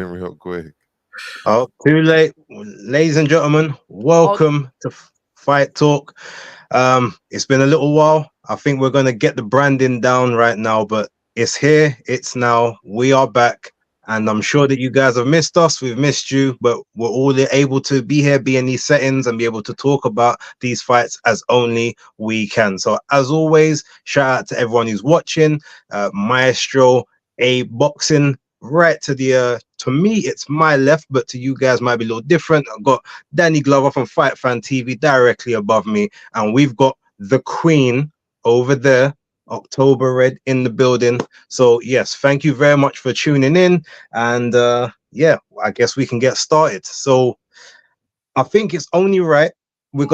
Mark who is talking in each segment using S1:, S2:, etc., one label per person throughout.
S1: him real quick.
S2: Oh, too late. Ladies and gentlemen,
S3: Oh,
S2: welcome to Fight Talk. It's been a little while. I think we're going to get the branding down right now, but it's here. It's now. We are back. And I'm sure that you guys have missed us. We've missed you, but we're all able to be here, be in these settings, and be able to talk about these fights as only we can. So, as always, shout out to everyone who's watching. Maestro, a boxing right to the to me it's my left, but to you guys might be a little different. I've got Danny Glover from Fight Fan TV directly above me, and we've got the Queen over there, October Red, in the building. So yes, thank you very much for tuning in, and yeah, I guess we can get started. So I think it's only right we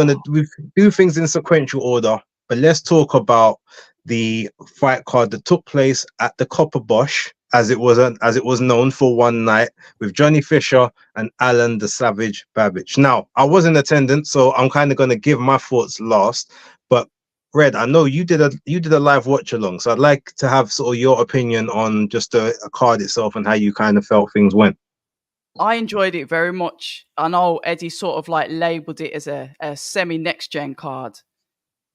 S2: do things in sequential order, but let's talk about the fight card that took place at the Copper Bosch, as it was known, for one night, with Johnny Fisher and Alan the Savage Babbage. Now, I was in attendance, so I'm kind of going to give my thoughts last. But Red, I know you did a live watch along, so I'd like to have sort of your opinion on just a card itself and how you kind of felt things went.
S3: I enjoyed it very much. I know Eddie sort of like labelled it as a semi next gen card,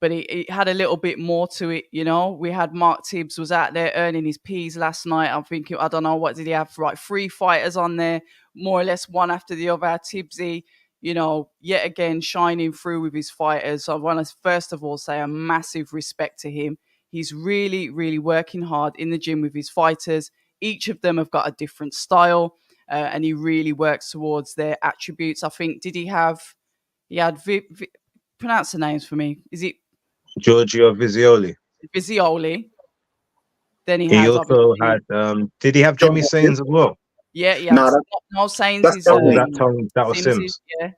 S3: but it had a little bit more to it, you know. We had Mark Tibbs was out there earning his P's last night. I'm thinking, I don't know, what did he have? Right, 3 fighters on there, more or less one after the other. Tibbsy, you know, yet again shining through with his fighters. So I want to first of all say a massive respect to him. He's really, really working hard in the gym with his fighters. Each of them have got a different style, and he really works towards their attributes. I think, he had pronounce the names for me. Is it
S2: Giorgio Vizioli?
S3: Vizioli? Then he
S2: He
S3: has
S2: also
S3: obviously.
S2: had did he have Jimmy Sains as well?
S3: Yeah, he
S4: No,
S3: has.
S4: that's
S3: No Sains
S4: that's
S3: is
S4: Tony.
S2: That was
S3: Sims,
S2: Sims.
S3: yeah.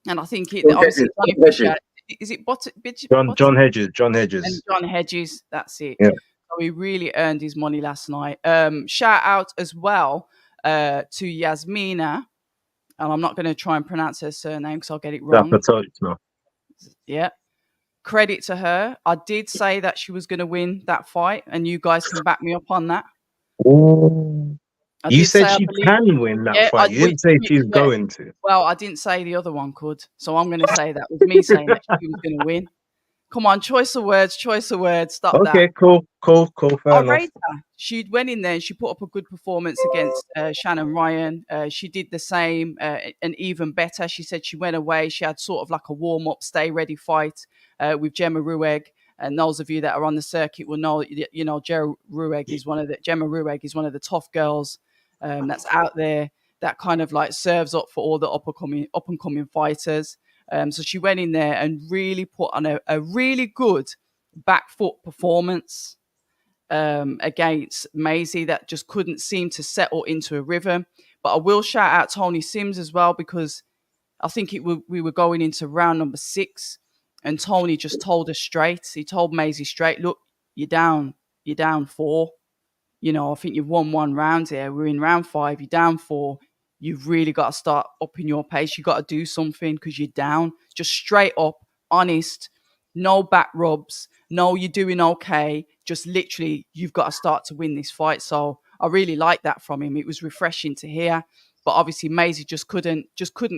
S3: And I think
S4: John
S3: obviously
S4: Hedges,
S3: Johnny
S4: John
S3: Fisher.
S4: Hedges.
S3: Is it
S2: John Hedges.
S3: and John Hedges? That's it.
S2: Yeah.
S3: So he really earned his money last night. Shout out as well to Yasmina, and I'm not going to try and pronounce her surname because I'll get it wrong.
S2: That's a no.
S3: Yeah. Credit to her. I did say that she was going to win that fight, and you guys can back me up on that.
S2: You said she can win that fight. You didn't say she's going to.
S3: Well, I didn't say the other one could, so I'm going to say that was me saying that she was going to win. Come on, choice of words. Stop that.
S2: Okay, cool. Fair
S3: I
S2: enough.
S3: rate her. She went in there and she put up a good performance against Shannon Ryan. She did the same and even better. She said she went away. She had sort of like a warm-up, stay-ready fight with Gemma Rueg. And those of you that are on the circuit will know, you know, Gemma Rueg is one of the tough girls that's out there that kind of like serves up for all the up and coming fighters. So she went in there and really put on a really good back foot performance against Maisie that just couldn't seem to settle into a rhythm. But I will shout out Tony Sims as well, because I think we were going into round number 6 and Tony just told us straight. He told Maisie straight, look, you're down 4. You know, I think you've won 1 round here. We're in round 5. You're down 4. You've really got to start upping your pace. You got to do something because you're down. Just straight up, honest, no back rubs. No, you're doing okay. Just literally, you've got to start to win this fight. So I really like that from him. It was refreshing to hear. But obviously, Maisie just couldn't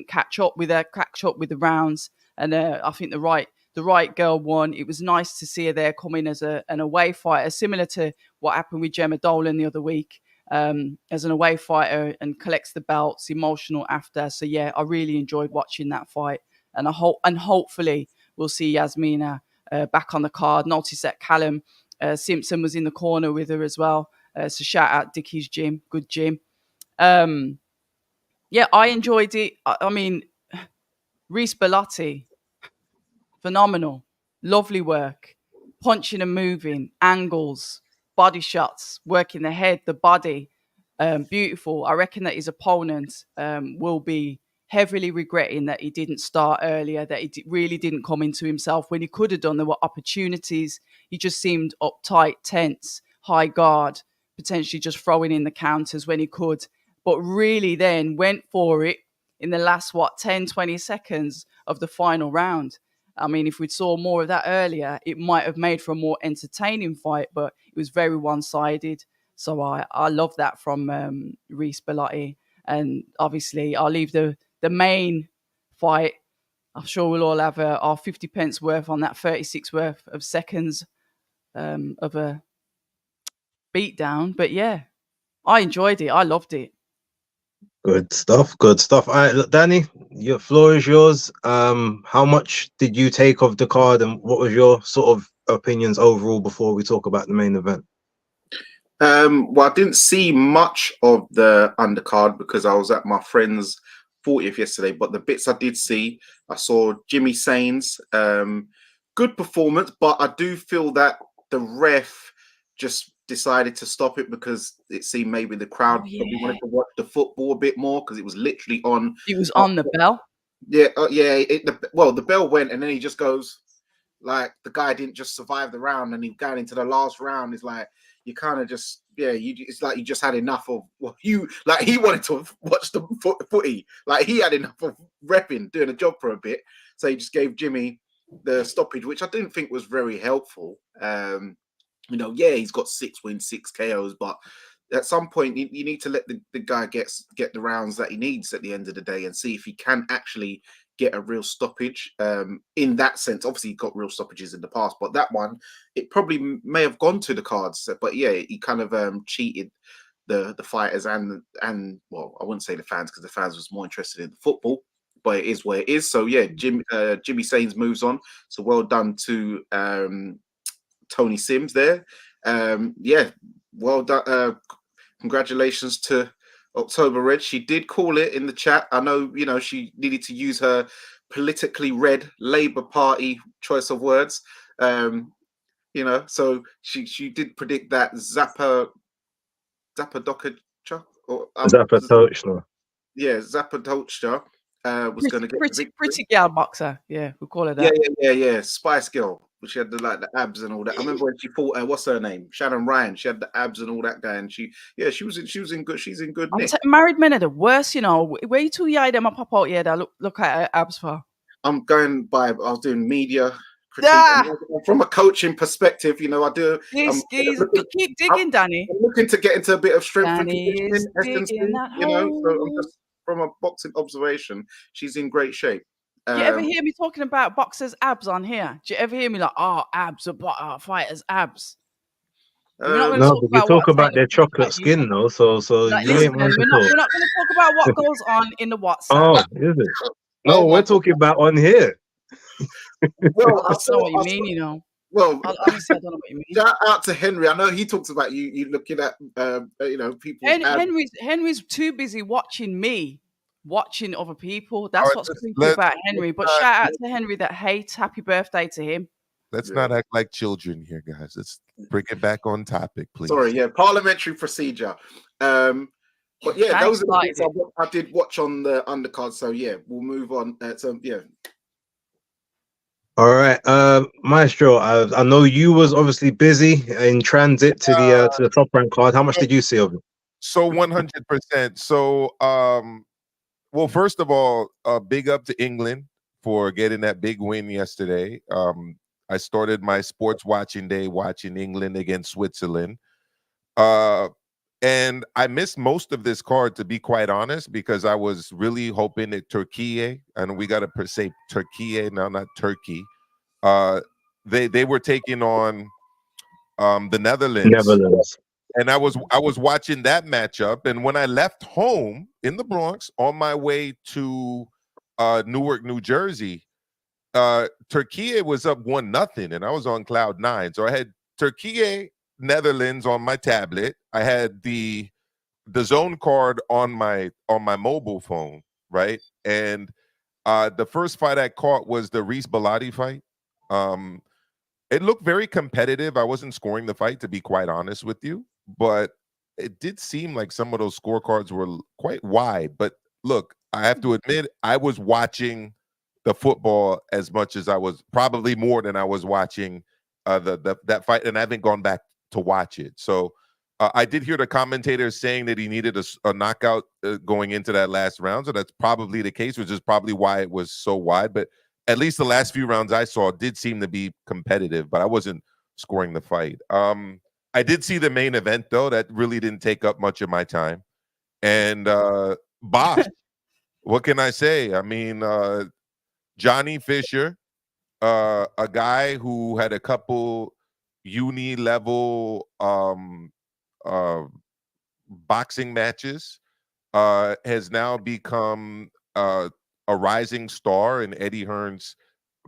S3: catch up with the rounds. And I think the right girl won. It was nice to see her there come in as an away fighter, similar to what happened with Gemma Dolan the other week, as an away fighter, and collects the belts, emotional after. So yeah, I really enjoyed watching that fight, and hopefully we'll see Yasmina back on the card. Notice that Callum Simpson was in the corner with her as well. So shout out Dickie's gym, good gym. Yeah, I enjoyed it. I mean, Reece Bellotti, phenomenal. Lovely work. Punching and moving, angles, body shots, working the head, the body. Beautiful. I reckon that his opponent will be heavily regretting that he didn't start earlier, that he really didn't come into himself when he could have done. There were opportunities. He just seemed uptight, tense, high guard, potentially just throwing in the counters when he could. But really then went for it in the last, 10, 20 seconds of the final round. I mean, if we saw more of that earlier, it might have made for a more entertaining fight, but it was very one-sided. So I love that from Reece Bellotti. And obviously, I'll leave the main fight. I'm sure we'll all have our 50 pence worth on that 36 worth of seconds of a beatdown. But yeah, I enjoyed it. I loved it.
S2: Good stuff. Good stuff. All right, look, Danny, your floor is yours. How much did you take of the card, and what was your sort of opinions overall before we talk about the main event?
S1: Well, I didn't see much of the undercard because I was at my friend's 40th yesterday. But the bits I did see, I saw Jimmy Sains. Good performance, but I do feel that the ref just decided to stop it because it seemed maybe the crowd probably wanted to watch the football a bit more because it was literally on.
S3: It was on the bell.
S1: Yeah, yeah. The bell went, and then he just goes like the guy didn't just survive the round, and he got into the last round. It's like you kind of just it's like you just had enough of what you like. He wanted to watch the footy, like he had enough of repping, doing a job for a bit, so he just gave Jimmy the stoppage, which I didn't think was very helpful. He's got 6 wins, 6 KOs, but at some point you need to let the guy get the rounds that he needs at the end of the day and see if he can actually get a real stoppage in that sense. Obviously, he got real stoppages in the past, but that one, it probably may have gone to the cards. But yeah, he kind of cheated the fighters and well, I wouldn't say the fans because the fans was more interested in the football, but it is where it is. So yeah, Jimmy Sains moves on. So well done to Tony Sims there. Well done. Congratulations to October Red. She did call it in the chat. I know, she needed to use her politically red Labour Party choice of words. So she did predict that Zappa or
S2: Zapatochna.
S1: Yeah, Zapatochna was going to get
S3: pretty gal boxer. Yeah, we'll call her that.
S1: Yeah. Spice Girl. She had the abs and all that. I remember when she fought what's her name? Shannon Ryan. She had the abs and all that guy, and she was in good. She's in good nick.
S3: Married men are the worst, Where too them a pop out here that look at her abs for.
S1: I'm going by. I was doing media critique from a coaching perspective. I do.
S3: Keep digging, Danny.
S1: I'm looking to get into a bit of strength and
S3: conditioning.
S1: So I'm just from a boxing observation. She's in great shape.
S3: Do you ever hear me talking about boxers' abs on here? Do you ever hear me like, abs, fighters' abs?
S2: No, but we talk about their chocolate skin, though. So
S3: like, listen, we're not going to talk about what goes on in the WhatsApp.
S2: Oh, is it? No, we're talking about on here.
S1: Well,
S3: I don't know what you mean,
S1: Well,
S3: honestly, I don't know what you mean.
S1: Shout out to Henry. I know he talks about you looking at people.
S3: Henry's too busy watching other people. That's what's creepy about Henry. But shout out to Henry that hates. Happy birthday to him.
S4: Let's not act like children here, guys. Let's bring it back on topic, please.
S1: Sorry, parliamentary procedure. But yeah, those are the things I did watch on the undercard. So yeah, we'll move on.
S2: All right, Maestro. I know you was obviously busy in transit to the top rank card. How much did you see of it?
S4: So 100%. So well, first of all, big up to England for getting that big win yesterday. I started my sports watching day watching England against Switzerland. And I missed most of this card, to be quite honest, because I was really hoping that Turkey, and we got to say Turkey, now not Turkey. They were taking on the Netherlands. And I was watching that matchup, and when I left home in the Bronx on my way to Newark, New Jersey, Turkey was up 1-0, and I was on cloud 9. So I had Turkey, Netherlands on my tablet. I had the zone card on my mobile phone, right? And the first fight I caught was the Reece Bellotti fight. It looked very competitive. I wasn't scoring the fight, to be quite honest with you, but it did seem like some of those scorecards were quite wide. But look, I have to admit, I was watching the football as much as I was, probably more than I was watching that fight, and I haven't gone back to watch it. So I did hear the commentators saying that he needed a knockout going into that last round. So that's probably the case, which is probably why it was so wide. But at least the last few rounds I saw did seem to be competitive, but I wasn't scoring the fight. I did see the main event though. That really didn't take up much of my time. And Bosh, what can I say? I mean, Johnny Fisher, a guy who had a couple uni level uh, boxing matches, has now become a rising star in Eddie Hearn's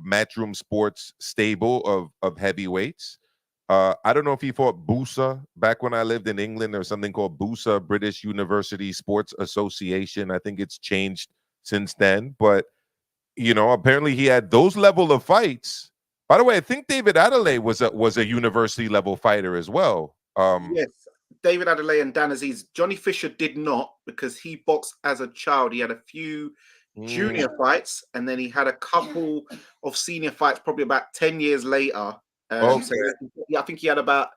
S4: Matchroom Sports stable of heavyweights. I don't know if he fought Busa back when I lived in England. There was something called Busa, British University Sports Association. I think it's changed since then, but apparently he had those level of fights. By the way, I think David Adelaide was a university level fighter as well.
S1: Yes, David Adelaide and Dan Aziz. Johnny Fisher did not, because he boxed as a child. He had a few junior fights, and then he had a couple of senior fights probably about 10 years later.
S4: Okay.
S1: So I think he had about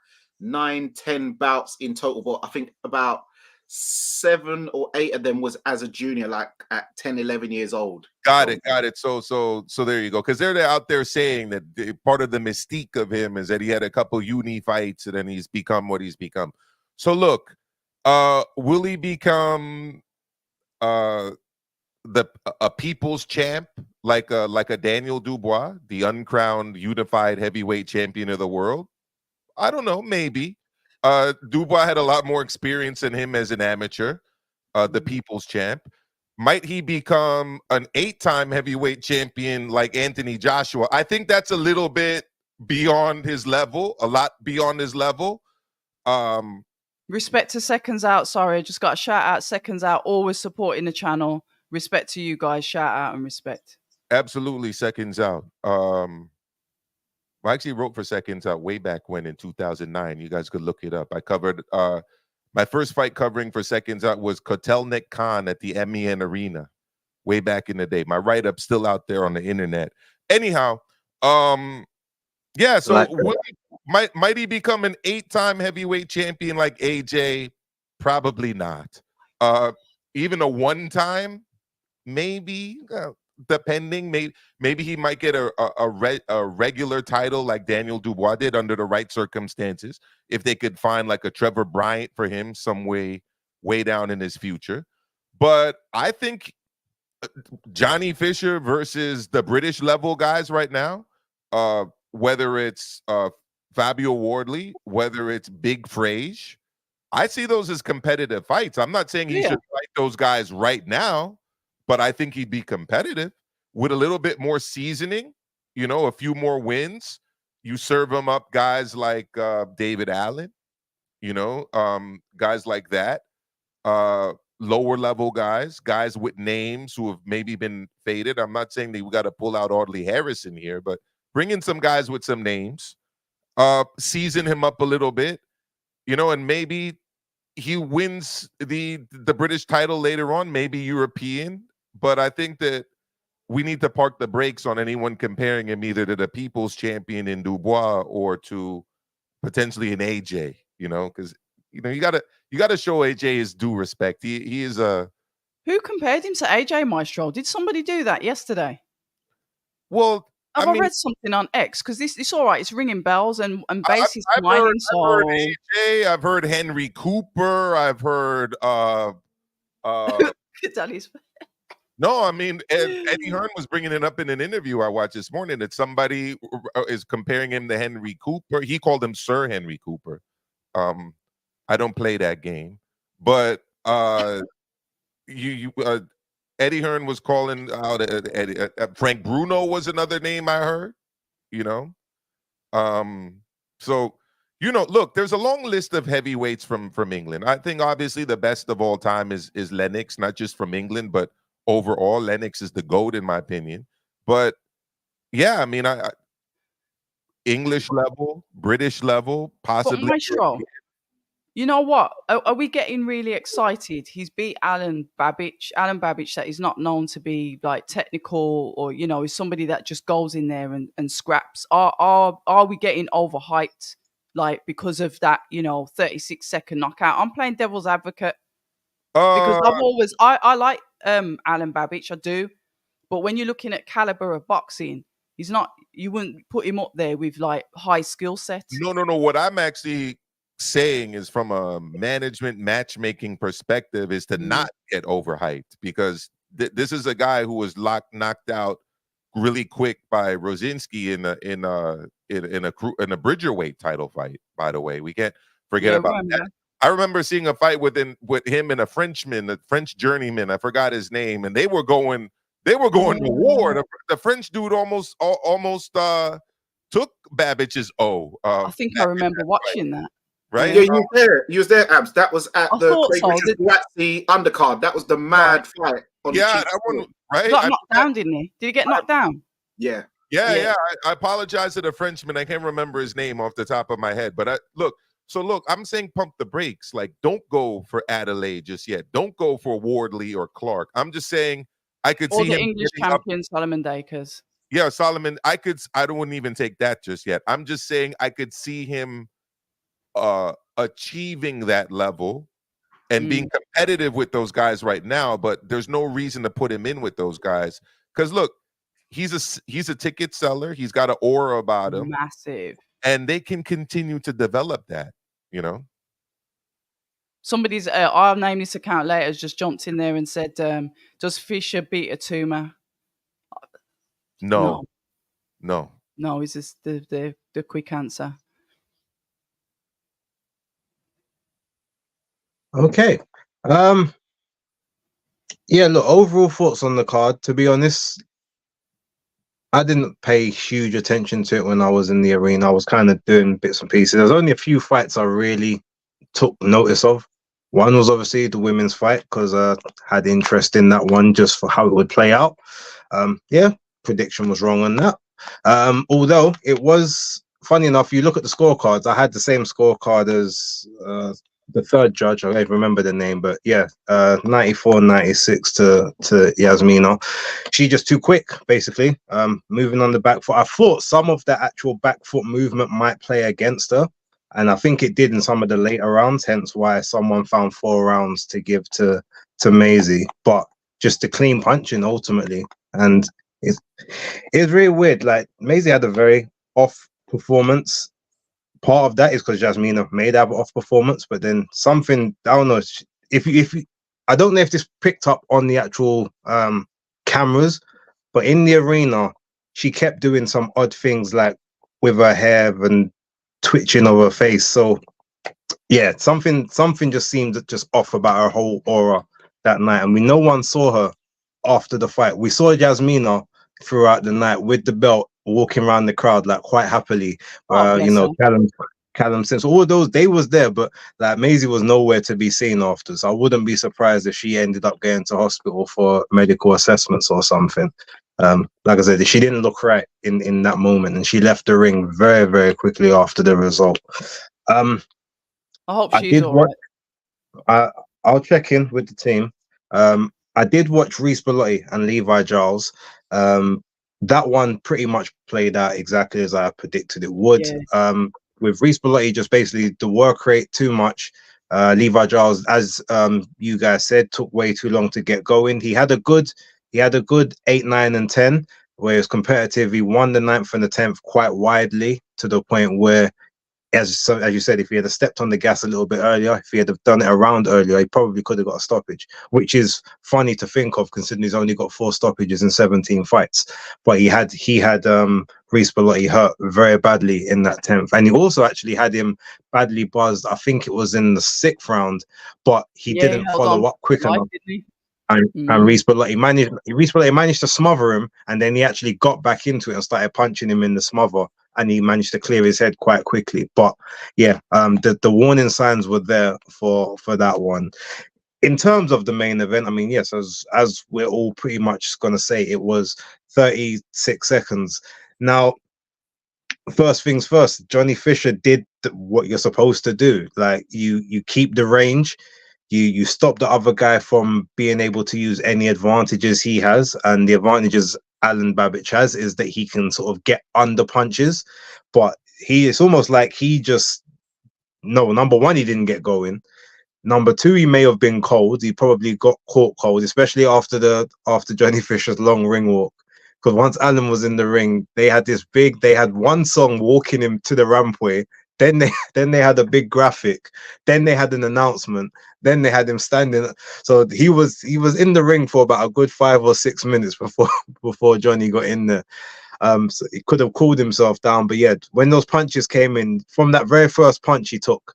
S1: 9-10 bouts in total, but I think about 7 or 8 of them was as a junior, like at 10-11 years old.
S4: Got it. So there you go. Because they're out there saying that part of the mystique of him is that he had a couple uni fights and then he's become what he's become. So look, will he become a people's champ like a Daniel Dubois, the uncrowned unified heavyweight champion of the world? I don't know, maybe. Dubois had a lot more experience than him as an amateur, the people's champ. Might he become an 8-time heavyweight champion like Anthony Joshua? I think that's a little bit beyond his level, a lot beyond his level.
S3: Respect to Seconds Out. Sorry, I just got a shout out. Seconds Out, always supporting the channel. Respect to you guys. Shout out and respect.
S4: Absolutely, Seconds Out. I actually wrote for Seconds Out way back when in 2009. You guys could look it up. I covered my first fight covering for Seconds Out was Kotelnik Khan at the MEN Arena way back in the day. My write-up's still out there on the internet. Anyhow, yeah, so might he become an 8-time heavyweight champion like AJ? Probably not. Even a 1-time, maybe, depending. Maybe he might get a regular title like Daniel Dubois did under the right circumstances, if they could find like a Trevor Bryant for him some way down in his future. But I think Johnny Fisher versus the British level guys right now, whether it's Fabio Wardley, whether it's Big Frage, I see those as competitive fights. I'm not saying he should fight those guys right now, but I think he'd be competitive with a little bit more seasoning, a few more wins. You serve him up guys like David Allen, guys like that, lower level guys with names who have maybe been faded. I'm not saying that we got to pull out Audley Harrison here, but bring in some guys with some names, season him up a little bit, and maybe he wins the British title later on, maybe European. But I think that we need to park the brakes on anyone comparing him either to the people's champion in Dubois or to potentially an AJ, because you gotta show AJ his due respect. He is a.
S3: Who compared him to AJ, Maestro? Did somebody do that yesterday?
S4: Well,
S3: I read something on X, because it's all right. It's ringing bells and Base is smiling.
S4: I've heard AJ. I've heard Henry Cooper. I've heard No, I mean, Eddie Hearn was bringing it up in an interview I watched this morning that somebody is comparing him to Henry Cooper. He called him Sir Henry Cooper. I don't play that game, but Eddie Hearn was calling out Eddie. Frank Bruno was another name I heard. So look, there's a long list of heavyweights from England. I think obviously the best of all time is Lennox, not just from England, but overall, Lennox is the GOAT in my opinion. But yeah, I mean, I English level, British level, possibly.
S3: But Maestro, you know what? Are we getting really excited? He's beat Alan Babbage. Alan Babbage, that is not known to be like technical, or is somebody that just goes in there and scraps. Are we getting overhyped, like, because of that 36-second knockout? I'm playing devil's advocate because I like Alan Babbage, I do, but when you're looking at caliber of boxing, he's not. You wouldn't put him up there with like high skill set.
S4: No. What I'm actually saying is from a management matchmaking perspective is to not get overhyped, because this is a guy who was knocked out really quick by Rosinski in a Bridgerweight title fight. By the way, we can't forget about that. I remember seeing a fight with him and a Frenchman, a French journeyman. I forgot his name, and they were going to war. The French dude almost took Babic's O.
S3: I think I remember watching that.
S4: Right?
S1: Yeah, you was there, Abs. That was at the Craig undercard. That was the mad fight.
S4: That one, right?
S3: He got knocked down, didn't he? Did he get knocked down?
S1: Yeah.
S4: I apologize to the Frenchman. I can't remember his name off the top of my head. But look, I'm saying pump the brakes. Like, don't go for Adelaide just yet. Don't go for Wardley or Clark. I'm just saying I could see
S3: the
S4: him
S3: English champion, Solomon Dakers.
S4: Yeah, Solomon. I wouldn't even take that just yet. I'm just saying I could see him achieving that level and being competitive with those guys right now, but there's no reason to put him in with those guys, because look, he's a ticket seller. He's got an aura about him,
S3: massive,
S4: and they can continue to develop that.
S3: Somebody's I'll name this account later has just jumped in there and said, does Fisher beat Atuma?
S4: No,
S3: is this the quick answer.
S2: Okay. Yeah, look, overall thoughts on the card. To be honest, I didn't pay huge attention to it when I was in the arena. I was kind of doing bits and pieces. There's only a few fights I really took notice of. One was obviously the women's fight, because I had interest in that one just for how it would play out. Prediction was wrong on that. Although it was funny enough, you look at the scorecards, I had the same scorecard as the third judge. I don't remember the name, but 94-96 to Yasmina. She just too quick, basically. Moving on the back foot. I thought some of the actual back foot movement might play against her, and I think it did in some of the later rounds, hence why someone found 4 rounds to give to Maisie. But just the clean punching ultimately. And it's really weird. Like, Maisie had a very off performance. Part of that is because Yasmina made have an off performance, but then something, I don't know, if you I don't know if this picked up on the actual cameras, but in the arena she kept doing some odd things, like with her hair and twitching of her face. So yeah, something just seemed just off about her whole aura that night. And no one saw her after the fight. We saw Yasmina throughout the night with the belt, walking around the crowd like quite happily. Callum Sims, all of those, they was there, but like Maisie was nowhere to be seen after. So I wouldn't be surprised if she ended up going to hospital for medical assessments or something. Like I said, she didn't look right in that moment, and she left the ring very, very quickly after the result.
S3: I hope she's all right.
S2: I'll check in with the team. I did watch Reece Bellotti and Levi Giles. That one pretty much played out exactly as I predicted it would. Yeah. With Reece Bellotti, just basically the work rate too much. Levi Giles, as you guys said, took way too long to get going. He had a good 8, 9, and 10, where it was competitive. He won the 9th and the 10th quite widely, to the point where, as you said, if he had stepped on the gas a little bit earlier, if he had done it around earlier, he probably could have got a stoppage, which is funny to think of considering he's only got 4 stoppages in 17 fights. But he had Reece Bellotti hurt very badly in that 10th, and he also actually had him badly buzzed. I think it was in the 6th round, but he didn't follow up quick enough. And Reece Bellotti managed to smother him, and then he actually got back into it and started punching him in the smother, and he managed to clear his head quite quickly. But yeah, the warning signs were there for that one. In terms of the main event, I mean, yes, as we're all pretty much going to say, it was 36 seconds. Now, first things first, Johnny Fisher did what you're supposed to do. Like, you keep the range. You stop the other guy from being able to use any advantages he has, and the advantages Alan Babic has is that he can sort of get under punches, but it's almost like number one, he didn't get going. Number two, he may have been cold. He probably got caught cold, especially after Johnny Fisher's long ring walk. Because once Alan was in the ring, they had one song walking him to the rampway. Then they had a big graphic. Then they had an announcement. Then they had him standing. So he was in the ring for about a good 5 or 6 minutes before Johnny got in there. So he could have cooled himself down. But yeah, when those punches came in, from that very first punch he took,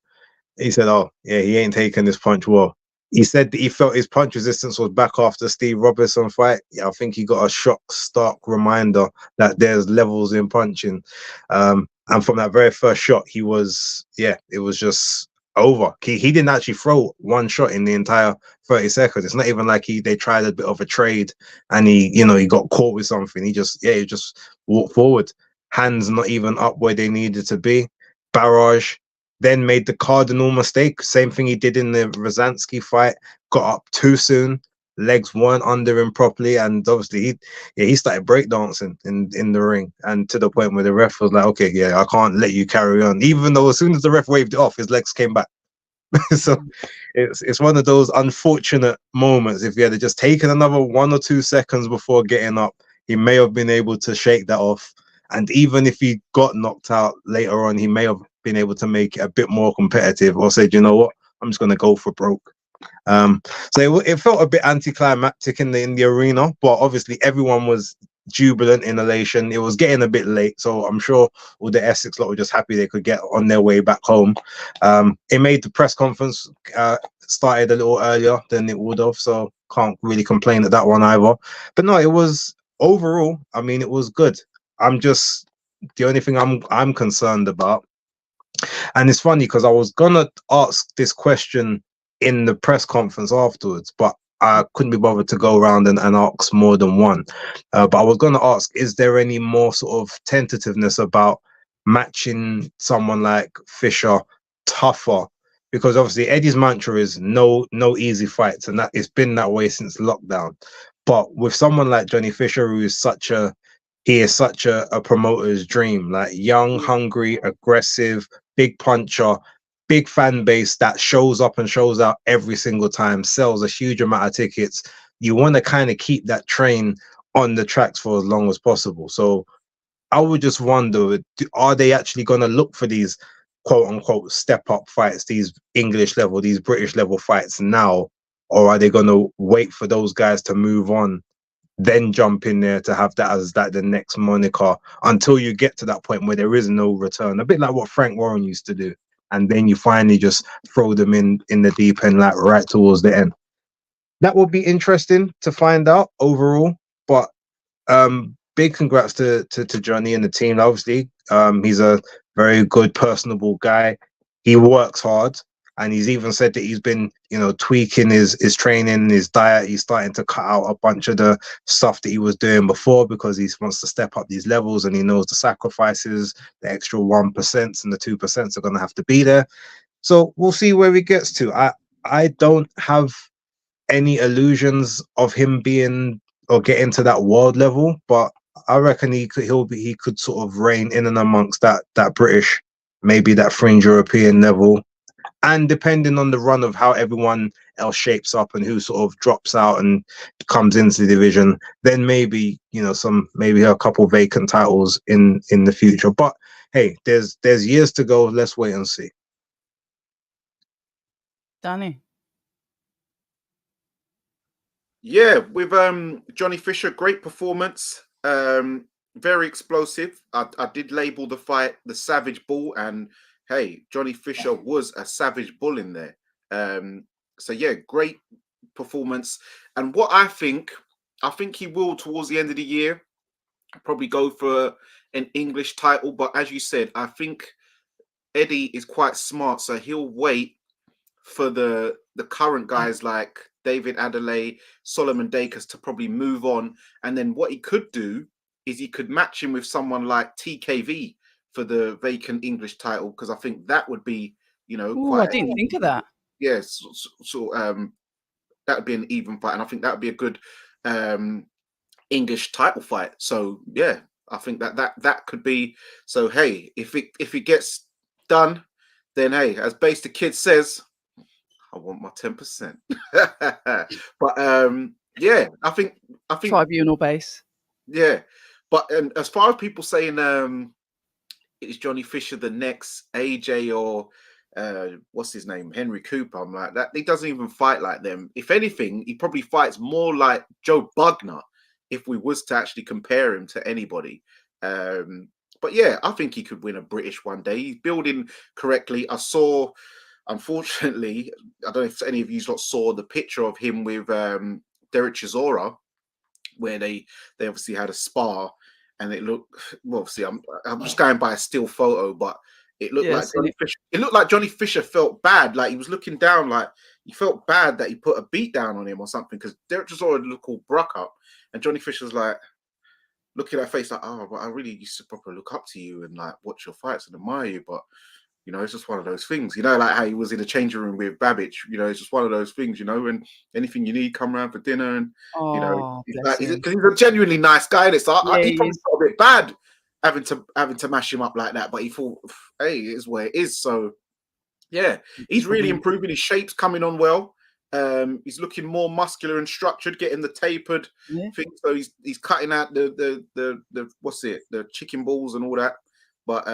S2: he said, "Oh yeah, he ain't taking this punch well." He said that he felt his punch resistance was back after Steve Robinson fight. Yeah, I think he got a stark reminder that there's levels in punching. And from that very first shot, it was just over. He didn't actually throw one shot in the entire 30 seconds. It's not even like they tried a bit of a trade and he got caught with something. He just walked forward, hands not even up where they needed to be. Barrage. Then made the cardinal mistake. Same thing he did in the Rosansky fight. Got up too soon. Legs weren't under him properly, and obviously he started breakdancing in the ring, and to the point where the ref was like, "Okay, yeah, I can't let you carry on." Even though as soon as the ref waved it off, his legs came back. So it's one of those unfortunate moments. If he had just taken another 1 or 2 seconds before getting up, he may have been able to shake that off. And even if he got knocked out later on, he may have been able to make it a bit more competitive, or said, "You know what, I'm just going to go for broke." So it felt a bit anticlimactic in the arena, but obviously everyone was jubilant in elation. It was getting a bit late, so I'm sure all the Essex lot were just happy they could get on their way back home. It made the press conference started a little earlier than it would have, so can't really complain at that one either. But no, it was overall, I mean, it was good. The only thing I'm concerned about, and it's funny because I was gonna ask this question in the press conference afterwards, but I couldn't be bothered to go around and ask more than one. But I was going to ask, is there any more sort of tentativeness about matching someone like Fisher tougher? Because obviously Eddie's mantra is no easy fights, and that it's been that way since lockdown. But with someone like Johnny Fisher, who is such a promoter's dream, like young, hungry, aggressive, big puncher, big fan base that shows up and shows out every single time, sells a huge amount of tickets. You want to kind of keep that train on the tracks for as long as possible. So I would just wonder, are they actually going to look for these quote unquote step up fights, these English level, these British level fights now, or are they going to wait for those guys to move on, then jump in there to have that as the next moniker until you get to that point where there is no return? A bit like what Frank Warren used to do. And then you finally just throw them in the deep end, like right towards the end. That would be interesting to find out overall. But big congrats to Johnny and the team. Obviously, he's a very good, personable guy. He works hard, and he's even said that he's been, tweaking his training, his diet. He's starting to cut out a bunch of the stuff that he was doing before because he wants to step up these levels, and he knows the sacrifices, the extra 1% and the 2% are going to have to be there. So we'll see where he gets to. I don't have any illusions of him being or getting to that world level, but I reckon he could sort of reign in and amongst that British, maybe that fringe European level. And depending on the run of how everyone else shapes up and who sort of drops out and comes into the division, then maybe maybe a couple vacant titles in the future. But hey, there's years to go. Let's wait and see.
S3: Dani.
S1: Yeah, with Johnny Fisher, great performance. Very explosive. I did label the fight the Savage Bull, and hey, Johnny Fisher was a savage bull in there. So yeah, great performance. And what I think he will towards the end of the year probably go for an English title. But as you said, I think Eddie is quite smart, so he'll wait for the current guys like David Adelaide, Solomon Dacus to probably move on. And then what he could do is he could match him with someone like TKV for the vacant English title, because I think that would be,
S3: I didn't think of that.
S1: Yes, that would be an even fight, and I think that would be a good English title fight. So yeah, I think that could be. So hey, if it gets done, then hey, as Basedakid says, I want my 10%. But yeah, I think
S3: tribunal base.
S1: Yeah, but as far as people saying is Johnny Fisher the next AJ or what's his name, Henry Cooper? I'm like that. He doesn't even fight like them. If anything, he probably fights more like Joe Bugner if we was to actually compare him to anybody. But yeah, I think he could win a British one day. He's building correctly. I saw, unfortunately, I don't know if any of you saw the picture of him with Derek Chisora, where they obviously had a spar, and it looked, well, obviously I'm just going by a still photo, but it looked like Johnny Fisher. It looked like Johnny Fisher felt bad, like he was looking down, like he felt bad that he put a beat down on him or something, because Derek Chisora looked all bruck up, and Johnny Fisher's like looking at her face like, oh, but I really used to properly look up to you and like watch your fights and admire you, but it's just one of those things, like how he was in the changing room with Babbage, it's just one of those things, and anything you need, come around for dinner, and he's a genuinely nice guy. And so he probably felt a bit bad having to mash him up like that, but he thought, hey, it is where it is. So yeah, he's really improving. His shape's coming on well. He's looking more muscular and structured, getting the tapered thing. So he's cutting out the the chicken balls and all that. But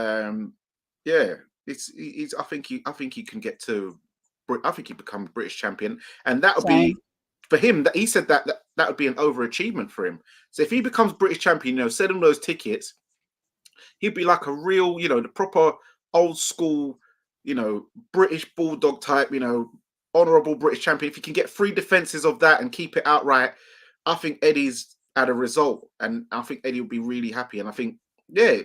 S1: yeah, I think he can get to. I think he become British champion, and that would be for him. That he said that would be an overachievement for him. So if he becomes British champion, sell him those tickets, he'd be like a real, the proper old school, British bulldog type, honorable British champion. If you can get 3 defenses of that and keep it outright, I think Eddie's at a result, and I think Eddie will be really happy. And I think, yeah,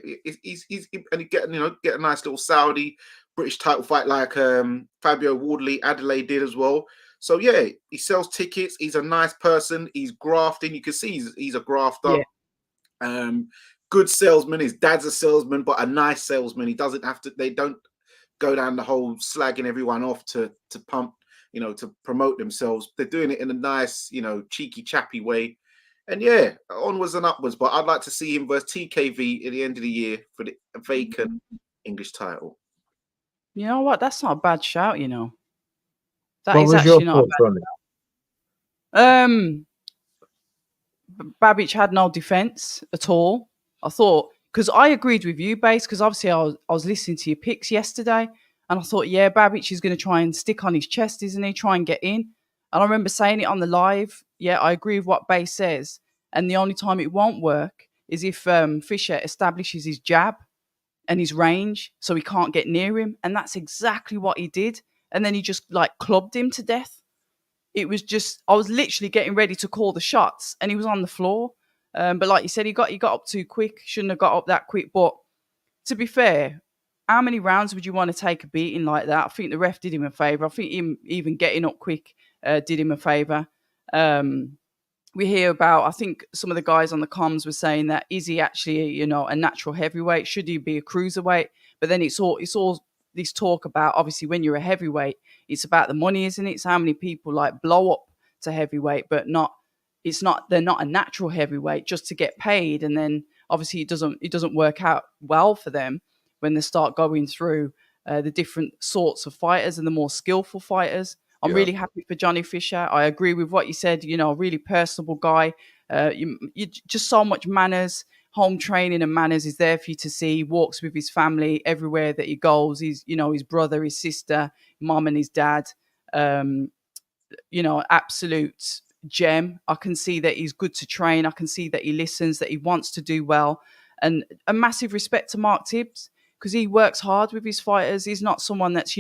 S1: he's and he get a nice little Saudi British title fight like Fabio Wardley Adelaide did as well. So yeah, he sells tickets. He's a nice person. He's grafting. You can see he's a grafter. Yeah. Good salesman. His dad's a salesman, but a nice salesman. He doesn't have to. They don't go down the whole slagging everyone off to pump, to promote themselves. They're doing it in a nice, cheeky, chappy way. And yeah, onwards and upwards. But I'd like to see him versus TKV at the end of the year for the vacant English title.
S3: You know what? That's not a bad shout, That
S2: what
S3: is
S2: was
S3: actually
S2: your
S3: not a
S2: thoughts
S3: bad
S2: on it?
S3: Babbage had no defense at all. I thought, because I agreed with you, Base, because obviously I was listening to your picks yesterday, and I thought, yeah, Babbage is going to try and stick on his chest, isn't he? Try and get in. And I remember saying it on the live. Yeah, I agree with what Base says. And the only time it won't work is if Fisher establishes his jab and his range so he can't get near him. And that's exactly what he did. And then he just clubbed him to death. It was just, I was literally getting ready to call the shots and he was on the floor. But like you said, he got up too quick. Shouldn't have got up that quick. But to be fair, how many rounds would you want to take a beating like that? I think the ref did him a favour. I think him even getting up quick did him a favour. We hear about, I think some of the guys on the comms were saying that, is he actually, a natural heavyweight? Should he be a cruiserweight? But then it's all this talk about, obviously, when you're a heavyweight, it's about the money, isn't it? It's how many people blow up to heavyweight, but they're not a natural heavyweight just to get paid. And then obviously it doesn't work out well for them when they start going through the different sorts of fighters and the more skillful fighters. I'm really happy for Johnny Fisher. I agree with what you said, really personable guy. You just so much manners. Home training and manners is there for you to see. He walks with his family everywhere that he goes. He's, his brother, his sister, mom and his dad. Absolute gem. I can see that he's good to train. I can see that he listens, that he wants to do well. And a massive respect to Mark Tibbs, because he works hard with his fighters. He's not someone that's,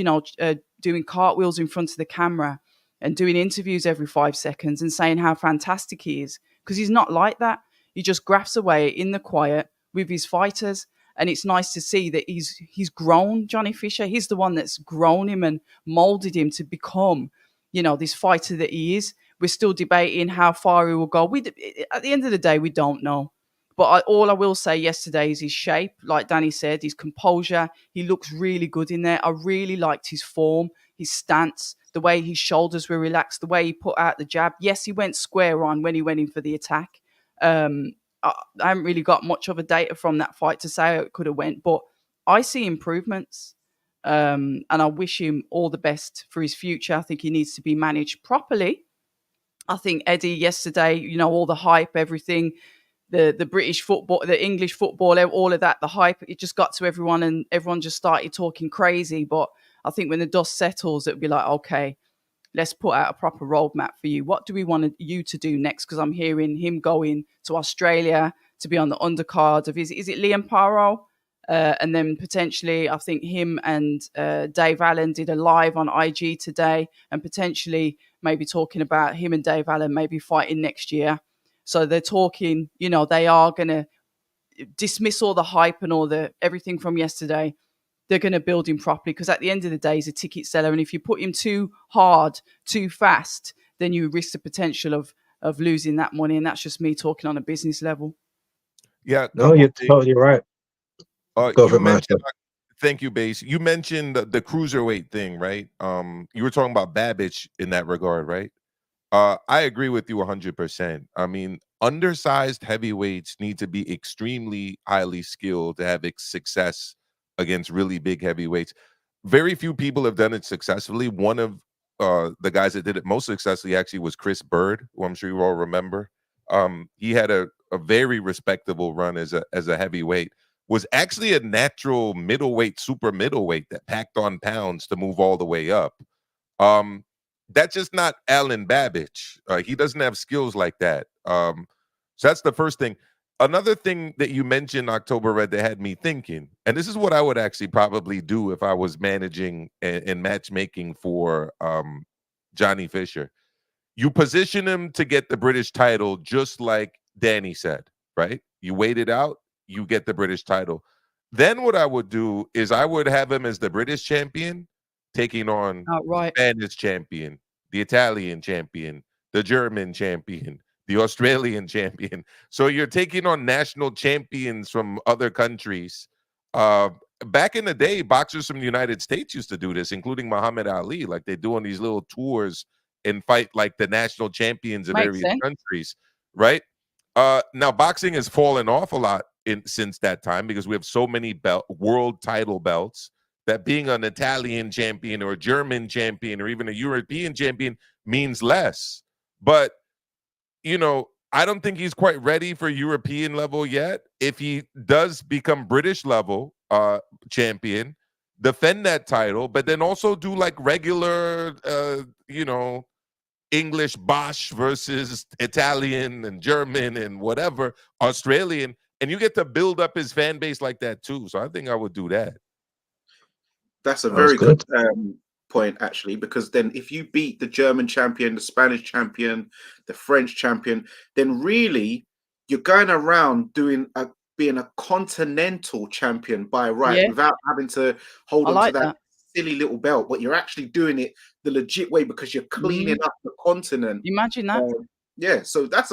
S3: doing cartwheels in front of the camera and doing interviews every 5 seconds and saying how fantastic he is, because he's not like that. He just grafts away in the quiet with his fighters. And it's nice to see that he's grown Johnny Fisher. He's the one that's grown him and molded him to become, this fighter that he is. We're still debating how far he will go. At the end of the day, we don't know. But all I will say yesterday is his shape. Like Dani said, his composure. He looks really good in there. I really liked his form, his stance, the way his shoulders were relaxed, the way he put out the jab. Yes, he went square on when he went in for the attack. I haven't really got much of a data from that fight to say how it could have went, but I see improvements. And I wish him all the best for his future. I think he needs to be managed properly. I think Eddie yesterday, all the hype, everything, the British football, the English football, all of that, the hype, it just got to everyone and everyone just started talking crazy. But I think when the dust settles, it'll be like, okay, let's put out a proper roadmap for you. What do we want you to do next? Because I'm hearing him going to Australia to be on the undercard of, is it Liam Paro? And then potentially, I think him and Dave Allen did a live on IG today, and potentially maybe talking about him and Dave Allen maybe fighting next year. So they're talking, they are going to dismiss all the hype and all the everything from yesterday. They're going to build him properly, because at the end of the day, he's a ticket seller. And if you put him too hard, too fast, then you risk the potential of losing that money. And that's just me talking on a business level.
S4: Yeah.
S2: No, you're totally right. Go for it, Maestro.
S4: Thank you, Base. You mentioned the cruiserweight thing, right? You were talking about Babbage in that regard, right? I agree with you 100%. I mean, undersized heavyweights need to be extremely highly skilled to have success against really big heavyweights. Very few people have done it successfully. One of the guys that did it most successfully actually was Chris Bird, who I'm sure you all remember. He had a very respectable run as a heavyweight. Was actually a natural middleweight, super middleweight that packed on pounds to move all the way up. That's just not Alan Babbage. He doesn't have skills like that. So that's the first thing. Another thing that you mentioned, October Red, that had me thinking, and this is what I would actually probably do if I was managing and matchmaking for Johnny Fisher. You position him to get the British title, just like Dani said, right? You wait it out, you get the British title. Then what I would do is I would have him as the British champion taking on the Spanish champion, the Italian champion, the German champion, the Australian champion. So you're taking on national champions from other countries. Back in the day, boxers from the United States used to do this, including Muhammad Ali. Like, they do on these little tours and fight like the national champions of various countries, right? Now, boxing has fallen off a lot since that time, because we have so many world title belts that being an Italian champion or a German champion or even a European champion means less. But, I don't think he's quite ready for European level yet. If he does become British level champion, defend that title, but then also do like regular, English Bosch versus Italian and German and whatever, Australian, and you get to build up his fan base like that too. So I think I would do that.
S1: That's a very good point, actually, because then if you beat the German champion, the Spanish champion, the French champion, then really you're going around being a continental champion by right, without having to hold on to that silly little belt, but you're actually doing it the legit way because you're cleaning up the continent.
S3: Imagine that.
S1: So that's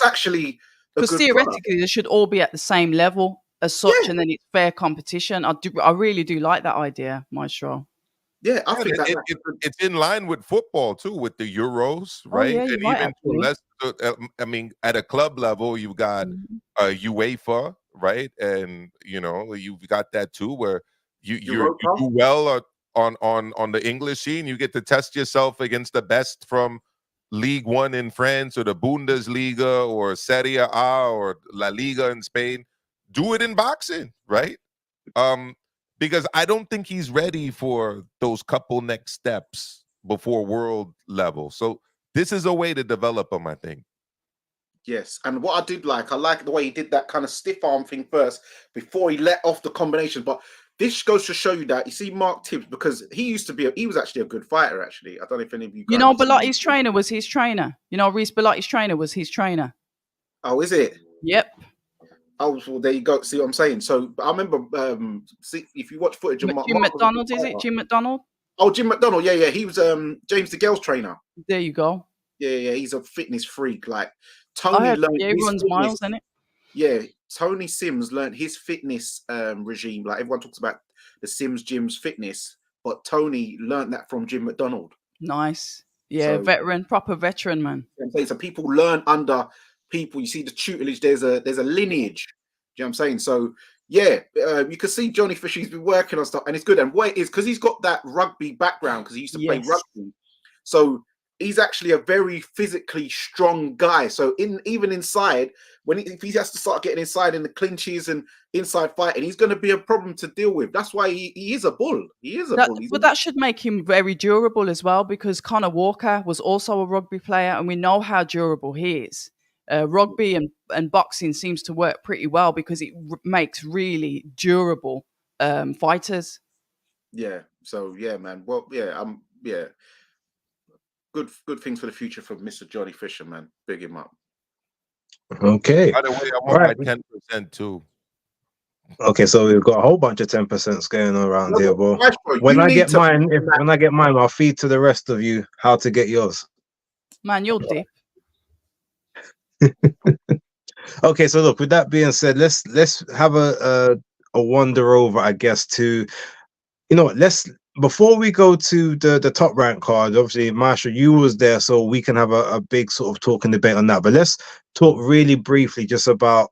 S1: actually,
S3: because theoretically they should all be at the same level as such, and then it's fair competition. I really do like that idea, Maestro.
S1: Yeah, I think
S4: it's in line with football too, with the Euros, right?
S3: And
S4: even less. I mean, at a club level, you've got UEFA, right? And you've got that too, where you do well on the English scene. You get to test yourself against the best from League One in France or the Bundesliga or Serie A or La Liga in Spain. Do it in boxing, right? Because I don't think he's ready for those couple next steps before world level. So this is a way to develop him, I think.
S1: Yes, and what I like the way he did that kind of stiff arm thing first before he let off the combination. But this goes to show you that, you see, Mark Tibbs, because he was actually a good fighter, actually. I don't know if any of you guys
S3: Belotti's trainer was his trainer. Reece Belotti's trainer was his trainer.
S1: Oh, is it?
S3: Yep.
S1: Oh, well, there you go. See what I'm saying? So I remember, if you watch footage of
S3: Jim McDonald, is it Jim McDonald?
S1: Oh, Jim McDonald. Yeah. He was James DeGale's trainer.
S3: There you go.
S1: Yeah. He's a fitness freak. Like Tony learned.
S3: He runs miles, isn't it?
S1: Yeah, Tony Sims learned his fitness regime. Like, everyone talks about the Sims Gym's fitness, but Tony learned that from Jim McDonald.
S3: Nice. Yeah, so, proper veteran, man.
S1: So people learn under people. You see the tutelage. There's a lineage. Do you know what I'm saying? So yeah, you can see Johnny Fisher. He's been working on stuff, and it's good. And what it is, because he's got that rugby background, because he used to play rugby. So he's actually a very physically strong guy. So even inside, if he has to start getting inside in the clinches and inside fighting, he's going to be a problem to deal with. That's why he is a bull. He is a bull.
S3: But that should make him very durable as well, because Conor Walker was also a rugby player, and we know how durable he is. Rugby and boxing seems to work pretty well because it makes really durable fighters.
S1: Yeah. So yeah, man. Well, yeah. Yeah. Good things for the future for Mr. Johnny Fisher, man. Big him up.
S2: Okay.
S4: By the way, I want my 10% too.
S2: Okay, so we've got a whole bunch of 10% going on around here, bro. When I get mine, I'll feed to the rest of you how to get yours.
S3: Man, you're deep.
S2: Okay, so look, with that being said, let's have a wander over, I guess, to, you know, before we go to the top rank card. Obviously, Maestro, you was there, so we can have a big sort of talk and debate on that. But let's talk really briefly just about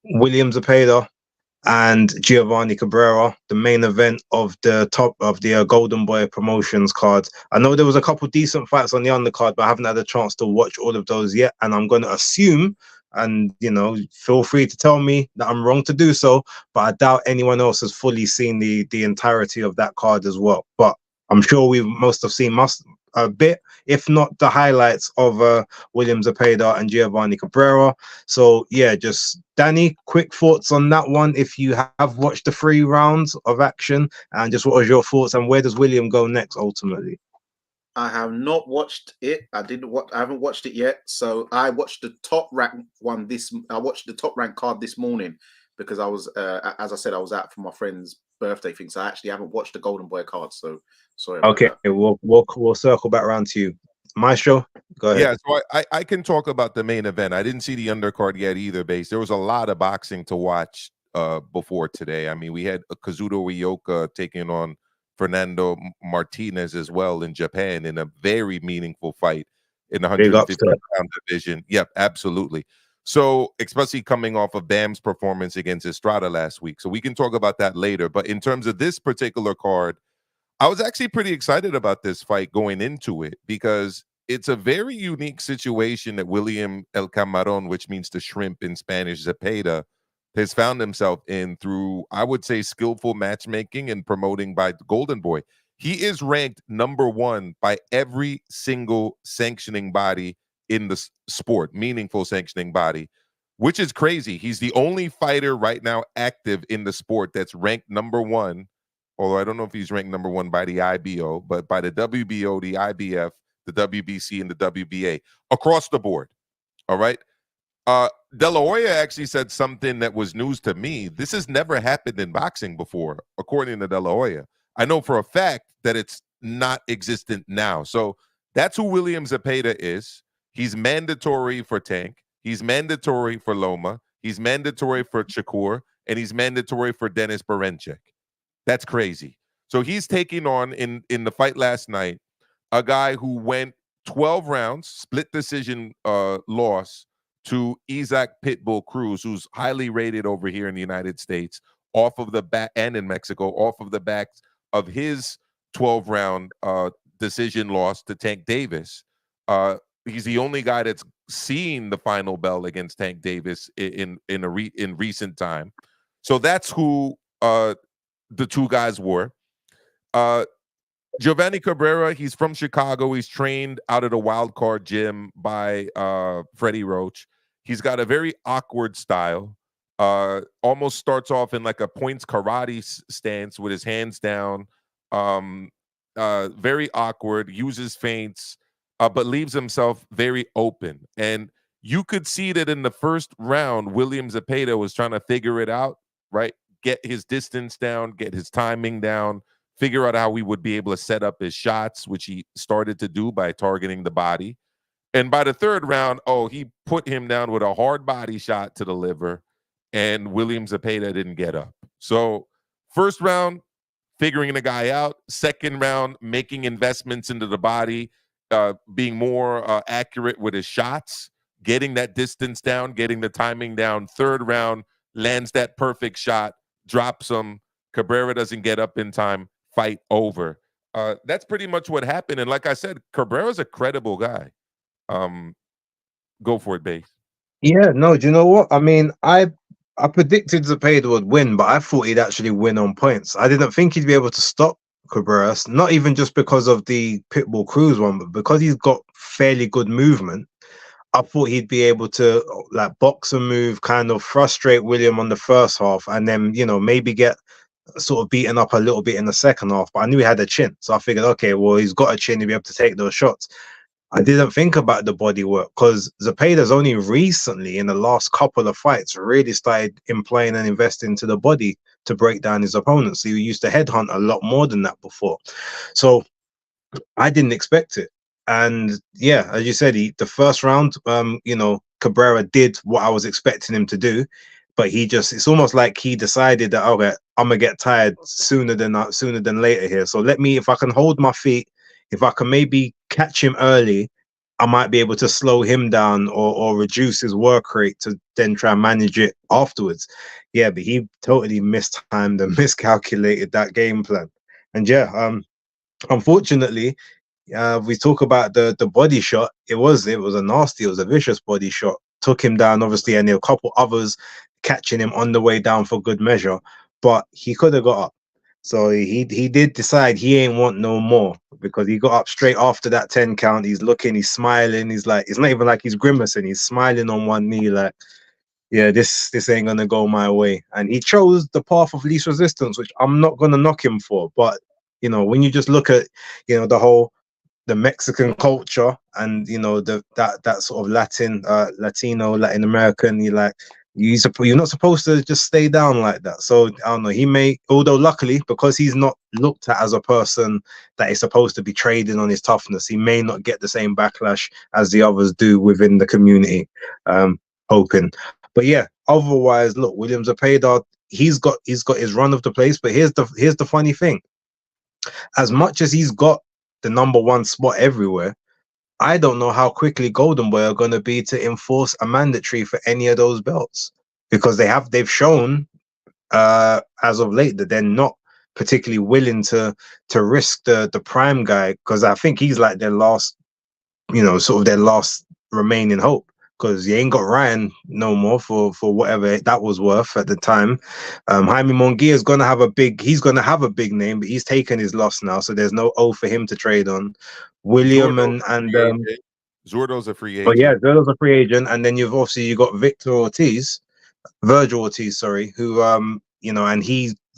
S2: William Zepeda and Giovanni Cabrera, the main event of the top of the Golden Boy Promotions card. I know there was a couple decent fights on the undercard, but I haven't had a chance to watch all of those yet. And I'm going to assume, and you know, feel free to tell me that I'm wrong to do so, but I doubt anyone else has fully seen the entirety of that card as well. But I'm sure we must have seen a bit, if not the highlights of William Zepeda and Giovanni Cabrera. So yeah, just Dani, quick thoughts on that one if you have watched the 3 rounds of action, and just what was your thoughts, and where does William go next ultimately?
S1: I have not watched it. I haven't watched it yet. So I watched the top rank one I watched the top rank card this morning because I was, as I said, I was out for my friend's birthday thing. So I actually haven't watched the Golden Boy card. So sorry about
S2: okay,
S1: that.
S2: We'll circle back around to you. Maestro, go ahead.
S4: Yeah, so I can talk about the main event. I didn't see the undercard yet either, Base. There was a lot of boxing to watch before today. I mean, we had Kazuto Ryoka taking on Fernando Martinez as well in Japan in a very meaningful fight in the 150-pound division. Yep, absolutely. So, especially coming off of Bam's performance against Estrada last week. So we can talk about that later. But in terms of this particular card, I was actually pretty excited about this fight going into it because it's a very unique situation that William El Camarón, which means the shrimp in Spanish, Zepeda, has found himself in through, I would say, skillful matchmaking and promoting by the Golden Boy. He is ranked #1 by every single sanctioning body in the sport, meaningful sanctioning body, which is crazy. He's the only fighter right now active in the sport that's ranked #1. Although I don't know if he's ranked #1 by the IBO, but by the WBO, the IBF, the WBC, and the WBA across the board. All right. De La Hoya actually said something that was news to me. This has never happened in boxing before, according to De La Hoya. I know for a fact that it's not existent now. So that's who William Zepeda is. He's mandatory for Tank. He's mandatory for Loma. He's mandatory for Shakur. And he's mandatory for Dennis Berencek. That's crazy. So he's taking on, in the fight last night, a guy who went 12 rounds, split decision loss to Isaac Pitbull Cruz, who's highly rated over here in the United States, off of the back, and in Mexico, off of the back of his 12-round decision loss to Tank Davis. He's the only guy that's seen the final bell against Tank Davis in recent time. So that's who the two guys were. Giovanni Cabrera, he's from Chicago. He's trained out of the Wild Card gym by Freddie Roach. He's got a very awkward style. Almost starts off in like a points karate stance with his hands down. Very awkward, uses feints, but leaves himself very open. And you could see that in the first round, William Zepeda was trying to figure it out, right? Get his distance down, get his timing down, figure out how he would be able to set up his shots, which he started to do by targeting the body. And by the third round, he put him down with a hard body shot to the liver, and William Zepeda didn't get up. So first round, figuring the guy out. Second round, making investments into the body, being more accurate with his shots, getting that distance down, getting the timing down. Third round, lands that perfect shot, drops him. Cabrera doesn't get up in time. Fight over. That's pretty much what happened. And like I said, Cabrera's a credible guy. Go for it, Base.
S2: Yeah, no, do you know what? I mean, I predicted Zepeda would win, but I thought he'd actually win on points. I didn't think he'd be able to stop Cabreras, not even just because of the Pitbull Cruise one, but because he's got fairly good movement. I thought he'd be able to like box and move, kind of frustrate William on the first half, and then maybe get sort of beaten up a little bit in the second half. But I knew he had a chin, so I figured, okay, well he's got a chin, he'll be able to take those shots. I didn't think about the body work because Zepeda's only recently, in the last couple of fights, really started employing and investing into the body to break down his opponents. He used to headhunt a lot more than that before. So I didn't expect it. And yeah, as you said, the first round, Cabrera did what I was expecting him to do, but it's almost like he decided that, okay, I'm gonna get tired sooner than later here. So if I can hold my feet, if I can maybe catch him early, I might be able to slow him down or reduce his work rate to then try and manage it afterwards. Yeah, but he totally mistimed and miscalculated that game plan. And yeah, unfortunately, we talk about the body shot. It was a vicious body shot. Took him down, obviously, and there were a couple others catching him on the way down for good measure. But he could have got up. So he did decide he ain't want no more, because he got up straight after that 10 count. He's looking, he's smiling. He's like, it's not even like he's grimacing. He's smiling on one knee, like, yeah, this ain't gonna go my way. And he chose the path of least resistance, which I'm not gonna knock him for. But when you just look at the Mexican culture and that sort of Latin American, you're not supposed to just stay down like that. So I don't know. Although luckily, because he's not looked at as a person that is supposed to be trading on his toughness, he may not get the same backlash as the others do within the community. Hoping. But yeah, otherwise, look, William Zepeda, he's got his run of the place. But here's the funny thing: as much as he's got the number one spot everywhere, I don't know how quickly Golden Boy are going to be to enforce a mandatory for any of those belts, because they've shown as of late that they're not particularly willing to risk the prime guy, because I think he's like their last remaining hope, because you ain't got Ryan no more for whatever that was worth at the time. Jaime Munguia is gonna have a big name, but he's taken his loss now, so there's no O for him to trade on. William
S4: Zurdo's a free
S2: but
S4: agent.
S2: yeah, Zurdo's a free agent, and then you got Virgil Ortiz, sorry, who and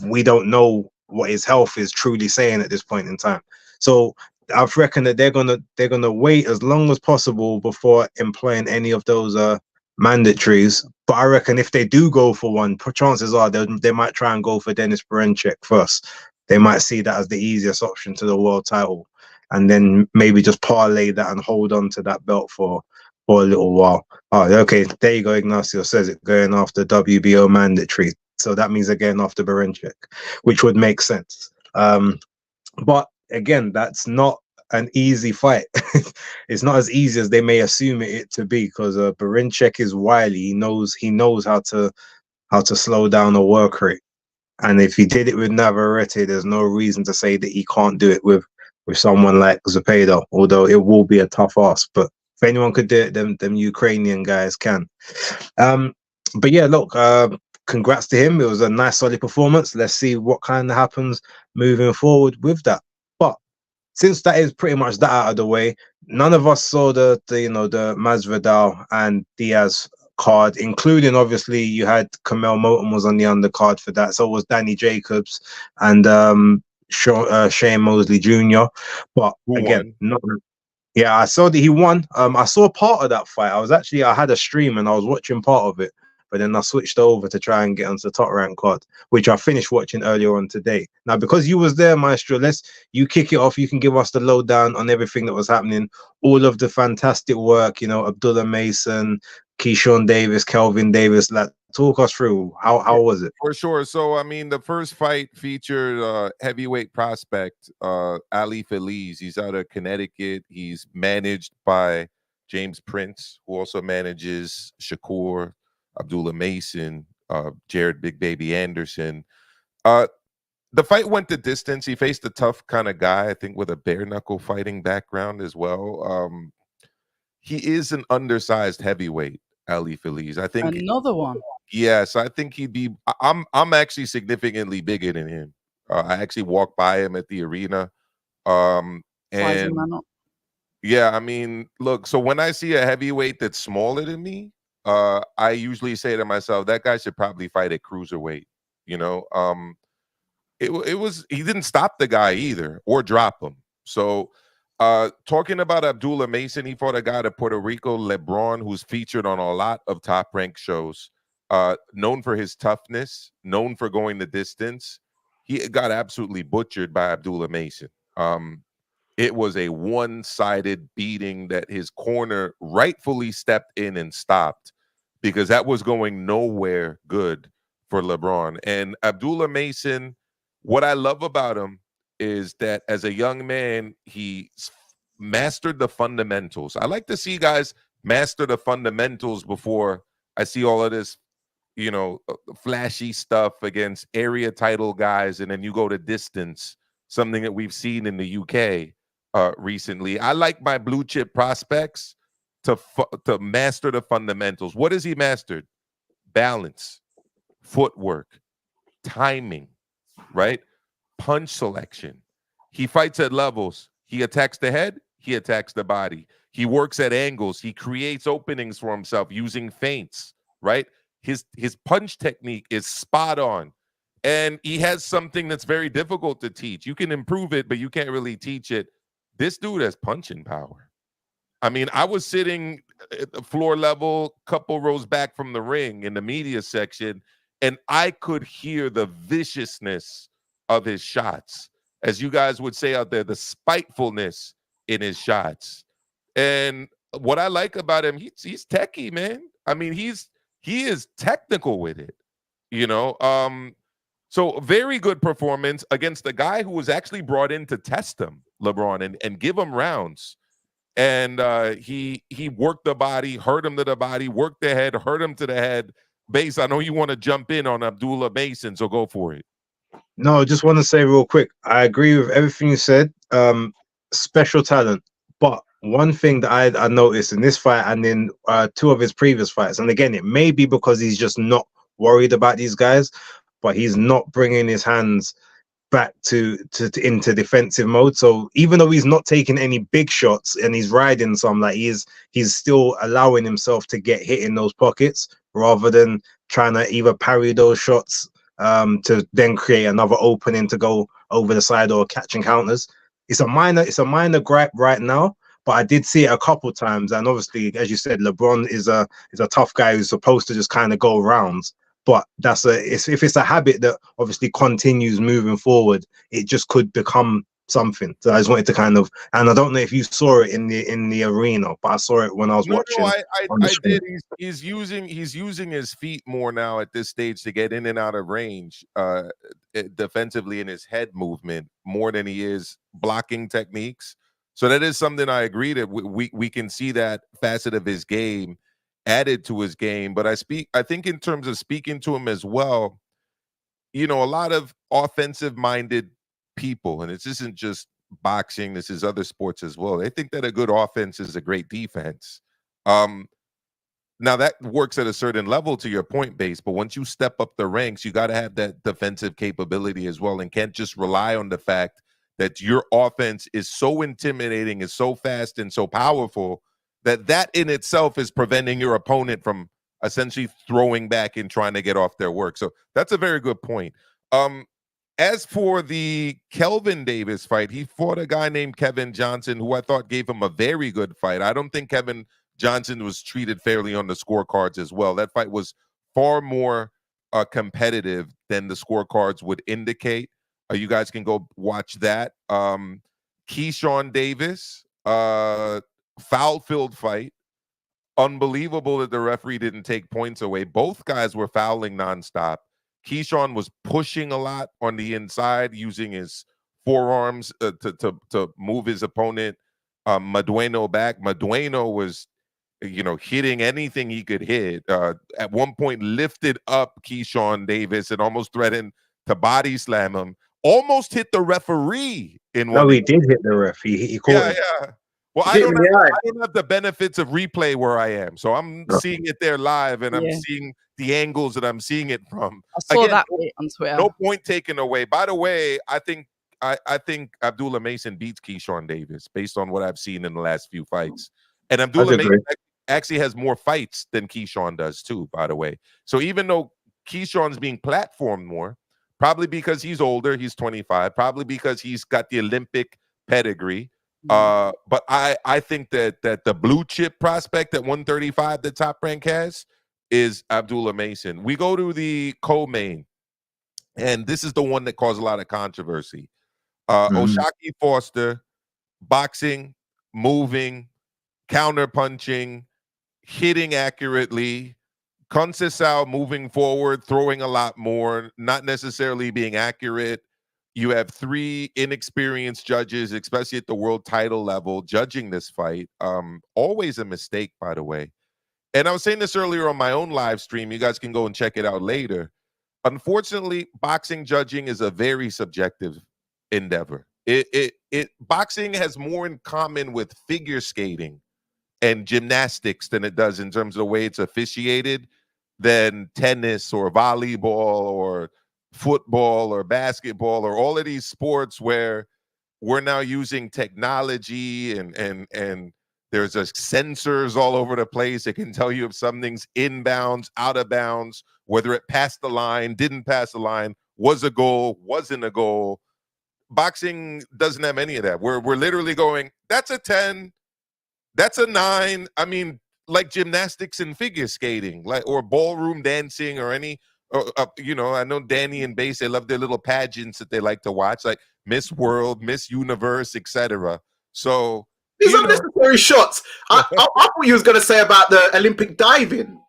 S2: we don't know what his health is truly saying at this point in time. So I reckon that they're gonna wait as long as possible before employing any of those mandatories. But I reckon if they do go for one, chances are they might try and go for Dennis Berinchyk first. They might see that as the easiest option to the world title, and then maybe just parlay that and hold on to that belt for a little while. Oh, okay, there you go. Ignacio says it, going after WBO mandatory. So that means they're getting after Berinchyk, which would make sense. But again, that's not an easy fight. It's not as easy as they may assume it to be, because Berinchyk is wily. He knows how to slow down a work rate. And if he did it with Navarrete, there's no reason to say that he can't do it with someone like Zepeda, although it will be a tough ask. But if anyone could do it, them Ukrainian guys can. But yeah, look, congrats to him. It was a nice, solid performance. Let's see what kind of happens moving forward with that. But since that is pretty much that out of the way, none of us saw the Masvidal and Diaz card, including, obviously, you had Kamel Moten was on the undercard for that. So was Danny Jacobs and Shane Mosley Jr. But again, yeah, I saw that he won. I saw part of that fight. I had a stream and I was watching part of it, but then I switched over to try and get onto the Top Rank card, which I finished watching earlier on today. Now, because you was there, Maestro, you kick it off. You can give us the lowdown on everything that was happening, all of the fantastic work, Abdullah Mason, Keyshawn Davis, Kelvin Davis. Talk us through how was it?
S4: For sure. So I mean, the first fight featured heavyweight prospect Ali Feliz. He's out of Connecticut. He's managed by James Prince, who also manages Shakur, Abdullah Mason, Jared Big Baby Anderson. The fight went the distance. He faced a tough kind of guy, I think, with a bare knuckle fighting background as well. He is an undersized heavyweight. Ali Feliz. I think
S3: Another one.
S4: yes, I think he'd be. I'm actually significantly bigger than him. I actually walked by him at the arena.
S3: Sizing
S4: And
S3: man up.
S4: yeah, I mean, look, so when I see a heavyweight that's smaller than me, I usually say to myself, that guy should probably fight at cruiserweight. You know, it was he didn't stop the guy either or drop him. So talking about Abdullah Mason, he fought a guy at Puerto Rico, LeBron, who's featured on a lot of top ranked shows, known for his toughness, known for going the distance. He got absolutely butchered by Abdullah Mason. It was a one-sided beating that his corner rightfully stepped in and stopped, because that was going nowhere good for LeBron. And Abdullah Mason, what I love about him is that as a young man, he mastered the fundamentals. I like to see guys master the fundamentals before I see all of this, flashy stuff against area title guys, and then you go to distance, something that we've seen in the UK recently. I like my blue chip prospects to master the fundamentals. What has he mastered? Balance, footwork, timing, right? Punch selection. He fights at levels. He attacks the head, he attacks the body. He works at angles. He creates openings for himself using feints, right? His punch technique is spot on. And he has something that's very difficult to teach. You can improve it, but you can't really teach it. This dude has punching power. I mean, I was sitting at the floor level, couple rows back from the ring in the media section, and I could hear the viciousness of his shots. As you guys would say out there, the spitefulness in his shots. And what I like about him, he's techie, man. I mean, he is technical with it, So very good performance against the guy who was actually brought in to test him, LeBron, and give him rounds. And he worked the body, hurt him to the body, worked the head, hurt him to the head. Base, I know you want to jump in on Abdullah Mason, so go for it.
S2: No, I just want to say real quick, I agree with everything you said. Special talent. But one thing that I noticed in this fight and in two of his previous fights, and again, it may be because he's just not worried about these guys, but he's not bringing his hands back to into defensive mode. So even though he's not taking any big shots and he's riding some, like he's still allowing himself to get hit in those pockets rather than trying to either parry those shots to then create another opening to go over the side or catching counters. It's a minor gripe right now, but I did see it a couple times. And obviously, as you said, LeBron is a tough guy who's supposed to just kind of go rounds. But if it's a habit that obviously continues moving forward, it just could become something. So I just wanted to and I don't know if you saw it in the arena, but I saw it when I was watching.
S4: No, I did. He's using his feet more now at this stage to get in and out of range, defensively in his head movement more than he is blocking techniques. So that is something I agree that we can see that facet of his game added to his game. But I think in terms of speaking to him as well, a lot of offensive minded people, and this isn't just boxing, this is other sports as well. They think that a good offense is a great defense. Now that works at a certain level to your point base, but once you step up the ranks, you got to have that defensive capability as well, and can't just rely on the fact that your offense is so intimidating, is so fast and so powerful that in itself is preventing your opponent from essentially throwing back and trying to get off their work. So that's a very good point. As for the Kelvin Davis fight, he fought a guy named Kevin Johnson, who I thought gave him a very good fight. I don't think Kevin Johnson was treated fairly on the scorecards as well. That fight was far more competitive than the scorecards would indicate. You guys can go watch that. Keyshawn Davis, foul-filled fight. Unbelievable that the referee didn't take points away. Both guys were fouling nonstop. Keyshawn was pushing a lot on the inside, using his forearms to move his opponent, Madueno, back. Madueno was, hitting anything he could hit. At one point, lifted up Keyshawn Davis and almost threatened to body slam him. Almost hit the referee in one.
S2: No, he did hit the ref. He caught him.
S4: Yeah. Well,
S1: Hit him in the eye.
S4: I don't have the benefits of replay where I am, so I'm seeing it there live, and I'm seeing the angles that I'm seeing it from.
S3: I saw
S4: Again,
S3: that bit on Twitter.
S4: no point taken away. By the way, I think Abdullah Mason beats Keyshawn Davis based on what I've seen in the last few fights, and Abdullah Mason actually has more fights than Keyshawn does too. By the way, so even though Keyshawn's being platformed more, probably because he's older, he's 25, probably because he's got the Olympic pedigree. But I think that the blue chip prospect at 135 that Top Rank has is Abdullah Mason. We go to the co-main, and this is the one that caused a lot of controversy. Oshaki Foster, boxing, moving, counter punching, hitting accurately. Conceição moving forward, throwing a lot more, not necessarily being accurate. You have 3 inexperienced judges, especially at the world title level, judging this fight. Always a mistake, by the way. And I was saying this earlier on my own live stream. You guys can go and check it out later. Unfortunately, boxing judging is a very subjective endeavor. Boxing has more in common with figure skating and gymnastics than it does in terms of the way it's officiated than tennis or volleyball or football or basketball or all of these sports where we're now using technology and there's sensors all over the place. It can tell you if something's inbounds, out of bounds, whether it passed the line, didn't pass the line, was a goal, wasn't a goal. Boxing doesn't have any of that. We're literally going, that's a 10, that's a 9. I mean, like gymnastics and figure skating, like or ballroom dancing or any, you know, I know Dani and Base, they love their little pageants that they like to watch, like Miss World, Miss Universe, etc. So
S1: these unnecessary shots. I thought you was going to say about the Olympic diving.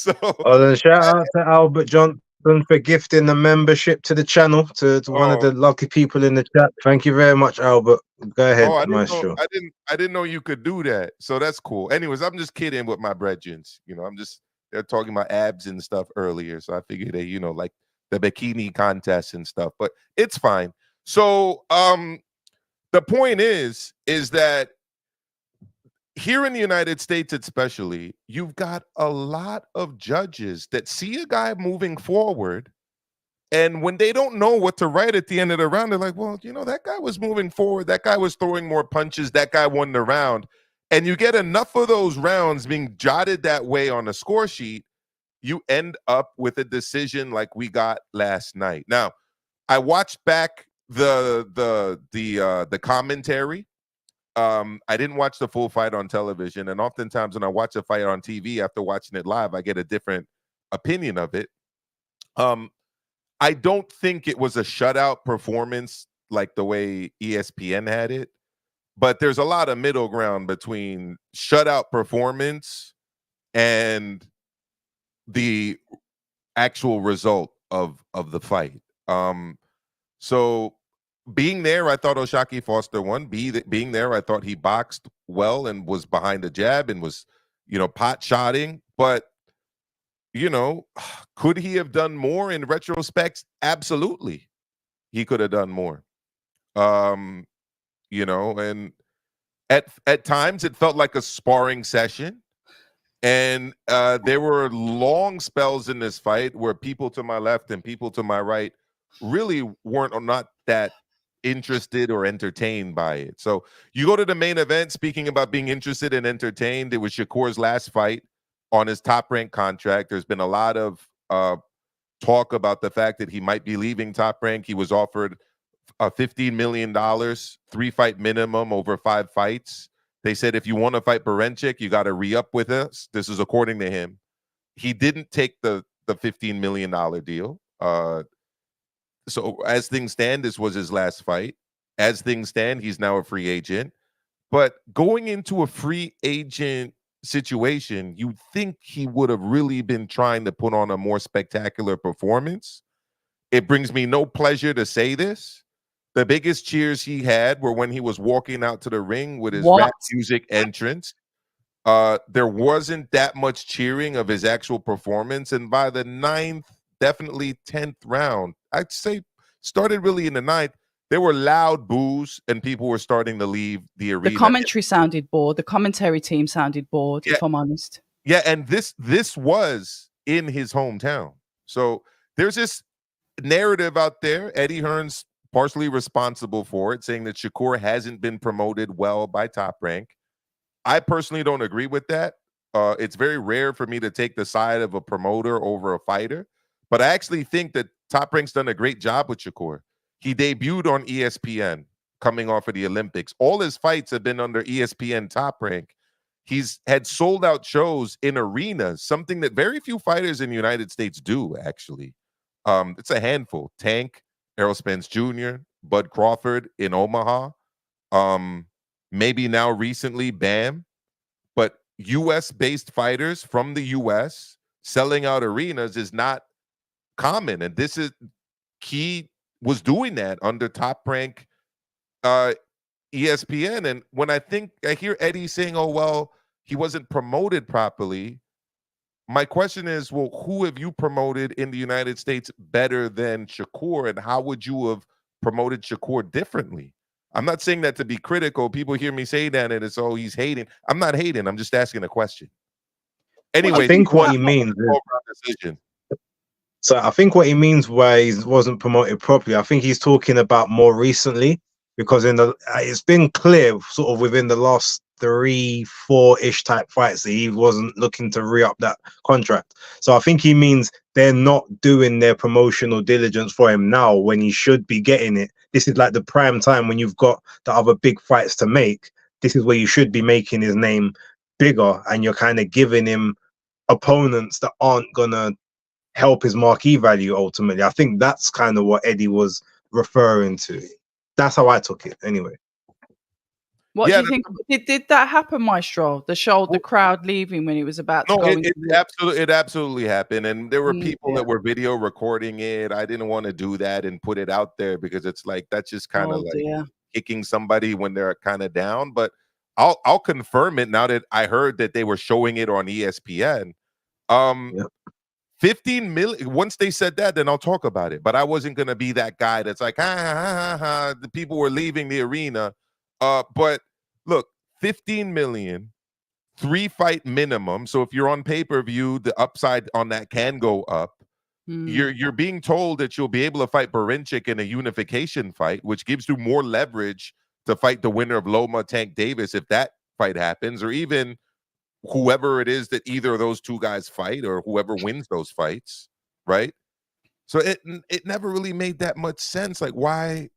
S2: Then shout out to Albert Johnson for gifting the membership to the channel to one of the lucky people in the chat. Thank you very much, Albert. Go ahead, Maestro.
S4: I didn't know you could do that. So that's cool. Anyways, I'm just kidding with my brethrens. You know, they're talking about abs and stuff earlier. So I figured they, you know, like the bikini contest and stuff, but it's fine. So the point is that here in the United States, especially, you've got a lot of judges that see a guy moving forward, and when they don't know what to write at the end of the round, they're like, well, you know, that guy was moving forward. That guy was throwing more punches. That guy won the round. And you get enough of those rounds being jotted that way on a score sheet, you end up with a decision like we got last night. Now, I watched back the commentary. I didn't watch the full fight on television, and oftentimes when I watch a fight on TV after watching it live, I get a different opinion of it. I don't think it was a shutout performance like the way ESPN had it, but there's a lot of middle ground between shutout performance and the actual result of the fight. So being there, I thought Oshaki Foster won. Being there, I thought he boxed well and was behind the jab and was, you know, pot shotting. But, you know, could he have done more in retrospect? Absolutely. He could have done more. You know, and at times it felt like a sparring session. And there were long spells in this fight where people to my left and people to my right really weren't or not that interested or entertained by it. So you go to the main event, speaking about being interested and entertained, it was Shakur's last fight on his Top Rank contract. There's been a lot of talk about the fact that he might be leaving Top Rank. He was offered $15 million, 3-fight minimum over 5 fights. They said, if you want to fight Berencik, you got to re-up with us. This is according to him. He didn't take the $15 million deal. So as things stand, this was his last fight. As things stand, he's now a free agent. But going into a free agent situation, you'd think he would have really been trying to put on a more spectacular performance. It brings me no pleasure to say this. The biggest cheers he had were when he was walking out to the ring with his rap music entrance. There wasn't that much cheering of his actual performance. And by the 9th, definitely 10th round, I'd say started really in the 9th, there were loud boos, and people were starting to leave the arena.
S3: The commentary sounded bored. The commentary team sounded bored, if I'm honest.
S4: Yeah, and this was in his hometown. So there's this narrative out there. Eddie Hearn's partially responsible for it, saying that Shakur hasn't been promoted well by Top Rank. I personally don't agree with that. It's very rare for me to take the side of a promoter over a fighter, but I actually think that Top Rank's done a great job with Shakur. He debuted on ESPN coming off of the Olympics. All his fights have been under ESPN Top Rank. He's had sold out shows in arenas, something that very few fighters in the United States do, actually. It's a handful. Tank, Errol Spence Jr., Bud Crawford in Omaha. Maybe now recently, Bam. But U.S.-based fighters from the U.S. selling out arenas is not common. And this is Key was doing that under Top Rank ESPN. And when I hear Eddie saying, oh, well, he wasn't promoted properly, my question is, well, who have you promoted in the United States better than Shakur, and how would you have promoted Shakur differently? I'm not saying that to be critical. People hear me say that and it's, oh, he's hating. I'm not hating. I'm just asking a question. Anyway,
S2: I think what he means is, so I think what he means why he wasn't promoted properly, I think he's talking about more recently, because it's been clear sort of within the last 3-4-ish type fights that he wasn't looking to re-up that contract. So I think he means they're not doing their promotional diligence for him now when he should be getting it. This is like the prime time when you've got the other big fights to make. This is where you should be making his name bigger, and you're kind of giving him opponents that aren't gonna help his marquee value ultimately. I think that's kind of what Eddie was referring to. That's how I took it anyway.
S3: What do you think? Did that happen, Maestro? The crowd leaving when he was about to go into
S4: it absolutely happened. And there were people that were video recording it. I didn't want to do that and put it out there because it's like, that's just kind of kicking somebody when they're kind of down. But I'll confirm it now that I heard that they were showing it on ESPN. 15 million. Once they said that, then I'll talk about it. But I wasn't going to be that guy that's like, the people were leaving the arena. But look, 15 million, 3-fight minimum. So if you're on pay-per-view, the upside on that can go up. You're being told that you'll be able to fight Barincic in a unification fight, which gives you more leverage to fight the winner of Loma Tank Davis if that fight happens, or even whoever it is that either of those two guys fight, or whoever wins those fights, right? So it never really made that much sense. Like, why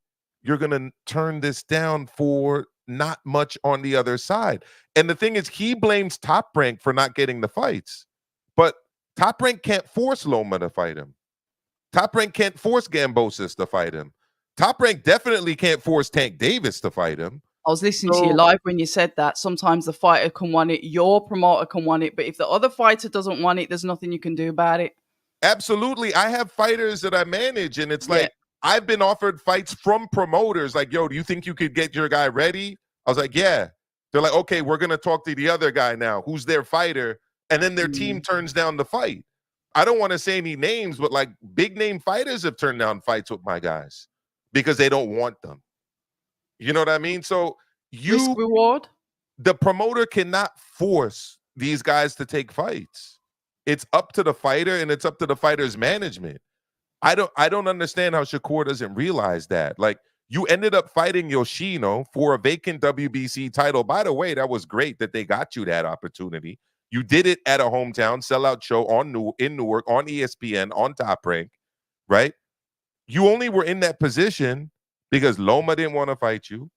S4: you're gonna turn this down for not much on the other side? And the thing is, he blames Top Rank for not getting the fights, but Top Rank can't force Loma to fight him. Top Rank can't force Gambosis to fight him. Top Rank definitely can't force Tank Davis to fight him.
S3: I was listening to you live when you said that. Sometimes the fighter can want it, your promoter can want it, but if the other fighter doesn't want it, there's nothing you can do about it.
S4: Absolutely. I have fighters that I manage, and it's like, I've been offered fights from promoters like, yo, do you think you could get your guy ready? I was like, yeah. They're like, okay, we're going to talk to the other guy now, who's their fighter, and then their team turns down the fight. I don't want to say any names, but like big name fighters have turned down fights with my guys because they don't want them. You know what I mean? So
S3: risk reward,
S4: the promoter cannot force these guys to take fights. It's up to the fighter, and it's up to the fighter's management. I don't understand how Shakur doesn't realize that. Like, you ended up fighting Yoshino for a vacant WBC title. By the way, that was great that they got you that opportunity. You did it at a hometown sellout show in Newark, on ESPN, on Top Rank, right? You only were in that position because Loma didn't want to fight you.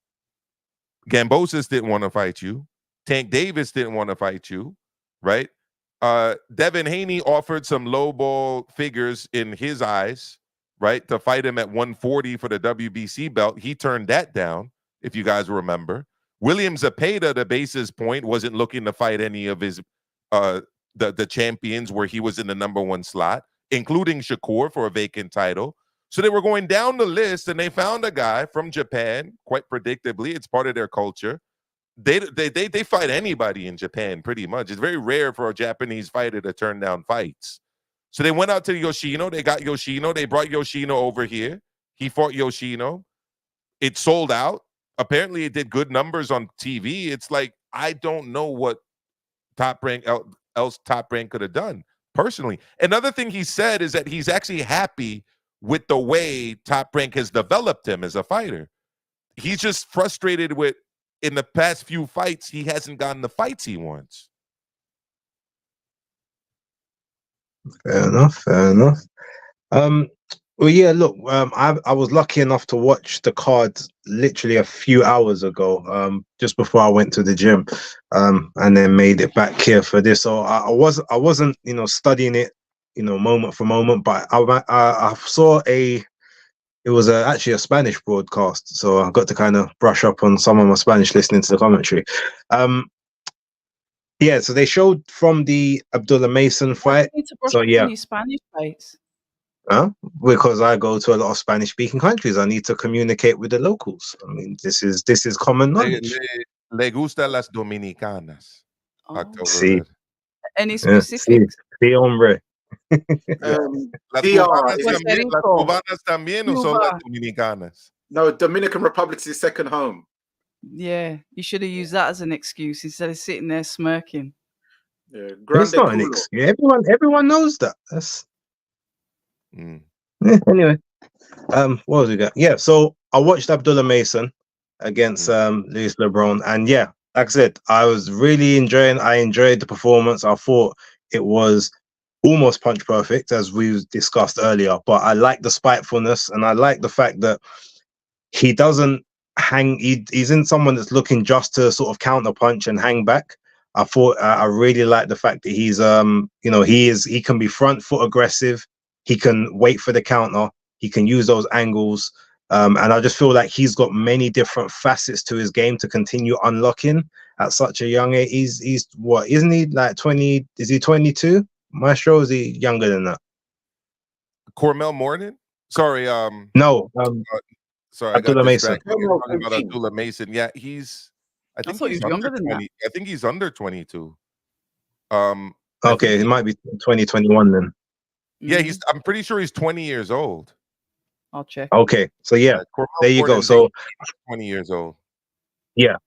S4: Gambosis didn't want to fight you. Tank Davis didn't want to fight you, right? Devin Haney offered some lowball figures in his eyes, right, to fight him at 140 for the WBC belt. He turned that down, if you guys remember. William Zepeda, the basis point, wasn't looking to fight any of his the champions where he was in the #1 slot, including Shakur for a vacant title. So they were going down the list, and they found a guy from Japan, quite predictably. It's part of their culture. They fight anybody in Japan, pretty much. It's very rare for a Japanese fighter to turn down fights. So they went out to Yoshino. They got Yoshino. They brought Yoshino over here. He fought Yoshino. it sold out. Apparently, it did good numbers on TV. It's like I don't know what Top Rank else Top Rank could have done personally. Another thing he said is that he's actually happy with the way Top Rank has developed him as a fighter. He's just frustrated with in the past few fights he hasn't gotten the fights he wants.
S2: Fair enough. Fair enough. Well, yeah. Look, I was lucky enough to watch the card literally a few hours ago. Just before I went to the gym, and then made it back here for this. So I wasn't, studying it, moment for moment. But I saw it was actually a Spanish broadcast, so I got to kind of brush up on some of my Spanish listening to the commentary. Yeah, so they showed from the Abdullah Mason fight.
S3: You need to brush
S2: So
S3: up
S2: yeah.
S3: on your Spanish mates.
S2: Because I go to a lot of Spanish-speaking countries, I need to communicate with the locals. I mean, this is common knowledge.
S4: Le gusta las dominicanas.
S3: Oh.
S2: Sí.
S3: Any specifics?
S2: Sí, hombre.
S4: Las
S1: DR
S4: cubanas también o son las dominicanas?
S1: No, Dominican Republic is second home.
S3: Yeah, you should have used that as an excuse instead of sitting there smirking.
S1: Yeah,
S2: It's not an excuse. Everyone knows that. That's anyway. What was we got? Yeah, so I watched Abdullah Mason against Luis Lebron, and yeah, like I said, I enjoyed the performance. I thought it was almost punch perfect, as we discussed earlier, but I like the spitefulness, and I like the fact that he doesn't hang. He isn't someone that's looking just to sort of counter punch and hang back. I thought I really like the fact that he's he can be front foot aggressive. He can wait for the counter. He can use those angles. And I just feel like he's got many different facets to his game to continue unlocking at such a young age. He's what, isn't he, like 20? Is he 22? Maestro, is he younger than that?
S4: Cormel Morton? Sorry,
S2: no.
S4: Sorry,
S2: Abdullah Mason.
S4: Talking about Abdullah Mason. Yeah, I think he's
S3: younger than that.
S4: I think he's under 22.
S2: Okay, it might be 2021 then.
S4: Yeah, I'm pretty sure he's 20 years old.
S3: I'll check.
S2: Okay, so yeah, there you go. So
S4: 20 years old.
S2: Yeah.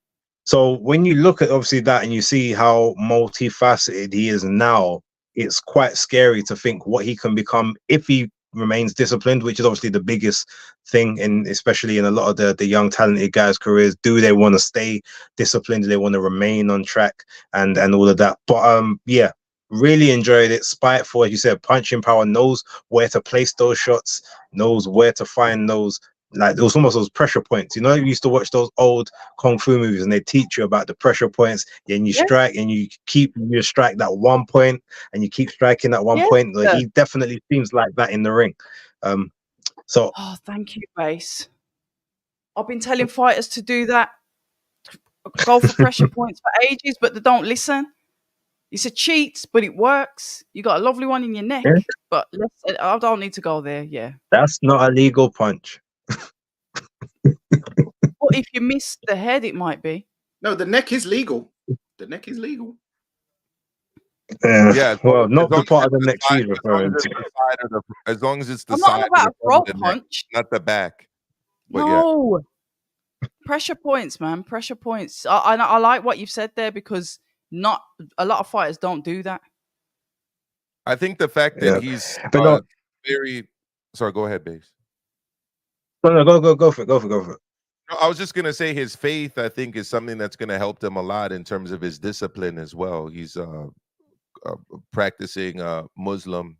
S2: So when you look at obviously that and you see how multifaceted he is now, it's quite scary to think what he can become if he remains disciplined, which is obviously the biggest thing, and especially in a lot of the young talented guys' careers. Do they want to stay disciplined? Do they want to remain on track and all of that? But yeah, really enjoyed it. Spiteful, as you said, punching power, knows where to place those shots, knows where to find those. Like, it was almost those pressure points. You used to watch those old kung fu movies and they teach you about the pressure points, and you strike and you strike that one point and you keep striking that one point. Like, he definitely seems like that in the ring. So
S3: thank you, Base. I've been telling fighters to do that. Go for pressure points for ages, but they don't listen. It's a cheat, but it works. You got a lovely one in your neck, but I don't need to go there. Yeah,
S2: that's not a legal punch.
S3: Well, if you miss the head, it might be.
S1: No, the neck is legal. The neck is legal.
S2: Yeah, well, not the part of the neck she's referring to.
S4: As long as it's the
S3: I'm
S4: side
S3: not about a throat punch,
S4: not the back.
S3: But no, pressure points, man. Pressure points. I like what you've said there, because not a lot of fighters don't do that.
S4: I think the fact that he's very. Sorry, go ahead, Base.
S2: No, go for it. Go for it.
S4: No, I was just gonna say his faith, I think, is something that's gonna help him a lot in terms of his discipline as well. He's practicing Muslim.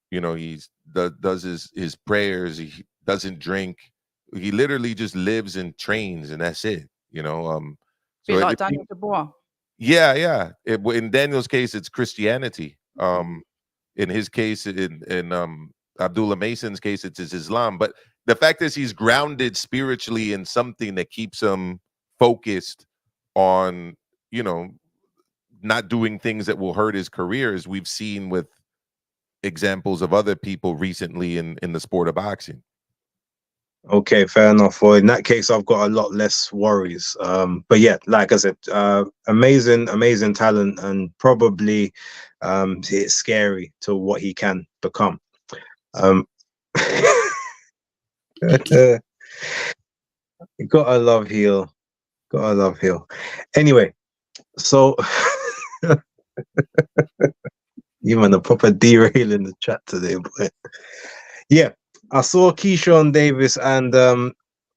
S4: He does his prayers. He doesn't drink. He literally just lives and trains, and that's it.
S3: Bit like Daniel Dubois.
S4: Yeah. In Daniel's case, it's Christianity. In his case, in Abdullah Mason's case, it's Islam. But the fact is, he's grounded spiritually in something that keeps him focused on, not doing things that will hurt his career, as we've seen with examples of other people recently in the sport of boxing.
S2: Okay, fair enough. Well, in that case, I've got a lot less worries. But yeah, like I said, amazing talent, and probably it's scary to what he can become. Gotta love heel. Gotta love heel. Anyway, so you man a proper derail in the chat today, but yeah, I saw Keyshawn Davis and what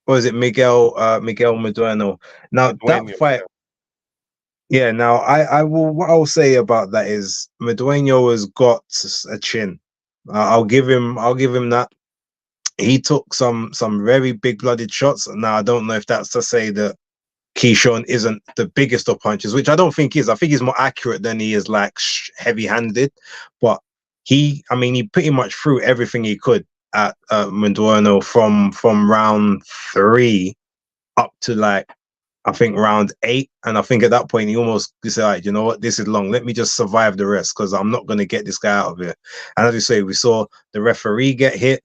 S2: was it, Miguel Medrano. Now that
S4: Dueño,
S2: fight, yeah. Now I will, what I'll say about that is Medrano has got a chin. I'll give him that. He took some very big blooded shots. Now I don't know if that's to say that Keyshawn isn't the biggest of punches, which I don't think he is. I think he's more accurate than he is like heavy-handed. But I mean, he pretty much threw everything he could at Medrano from round 3 up to like I think round 8, and I think at that point he almost decided, you know what, this is long. Let me just survive the rest because I'm not going to get this guy out of it. And as you say, we saw the referee get hit.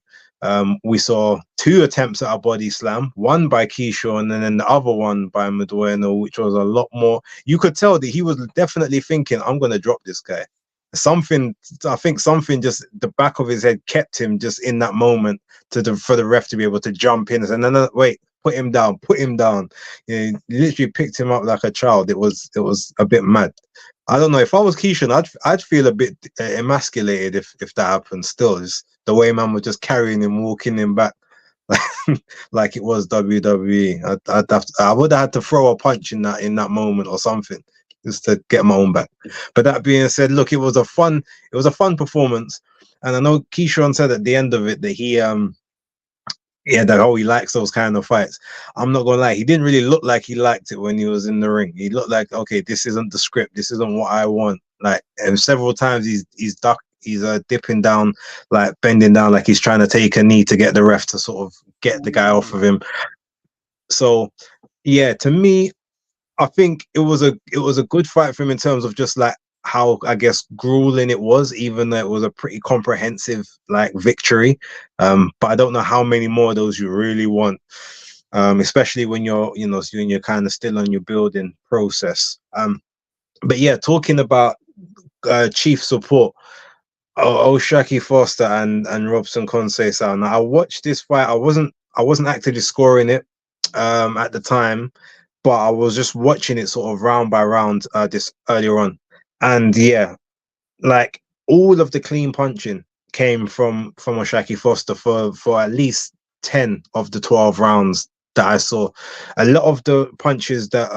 S2: We saw 2 attempts at a body slam, one by Keyshawn and then the other one by Medrano, which was a lot more. You could tell that he was definitely thinking, I'm going to drop this guy. I think something just the back of his head kept him just in that moment for the ref to be able to jump in and say, no, wait, put him down. He literally picked him up like a child. It was a bit mad. I don't know, if I was Keyshawn, I'd feel a bit emasculated if that happened. Still, just the way man was just carrying him, walking him back like it was WWE. I would have had to throw a punch in that moment or something just to get my own back. But that being said, look, it was a fun performance, and I know Keyshawn said at the end of it that he he likes those kind of fights. I'm not gonna lie, he didn't really look like he liked it when he was in the ring. He looked like, okay, this isn't the script, this isn't what I want. Like, and several times he's dipping down, like bending down, like he's trying to take a knee to get the ref to sort of get the guy off of him. So yeah, to me, I think it was a good fight for him in terms of just like how, I guess, grueling it was, even though it was a pretty comprehensive like victory. But I don't know how many more of those you really want, especially when you're kind of still on your building process. But yeah, talking about chief support, Shaki Foster and Robson Conceição. Now I watched this fight. I wasn't actively scoring it at the time, but I was just watching it sort of round by round this earlier on. And yeah, like all of the clean punching came from Shaki Foster for at least 10 of the 12 rounds that I saw. A lot of the punches that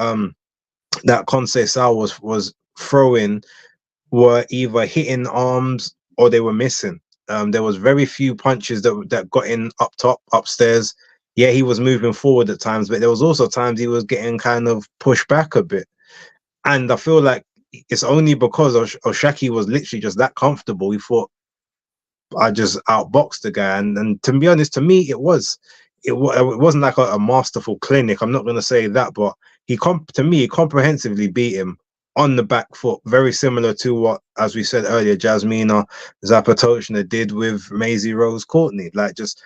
S2: Conceição was throwing were either hitting arms or they were missing. There was very few punches that got in up top, upstairs. Yeah, he was moving forward at times, but there was also times he was getting kind of pushed back a bit. And I feel like it's only because Oshaki was literally just that comfortable. He thought, I just outboxed the guy. And to be honest, to me, it wasn't like a masterful clinic. I'm not going to say that, but he comprehensively beat him on the back foot, very similar to what, as we said earlier, Jasmina Zapatochna did with Maisie Rose Courtney. Like just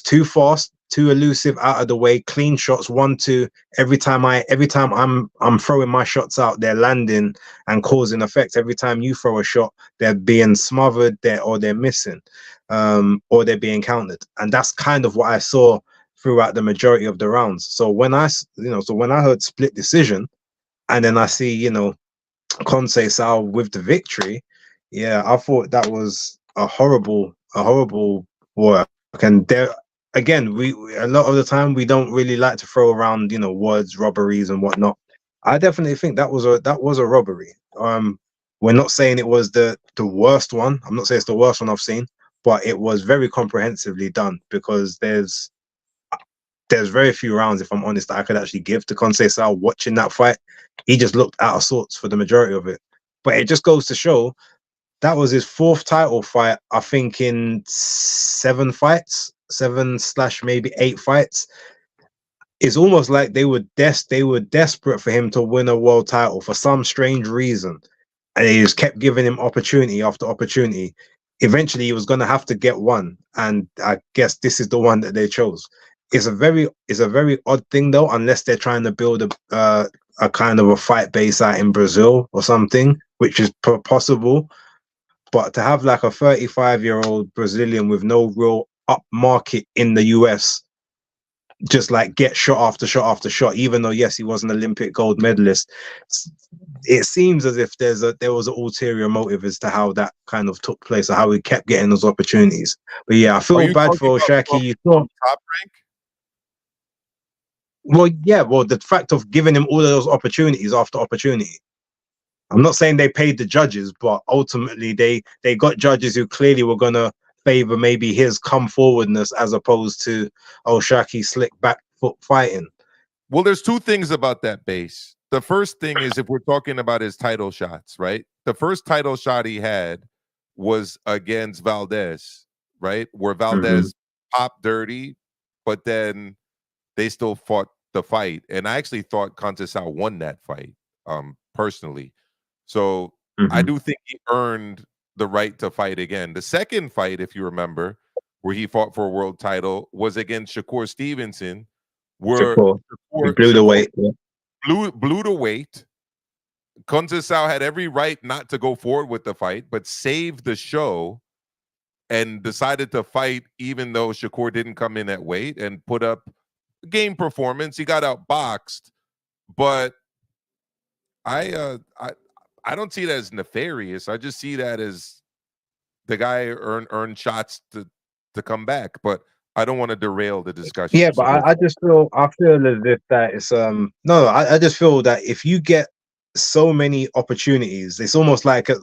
S2: too fast, too elusive, out of the way, clean shots, 1-2. Every time I'm throwing my shots out, they're landing and causing effect. Every time you throw a shot, they're being smothered, they're missing, or they're being countered. And that's kind of what I saw throughout the majority of the rounds. So when I heard split decision, and then I see, Conceição with the victory, yeah, I thought that was a horrible work. And there again, we a lot of the time we don't really like to throw around, words, robberies and whatnot. I definitely think that was a robbery. We're not saying it was the worst one. I'm not saying it's the worst one I've seen, but it was very comprehensively done, because there's very few rounds, if I'm honest, that I could actually give to Conceição watching that fight. He just looked out of sorts for the majority of it. But it just goes to show that was his 4th title fight, I think, in 7 fights, 7/maybe 8 fights. It's almost like they were desperate for him to win a world title for some strange reason. And they just kept giving him opportunity after opportunity. Eventually he was going to have to get one. And I guess this is the one that they chose. It's a very odd thing though, unless they're trying to build a kind of a fight base out in Brazil or something, which is possible. But to have like a 35-year-old Brazilian with no real up market in the US just like get shot after shot after shot, even though yes, he was an Olympic gold medalist. It seems as if there was an ulterior motive as to how that kind of took place, or how he kept getting those opportunities. But yeah, I
S4: Are
S2: feel
S4: you
S2: bad
S4: talking
S2: for
S4: about
S2: Shaki. You
S4: from
S2: thought,
S4: top rank?
S2: well, yeah, well, the fact of giving him all of those opportunities after opportunity. I'm not saying they paid the judges, but ultimately they got judges who clearly were gonna favor maybe his come forwardness as opposed to Shaki slick back foot fighting.
S4: Well, there's two things about that base. The first thing is if we're talking about his title shots, right? The first title shot he had was against Valdez, right? Where Valdez popped dirty, but then they still fought the fight. And I actually thought Conceição won that fight, personally. So I do think he earned the right to fight again. The second fight, if you remember, where he fought for a world title was against Shakur Stevenson, where
S2: He blew the weight. Yeah.
S4: blew the weight. Conceição had every right not to go forward with the fight, but saved the show and decided to fight even though Shakur didn't come in at weight and put up game performance. He got outboxed, but I don't see that as nefarious. I just see that as the guy earned shots to come back, but I don't want to derail the discussion.
S2: Yeah, but I just feel as if that it's no, I just feel that if you get so many opportunities, it's almost like at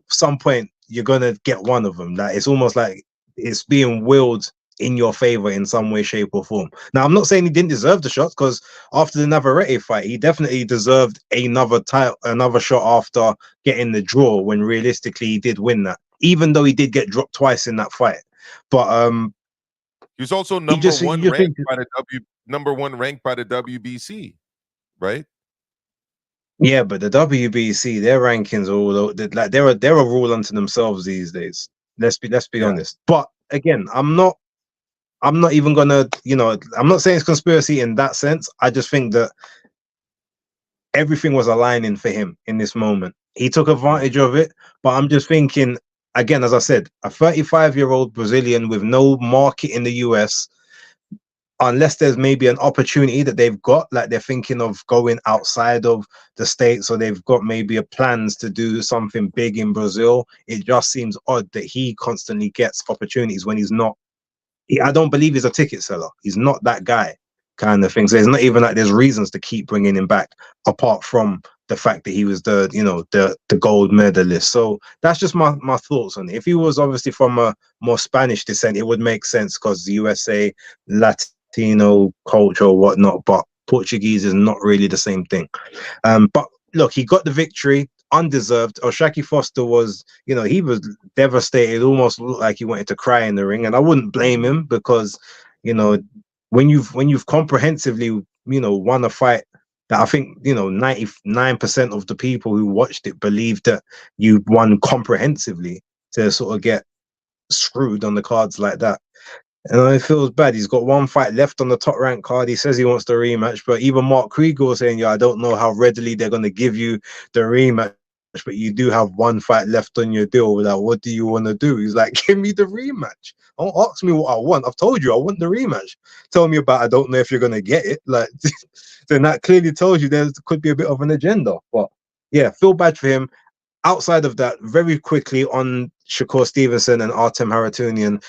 S2: some point you're gonna get one of them. Like it's almost like it's being willed in your favor in some way, shape, or form. Now, I'm not saying he didn't deserve the shots, because after the Navarrete fight, he definitely deserved another shot after getting the draw, when realistically he did win that, even though he did get dropped twice in that fight. But
S4: he was also number one ranked by the WBC, right?
S2: Yeah, but the WBC, their rankings are all like they're a rule unto themselves these days. Let's be honest. But again, I'm not even gonna, I'm not saying it's conspiracy in that sense. I just think that everything was aligning for him in this moment. He took advantage of it, but I'm just thinking, again, as I said, a 35-year-old Brazilian with no market in the US, unless there's maybe an opportunity that they've got, like they're thinking of going outside of the States, or they've got maybe a plans to do something big in Brazil. It just seems odd that he constantly gets opportunities when he's not. I don't believe he's a ticket seller. He's not that guy, kind of thing. So it's not even like there's reasons to keep bringing him back, apart from the fact that he was the gold medalist. So that's just my thoughts on it. If he was obviously from a more Spanish descent, it would make sense, because the USA, Latino culture or whatnot, but Portuguese is not really the same thing. But look, he got the victory, undeserved. Shaki Foster was, he was devastated, almost looked like he wanted to cry in the ring, and I wouldn't blame him, because when you've comprehensively won a fight that I think 99% of the people who watched it believed that you won comprehensively, to sort of get screwed on the cards like that. And it feels bad. He's got one fight left on the top rank card. He says he wants the rematch, but even Mark Krieger was saying, I don't know how readily they're going to give you the rematch, but you do have one fight left on your deal. Like, what do you want to do? He's like, give me the rematch. Don't ask me what I want. I've told you I want the rematch. Tell me about, I don't know if you're going to get it. Like, then that clearly tells you there could be a bit of an agenda. But yeah, feel bad for him. Outside of that, very quickly on Shakur Stevenson and Artem Haratunian,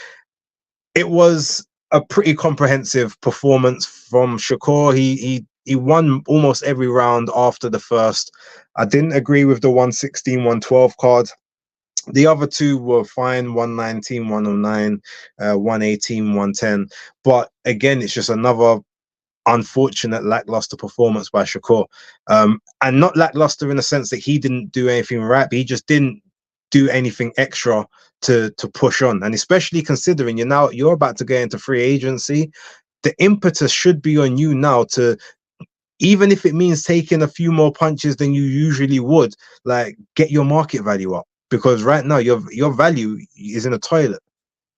S2: it was a pretty comprehensive performance from Shakur. He won almost every round after the first. I didn't agree with the 116, 112 card. The other two were fine, 119, 109, 118, 110. But again, it's just another unfortunate lackluster performance by Shakur. And not lackluster in the sense that he didn't do anything right, but he just didn't do anything extra to push on. And especially considering you're about to get into free agency, the impetus should be on you now to, even if it means taking a few more punches than you usually would, like get your market value up, because right now your value is in the toilet.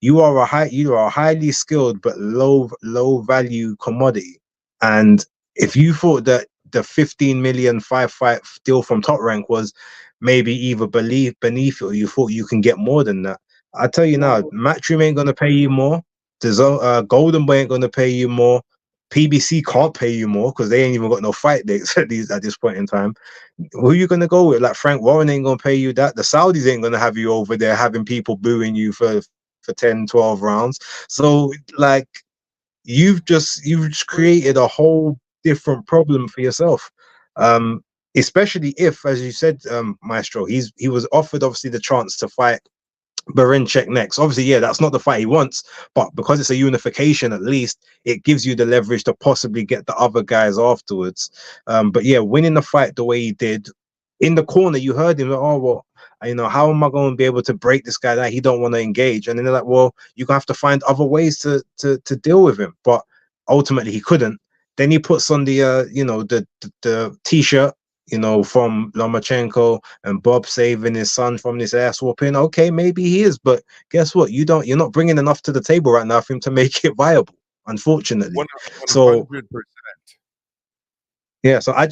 S2: You are a highly skilled but low value commodity. And if you thought that the 15 million 5-fight deal from Top Rank was maybe either beneath it, or you thought you can get more than that, I tell you now, Matchroom ain't gonna pay you more. Golden Boy ain't gonna pay you more. PBC can't pay you more because they ain't even got no fight dates at this point in time. Who are you gonna go with? Like Frank Warren ain't gonna pay you that. The Saudis ain't gonna have you over there having people booing you for 10, 12 rounds. So like you've just created a whole different problem for yourself. Especially if, as you said, Maestro, he was offered obviously the chance to fight Berinchek next. Obviously, yeah, that's not the fight he wants, but because it's a unification, at least it gives you the leverage to possibly get the other guys afterwards. But yeah, winning the fight the way he did in the corner, you heard him. Like, oh well, you know, how am I going to be able to break this guy that he don't want to engage? And then they're like, well, you're gonna have to find other ways to deal with him. But ultimately, he couldn't. Then he puts on the you know, the t-shirt, you know, from Lomachenko and Bob saving his son from this ass whooping. Okay, maybe he is, but guess what? You're not bringing enough to the table right now for him to make it viable, unfortunately.
S4: 100%.
S2: So yeah, so I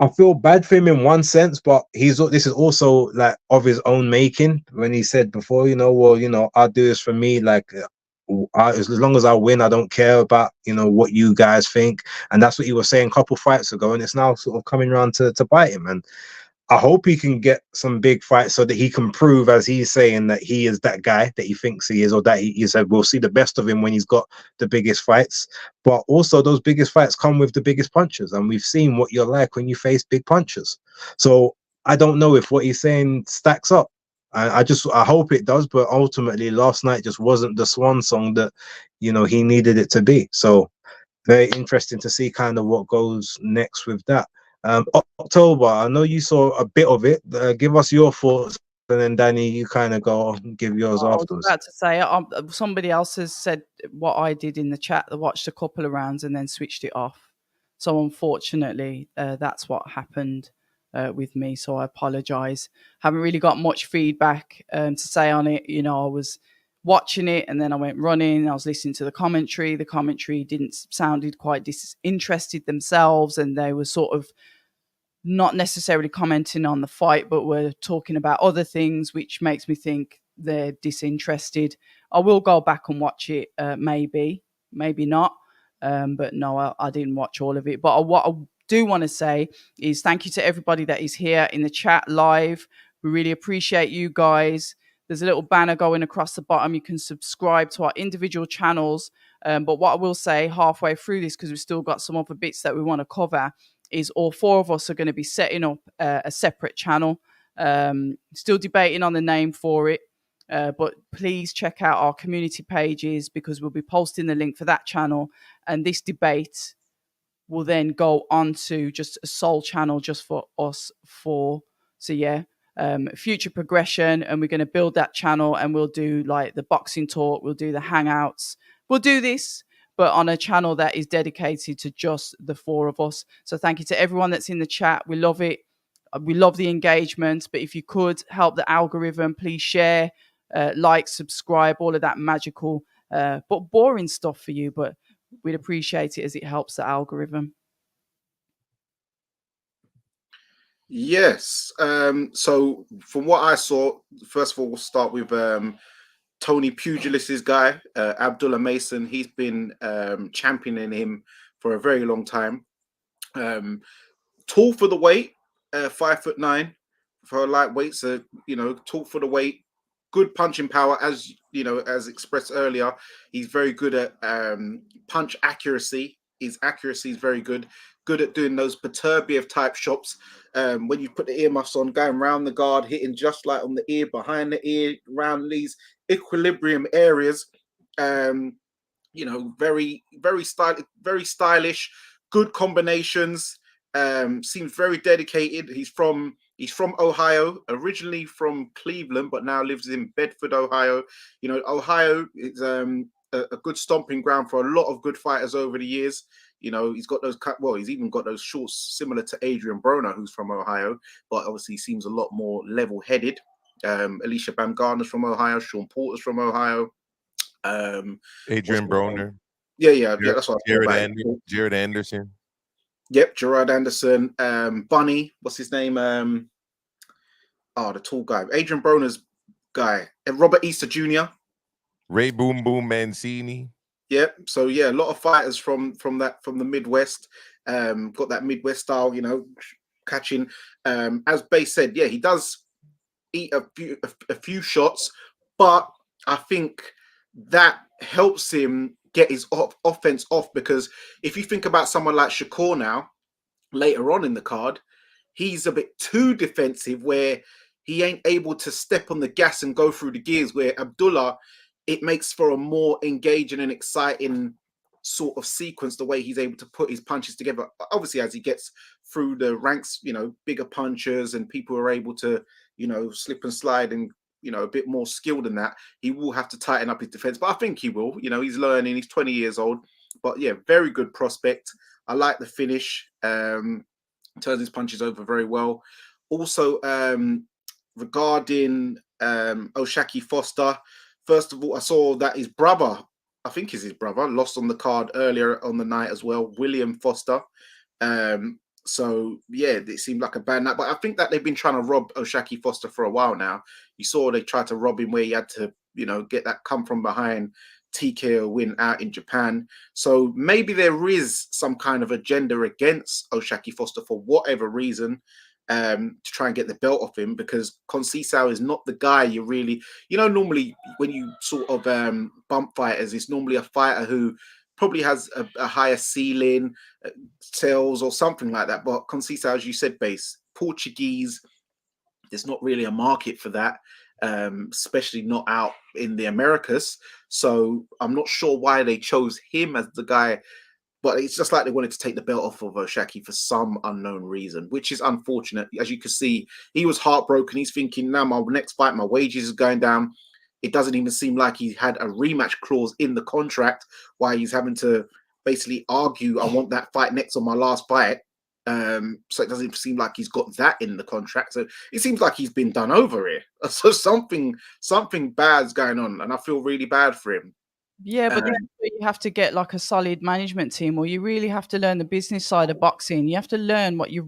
S2: feel bad for him in one sense, but this is also like of his own making. When he said before, you know, well, you know, I'll do this for me, like as long as I win, I don't care about, you know, what you guys think. And that's what he was saying a couple fights ago, and it's now sort of coming around to bite him. And I hope he can get some big fights so that he can prove, as he's saying, that he is that guy that he thinks he is, or that he said we'll see the best of him when he's got the biggest fights. But also those biggest fights come with the biggest punches, and we've seen what you're like when you face big punches. So I don't know if what he's saying stacks up. I hope it does, but ultimately last night just wasn't the swan song that, you know, he needed it to be. So very interesting to see kind of what goes next with that. October, I know you saw a bit of it. Give us your thoughts, and then Danny, you kind of go and give yours
S3: I was
S2: afterwards.
S3: about to say, somebody else has said what I did in the chat. They watched a couple of rounds and then switched it off. So unfortunately, that's what happened with me. So I apologise. Haven't really got much feedback to say on it. You know, I was watching it and then I went running. I was listening to the commentary. The commentary sounded quite disinterested themselves, and they were sort of not necessarily commenting on the fight, but were talking about other things, which makes me think they're disinterested. I will go back and watch it, maybe not. But no, I didn't watch all of it. But what I do want to say is thank you to everybody that is here in the chat live. We really appreciate you guys. There's a little banner going across the bottom. You can subscribe to our individual channels. But what I will say halfway through this, because we've still got some other bits that we want to cover, is all four of us are going to be setting up a separate channel. Still debating on the name for it. But please check out our community pages, because we'll be posting the link for that channel. And this debate will then go on to just a sole channel just for us four. So yeah, future progression. And we're going to build that channel, and we'll do like the boxing talk. We'll do the hangouts. We'll do this, but on a channel that is dedicated to just the four of us. So thank you to everyone that's in the chat. We love it. We love the engagement. But if you could help the algorithm, please share, like, subscribe, all of that magical, but boring stuff for you. But we'd appreciate it as it helps the algorithm.
S1: Yes. So from what I saw, first of all, we'll start with Tony Pugilis's guy, Abdullah Mason. He's been championing him for a very long time. Tall for the weight, 5'9" for a lightweight. So, you know, tall for the weight, good punching power. As you know, as expressed earlier, he's very good at punch accuracy. His accuracy is very good. Good at doing those Beterbiev type shots. When you put the earmuffs on, going around the guard, hitting just like on the ear, behind the ear, around these equilibrium areas. You know, very stylish, good combinations. Seems very dedicated. He's from Ohio, originally from Cleveland, but now lives in Bedford, Ohio. You know, Ohio is a good stomping ground for a lot of good fighters over the years. You know, he's got those, well, he's even got those shorts similar to Adrian Broner, who's from Ohio, but obviously seems a lot more level-headed. Alicia Baumgartner's from Ohio, Sean Porter's from Ohio.
S4: Adrian Broner.
S1: Yeah, that's what I thought.
S4: Jared Anderson.
S1: Yep, Gerard Anderson. Bunny, what's his name? The tall guy. Adrian Broner's guy. Robert Easter Jr.
S4: Ray Boom Boom Mancini.
S1: Yeah, so yeah, a lot of fighters from the Midwest, got that Midwest style, catching. As Base said, yeah, he does eat a few shots, but I think that helps him get his offense off, because if you think about someone like Shakur now, later on in the card, he's a bit too defensive where he ain't able to step on the gas and go through the gears, where Abdullah, it makes for a more engaging and exciting sort of sequence, the way he's able to put his punches together. Obviously, as he gets through the ranks, bigger punchers and people are able to, slip and slide and, a bit more skilled than that, he will have to tighten up his defense. But I think he will. He's learning, he's 20 years old. But yeah, very good prospect. I like the finish. Turns his punches over very well. Also, regarding Oshaki Foster, first of all, I saw that his brother, I think is his brother, lost on the card earlier on the night as well, William Foster. So yeah, it seemed like a bad night, but I think that they've been trying to rob Oshaki Foster for a while now. You saw they tried to rob him where he had to, get that come from behind TKO win out in Japan. So maybe there is some kind of agenda against Oshaki Foster for whatever reason, to try and get the belt off him, because Conceição is not the guy you really, normally when you sort of bump fighters, it's normally a fighter who probably has a higher ceiling, sales or something like that. But Conceição, as you said, Base, Portuguese, there's not really a market for that, especially not out in the Americas. So I'm not sure why they chose him as the guy, but it's just like they wanted to take the belt off of Oshaki for some unknown reason, which is unfortunate. As you can see, he was heartbroken. He's thinking, now my next fight, my wages is going down. It doesn't even seem like he had a rematch clause in the contract, why he's having to basically argue, I want that fight next on my last fight. So it doesn't seem like he's got that in the contract. So it seems like he's been done over here. So something bad's going on, and I feel really bad for him.
S3: Yeah, but this is where you have to get like a solid management team, or you really have to learn the business side of boxing. You have to learn what you're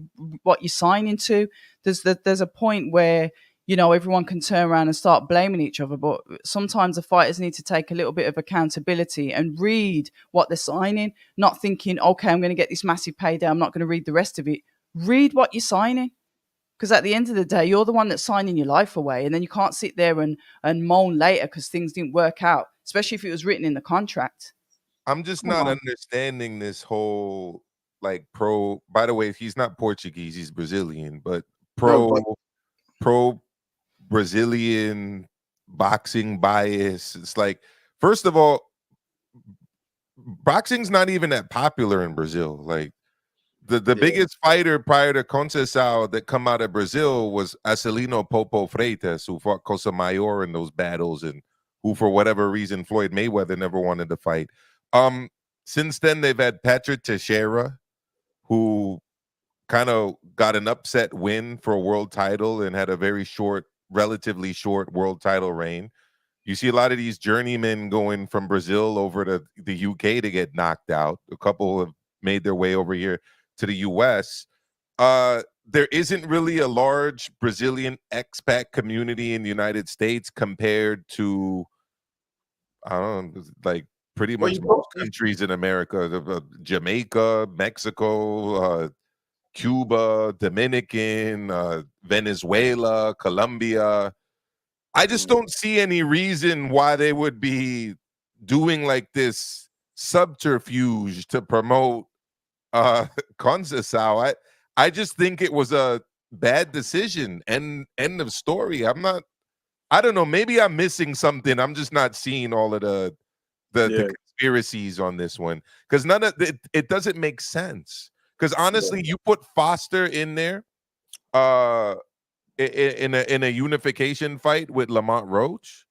S3: signing to. There's a point where everyone can turn around and start blaming each other, but sometimes the fighters need to take a little bit of accountability and read what they're signing, not thinking, okay, I'm going to get this massive payday, I'm not going to read the rest of it. Read what you're signing, because at the end of the day, you're the one that's signing your life away, and then you can't sit there and moan later because things didn't work out, especially if it was written in the contract.
S4: I'm just not understanding this whole pro. By the way, he's not Portuguese; he's Brazilian, but pro Brazilian boxing bias. It's like, first of all, boxing's not even that popular in Brazil. Like the biggest fighter prior to Conceição that come out of Brazil was Acelino Popo Freitas, who fought Cosa Maior in those battles, and who, for whatever reason, Floyd Mayweather never wanted to fight. Since then, they've had Patrick Teixeira, who kind of got an upset win for a world title and had a very relatively short world title reign. You see a lot of these journeymen going from Brazil over to the UK to get knocked out. A couple have made their way over here to the US. There isn't really a large Brazilian expat community in the United States compared to, I don't know, like pretty much most countries in America, Jamaica, Mexico, Cuba, Dominican, Venezuela, Colombia. I just don't see any reason why they would be doing like this subterfuge to promote Conceição. I just think it was a bad decision. End of story. I don't know, maybe I'm missing something. I'm just not seeing all of the conspiracies on this one, because none of it doesn't make sense. Because honestly, you put Foster in there in a unification fight with Lamont Roach,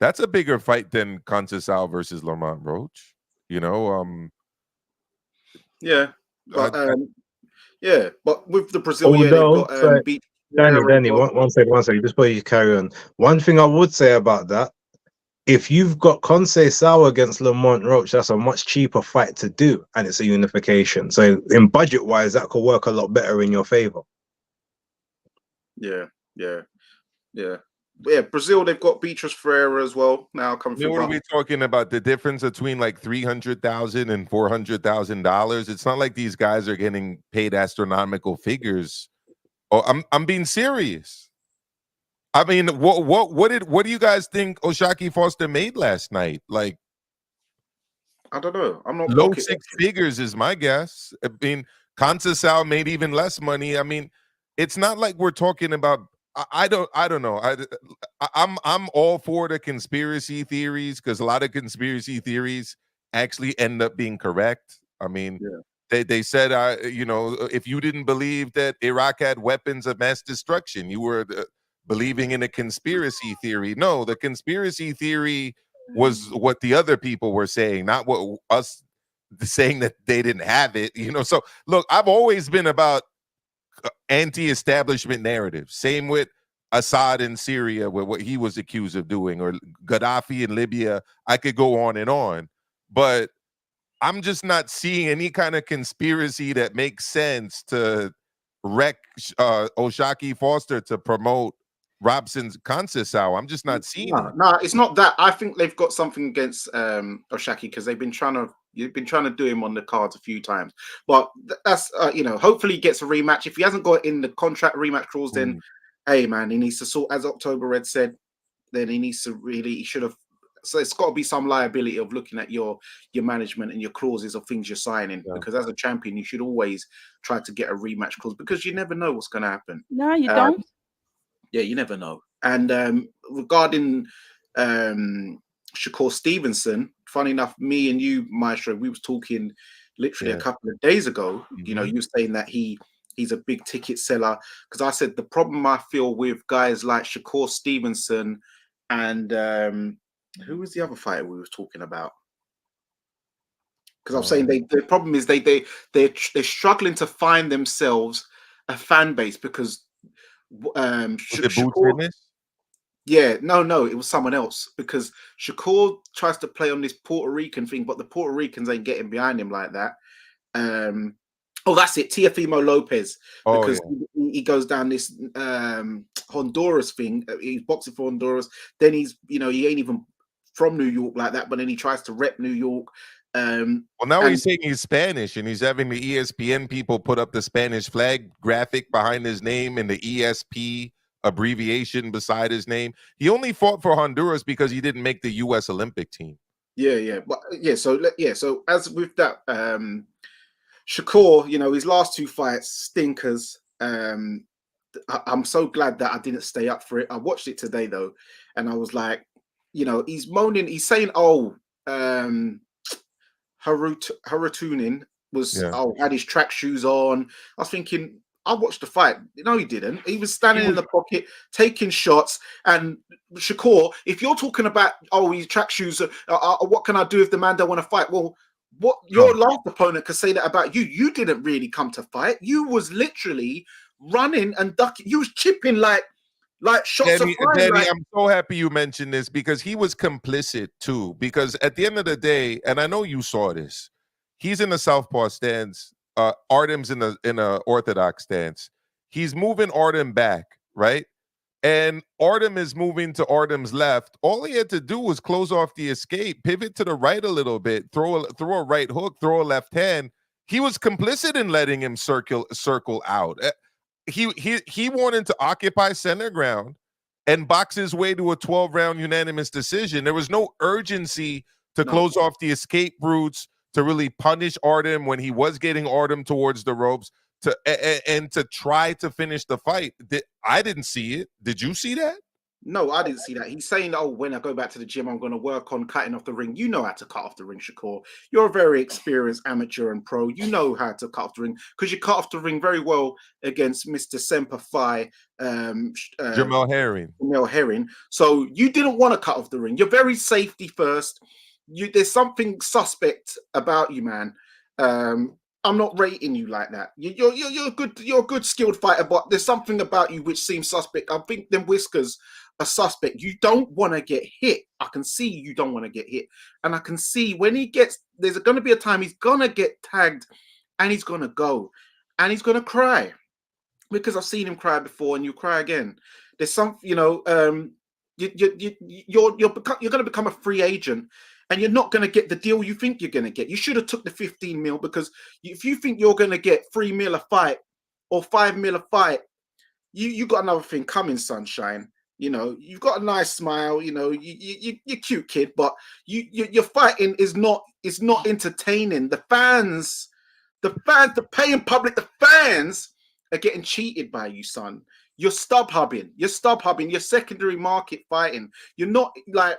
S4: that's a bigger fight than Conceição versus Lamont Roach.
S1: But with the Brazil, they've got beat.
S2: Danny, one second. Just before you carry on, one thing I would say about that: if you've got Conceição against Lamont Roach, that's a much cheaper fight to do, and it's a unification. So, in budget-wise, that could work a lot better in your favor.
S1: Yeah. Yeah, Brazil, they've got Beatrice Ferreira as well now coming through.
S4: What are we talking about? The difference between like $300,000 and $400,000? It's not like these guys are getting paid astronomical figures. Oh, I'm being serious. I mean, what do you guys think Oshaki Foster made last night? Like,
S1: I don't know. I'm not
S4: low
S1: pocket
S4: six
S1: watching.
S4: figures is my guess. I mean, Conceição made even less money. I mean, it's not like we're talking about. I don't know. I'm all for the conspiracy theories because a lot of conspiracy theories actually end up being correct. I mean, they said, if you didn't believe that Iraq had weapons of mass destruction, you were believing in a conspiracy theory. No, the conspiracy theory was what the other people were saying, not what us saying that they didn't have it. So look, I've always been about anti-establishment narrative. Same with Assad in Syria, with what he was accused of doing, or Gaddafi in Libya. I could go on, but I'm just not seeing any kind of conspiracy that makes sense to wreck Oshaki Foster to promote Robson's Conceição. I'm just not seeing it.
S1: No, it's not that. I think they've got something against Oshaki because you've been trying to do him on the cards a few times. But that's hopefully he gets a rematch. If he hasn't got in the contract rematch clause, then hey man, he needs to sort, as October Red said, then he should have. So it's got to be some liability of looking at your management and your clauses of things you're signing, because as a champion you should always try to get a rematch clause, because you never know what's going to happen.
S3: No, you don't.
S1: Yeah, you never know. And regarding Shakur Stevenson, funny enough, me and you, Maestro, we was talking literally a couple of days ago. You know, you were saying that he's a big ticket seller, because I said the problem I feel with guys like Shakur Stevenson and who was the other fighter we were talking about? Because I'm saying the problem is they're struggling to find themselves a fan base, because Shakur, no, it was someone else, because Shakur tries to play on this Puerto Rican thing, but the Puerto Ricans ain't getting behind him like that. That's it, Teofimo Lopez, because he goes down this Honduras thing. He's boxing for Honduras. Then he ain't even from New York like that, but then he tries to rep New York.
S4: Now he's saying he's Spanish, and he's having the ESPN people put up the Spanish flag graphic behind his name and the ESP abbreviation beside his name. He only fought for Honduras because he didn't make the U.S. Olympic team.
S1: So as with that, Shakur, his last two fights stinkers. I'm so glad that I didn't stay up for it. I watched it today though, and I was like, he's moaning. He's saying, Harutunin had his track shoes on. I was thinking, I watched the fight. No, he didn't. He was standing in the pocket, taking shots. And Shakur, if you're talking about, his track shoes, what can I do if the man don't want to fight? Well, what your last opponent could say that about you. You didn't really come to fight. You was literally running and ducking. You was chipping like shots of fire.
S4: Dani, I'm so happy you mentioned this, because he was complicit too. Because at the end of the day, and I know you saw this, he's in the southpaw stance. Artem's in a orthodox stance. He's moving Artem back, right? And Artem is moving to Artem's left. All he had to do was close off the escape, pivot to the right a little bit, throw a right hook, throw a left hand. He was complicit in letting him circle out. He wanted to occupy center ground and box his way to a 12-round unanimous decision. There was no urgency to close off the escape routes, to really punish Artem when he was getting Artem towards the ropes, and to try to finish the fight. I didn't see it. Did you see that?
S1: No, I didn't see that. He's saying, when I go back to the gym, I'm going to work on cutting off the ring. You know how to cut off the ring, Shakur. You're a very experienced amateur and pro. You know how to cut off the ring, because you cut off the ring very well against Mr. Semper Fi,
S4: Jamel
S1: Herring. So you didn't want to cut off the ring. You're very safety first. There's something suspect about you, man. I'm not rating you like that. You're a good skilled fighter, but there's something about you which seems suspect. I think them whiskers are suspect. You don't want to get hit. I can see you don't want to get hit, and I can see when there's going to be a time he's gonna get tagged, and he's gonna go, and he's gonna cry, because I've seen him cry before, and you cry again. There's some, you're going to become a free agent, and you're not going to get the deal you think you're going to get. You should have took the 15 mil, because if you think you're going to get 3 mil a fight or 5 mil a fight, you got another thing coming, sunshine. You know, you've got a nice smile. You know, you're cute kid, but your fighting is not entertaining. The fans, the paying public, the fans are getting cheated by you, son. You're StubHubbing. You're secondary market fighting. You're not like,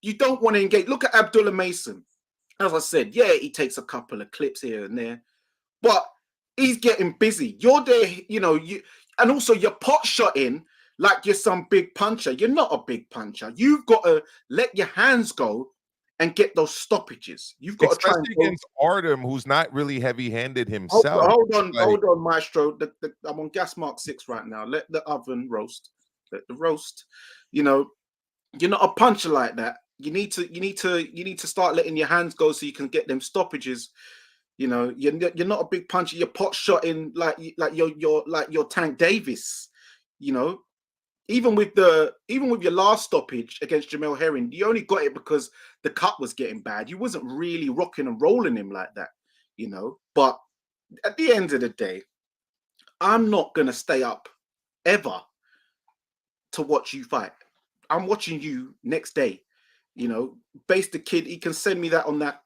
S1: you don't want to engage. Look at Abdullah Mason. As I said, yeah, he takes a couple of clips here and there, but he's getting busy. You're there, you know, and also you're pot shotting like you're some big puncher. You're not a big puncher. You've got to let your hands go and get those stoppages. You've got
S4: especially
S1: to try
S4: against Artem, who's not really heavy-handed himself.
S1: Hold on, Maestro. I'm on gas mark 6 right now. Let the oven roast. Let the roast. You know, you're not a puncher like that. You need to start letting your hands go so you can get them stoppages. You know, you're not a big puncher. You're pot shotting like you're Tank Davis. You know, even with your last stoppage against Jamel Herring, you only got it because the cut was getting bad. You wasn't really rocking and rolling him like that. You know, but at the end of the day, I'm not gonna stay up ever to watch you fight. I'm watching you next day. You know, Basedakid, he can send me that on that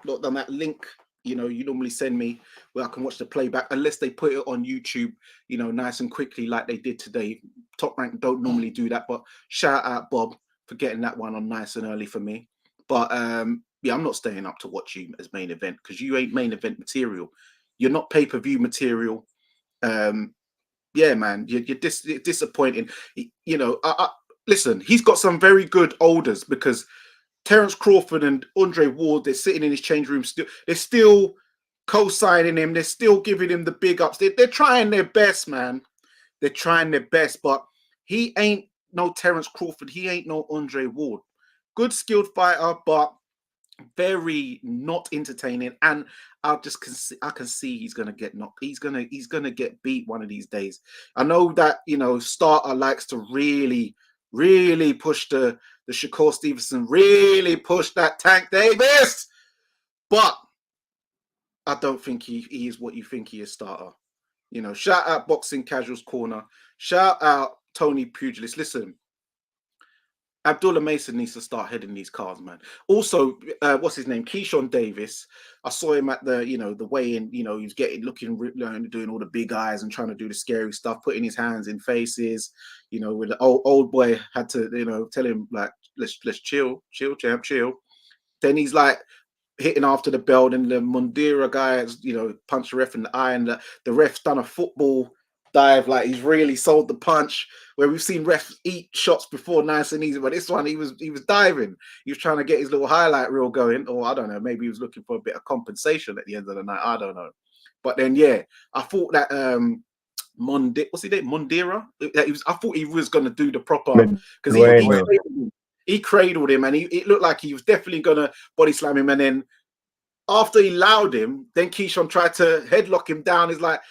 S1: link. You know, you normally send me where I can watch the playback, unless they put it on YouTube, you know, nice and quickly like they did today. Top Rank don't normally do that, but shout out Bob for getting that one on nice and early for me. But yeah, I'm not staying up to watch you as main event, because you ain't main event material. You're not pay-per-view material. Yeah, man, you're disappointing. You know, listen, he's got some very good holders, because Terence Crawford and Andre Ward, they're sitting in his change room still. They're still co-signing him. They're still giving him the big ups. They're trying their best, man. They're trying their best, but he ain't no Terence Crawford. He ain't no Andre Ward. Good skilled fighter, but very not entertaining. And I can see he's gonna get knocked. He's gonna get beat one of these days. I know that, you know, Starter likes to really push the Shakur Stevenson, really push that Tank Davis, but I don't think he is what you think he is, Starter. You know, shout out Boxing Casuals Corner, shout out Tony Pugilist. Listen, Abdullah Mason needs to start heading these cards, man. Also, what's his name? Keyshawn Davis. I saw him at the, you know, the weigh-in. You know, he was looking, doing all the big eyes and trying to do the scary stuff, putting his hands in faces. You know, with the old boy had to, you know, tell him like, let's chill, champ, chill. Then he's like hitting after the bell, and the Mundira guy, you know, punched the ref in the eye, and the ref's done a football dive, like he's really sold the punch, where we've seen refs eat shots before nice and easy, but this one he was diving. He was trying to get his little highlight reel going, or I don't know, maybe he was looking for a bit of compensation at the end of the night. I don't know. But then yeah, I thought that what's his name? Mundira? I thought he was gonna do the proper, because he cradled him, and it looked like he was definitely gonna body slam him, and then after he allowed him, then Keyshawn tried to headlock him down. He's like,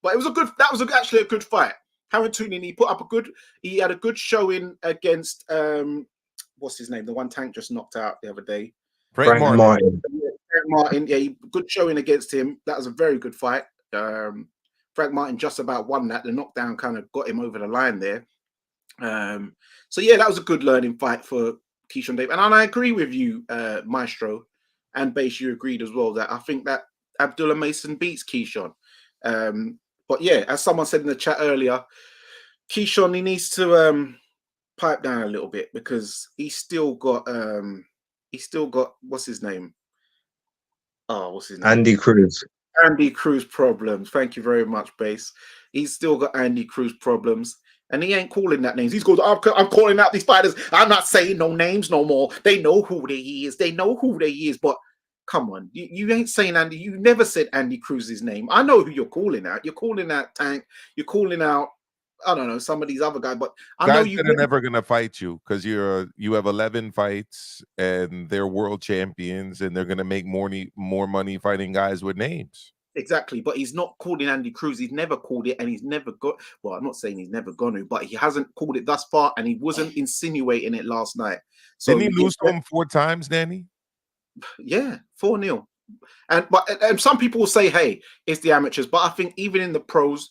S1: but that was actually a good fight. Harrington, he had a good showing against what's his name? The one Tank just knocked out the other day.
S2: Frank Martin.
S1: Frank Martin, yeah, good showing against him. That was a very good fight. Frank Martin just about won that. The knockdown kind of got him over the line there. So yeah, that was a good learning fight for Keyshawn Davis. And I agree with you, Maestro, and Base, you agreed as well, that I think that Abdullah Mason beats Keyshawn. But yeah, as someone said in the chat earlier, Keyshawn, he needs to pipe down a little bit, because he's still got what's his name? Oh, what's his name?
S2: Andy Cruz.
S1: Andy Cruz problems. Thank you very much, Base. He's still got Andy Cruz problems, and he ain't calling that names. He's going, I'm calling out these fighters. I'm not saying no names no more. They know who they is. They know who they is. But come on, you ain't saying Andy. You never said Andy Cruz's name. I know who you're calling out. You're calling out Tank. You're calling out, I don't know, some of these other guys. But I know
S4: guys that are never gonna fight you, because you have 11 fights and they're world champions, and they're gonna make more money fighting guys with names.
S1: Exactly, but he's not called in Andy Cruz. He's never called it, and he's never got. Well, I'm not saying he's never gone to, but he hasn't called it thus far, and he wasn't insinuating it last night. So
S4: Didn't he lose to him 4 times, Danny?
S1: Yeah, 4-0. And some people will say, "Hey, it's the amateurs," but I think even in the pros,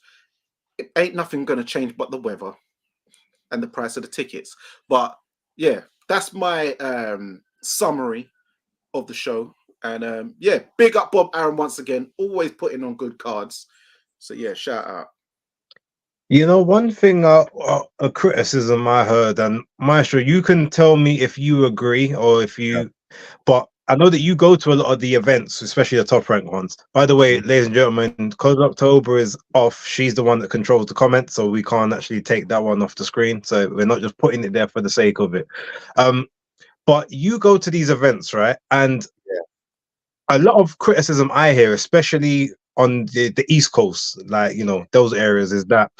S1: it ain't nothing going to change but the weather and the price of the tickets. But yeah, that's my summary of the show. And yeah, big up Bob Aaron once again, always putting on good cards. So yeah, shout out.
S2: You know, one thing, a criticism I heard, and Maestro, you can tell me if you agree or if you, but I know that you go to a lot of the events, especially the top ranked ones. By the way, ladies and gentlemen, because October is off, she's the one that controls the comments, so we can't actually take that one off the screen. So we're not just putting it there for the sake of it. But you go to these events, right? And a lot of criticism I hear, especially on the East Coast, like, you know, those areas, is that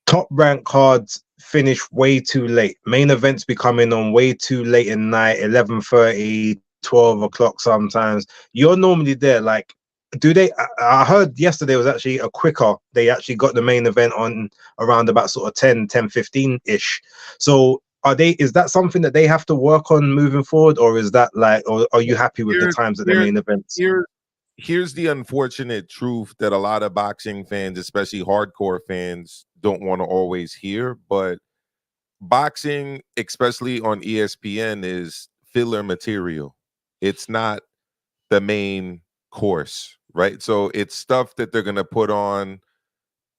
S2: top rank cards finish way too late. Main events be coming on way too late at night, 11:30, 12 o'clock sometimes. You're normally there. Like, do they? I heard yesterday was actually a quicker. They actually got the main event on around about sort of 10:15-ish. So is that something that they have to work on moving forward, or is that like, or are you happy with the times at the main events?
S4: Here's the unfortunate truth that a lot of boxing fans, especially hardcore fans, don't want to always hear. But boxing, especially on ESPN, is filler material. It's not the main course, right? So it's stuff that they're going to put on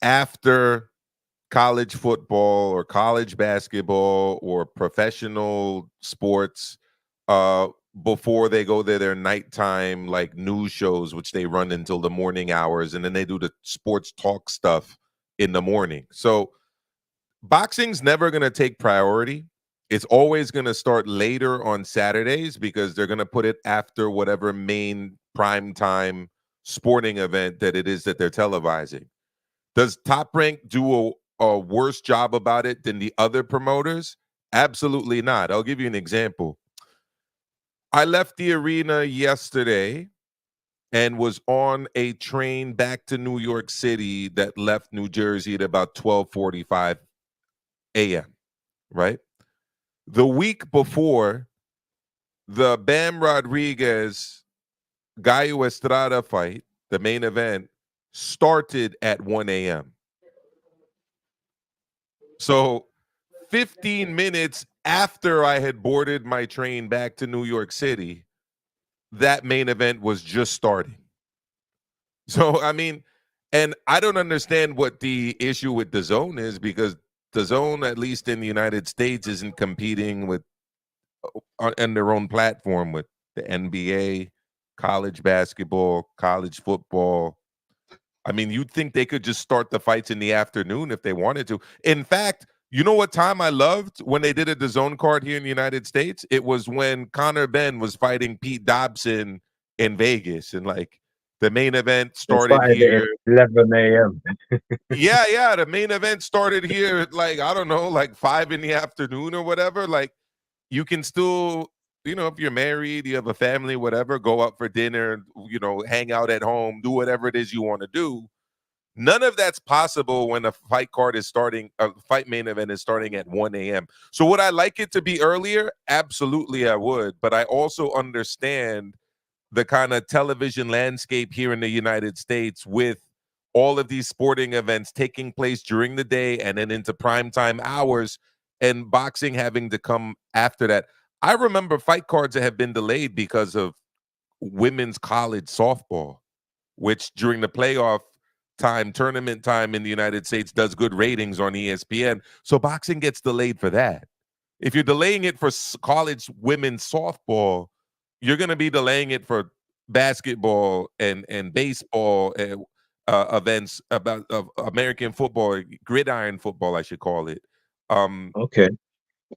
S4: after college football or college basketball or professional sports, before they go their nighttime like news shows, which they run until the morning hours, and then they do the sports talk stuff in the morning. So boxing's never going to take priority. It's always going to start later on Saturdays because they're going to put it after whatever main prime time sporting event that it is that they're televising. Does Top Rank do a worse job about it than the other promoters? Absolutely not. I'll give you an example. I left the arena yesterday and was on a train back to New York City that left New Jersey at about 12:45 a.m., right? The week before, the Bam Rodriguez Gallo Estrada fight, the main event, started at 1 a.m. So 15 minutes after I had boarded my train back to New York City, that main event was just starting. So, I mean, and I don't understand what the issue with DAZN is, because DAZN, at least in the United States, isn't competing with on their own platform with the NBA, college basketball, college football. I mean, you'd think they could just start the fights in the afternoon if they wanted to. In fact, you know what time I loved when they did a DAZN card here in the United States? It was when Conor Benn was fighting Pete Dobson in Vegas, and like the main event started here
S2: at 11 a.m.
S4: yeah, the main event started here at, like, I don't know, like 5 in the afternoon or whatever. Like, you can still, you know, if you're married, you have a family, whatever, go out for dinner, you know, hang out at home, do whatever it is you want to do. None of that's possible when a fight card is starting, a fight main event is starting at 1 a.m. So would I like it to be earlier? Absolutely, I would. But I also understand the kind of television landscape here in the United States, with all of these sporting events taking place during the day and then into primetime hours, and boxing having to come after that. I remember fight cards that have been delayed because of women's college softball, which during the playoff time, tournament time in the United States, does good ratings on ESPN. So boxing gets delayed for that. If you're delaying it for college women's softball, you're going to be delaying it for basketball and baseball events about American football, gridiron football, I should call it.
S2: Okay.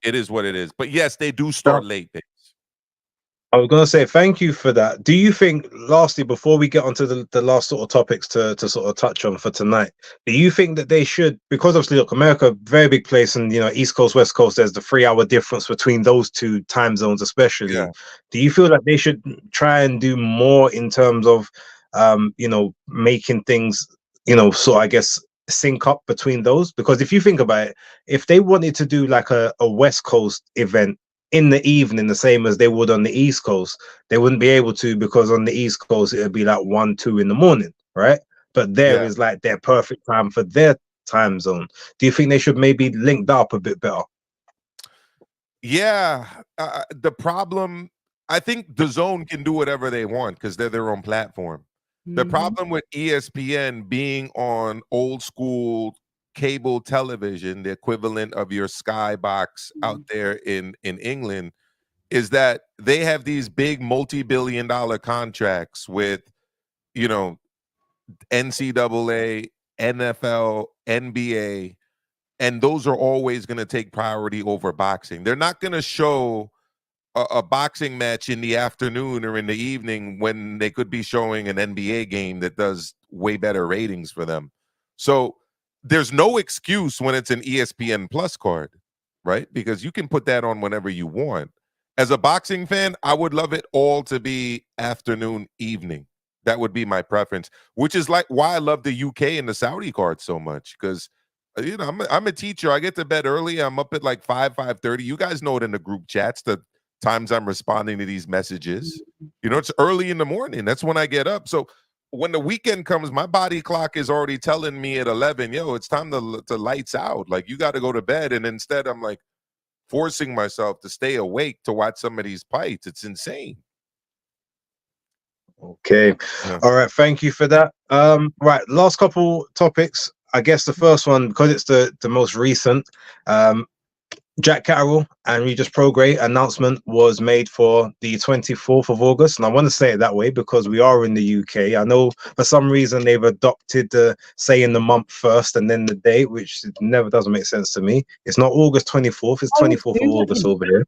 S4: It is what it is. But yes, they do start late.
S2: I was going to say thank you for that. Do you think, lastly, before we get onto the last sort of topics to sort of touch on for tonight, do you think that they should, because obviously, look, America, very big place, and, you know, East Coast, West Coast, there's the 3-hour difference between those two time zones, especially. Yeah. Do you feel like they should try and do more in terms of you know, making things, you know, so I guess sync up between those? Because if you think about it, if they wanted to do like a West Coast event in the evening, the same as they would on the East Coast, they wouldn't be able to, because on the East Coast it would be like 1, 2 in the morning, right? But there
S4: Yeah.
S2: is like their perfect time for their time zone. Do you think they should maybe link that up a bit better?
S4: Yeah, the problem, I think the Zone can do whatever they want because they're their own platform. The problem with ESPN being on old school cable television, the equivalent of your Sky box out there in England, is that they have these big multi-billion-dollar contracts with, you know, NCAA, NFL, NBA, and those are always going to take priority over boxing. They're not going to show a boxing match in the afternoon or in the evening when they could be showing an NBA game that does way better ratings for them. So there's no excuse when it's an ESPN Plus card, right? Because you can put that on whenever you want. As a boxing fan, I would love it all to be afternoon, evening. That would be my preference, which is like why I love the UK and the Saudi card so much, because you know, I'm a teacher. I get to bed early. I'm up at like 5:30. You guys know it in the group chats, the times I'm responding to these messages. You know, it's early in the morning. That's when I get up. So when the weekend comes, my body clock is already telling me at 11, yo, it's time to lights out. Like, you got to go to bed. And instead, I'm like forcing myself to stay awake to watch some of these fights. It's insane.
S2: Okay.
S4: Yeah.
S2: All right. Thank you for that. Right. Last couple topics. I guess the first one, because it's the most recent, Jack Catterall and Regis Prograis announcement was made for the 24th of August. And I want to say it that way because we are in the UK. I know for some reason they've adopted saying the month first and then the date, which never doesn't make sense to me. It's not August 24th, it's 24th of August over here.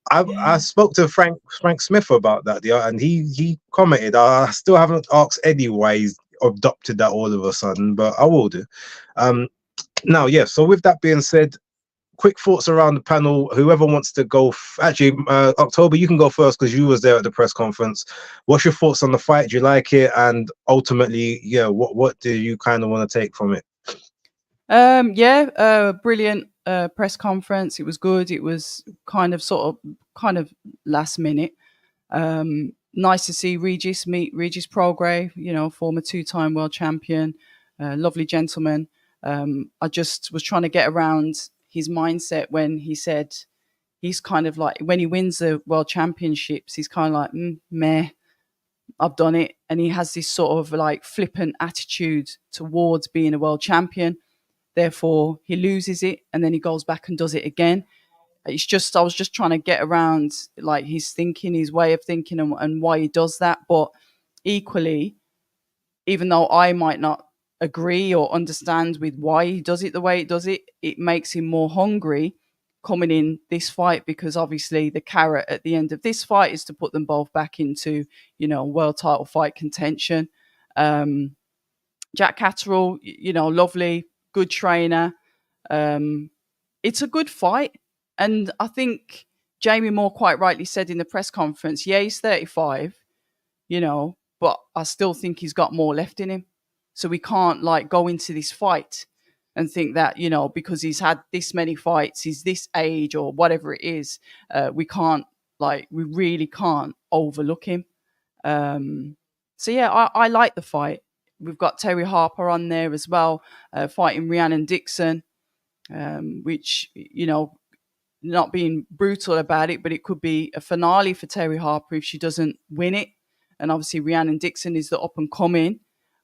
S2: I spoke to Frank Smith about that, and he commented. I still haven't asked Eddie why he's adopted that all of a sudden, but I will do. Now, yeah. So with that being said, quick thoughts around the panel. Whoever wants to go, actually, October, you can go first because you was there at the press conference. What's your thoughts on the fight? Do you like it? And ultimately, yeah, what do you kind of want to take from it?
S3: Brilliant press conference. It was good. It was kind of last minute. Nice to see Regis meet Regis Prograis, you know, former 2-time world champion, lovely gentleman. I just was trying to get around his mindset when he said he's kind of like, when he wins the world championships, he's kind of like, meh, I've done it. And he has this sort of like flippant attitude towards being a world champion. Therefore, he loses it and then he goes back and does it again. It's just, I was just trying to get around like his thinking, his way of thinking and why he does that. But equally, even though I might not agree or understand with why he does it the way he does it, it makes him more hungry coming in this fight, because obviously the carrot at the end of this fight is to put them both back into, you know, world title fight contention. Jack Catterall, you know, lovely, good trainer. It's a good fight. And I think Jamie Moore quite rightly said in the press conference, yeah, he's 35, you know, but I still think he's got more left in him. So we can't like go into this fight and think that, you know, because he's had this many fights, he's this age or whatever it is, we really can't overlook him. So yeah, I like the fight. We've got Terry Harper on there as well, fighting Rhiannon Dixon, which, you know, not being brutal about it, but it could be a finale for Terry Harper if she doesn't win it. And obviously Rhiannon Dixon is the up and coming.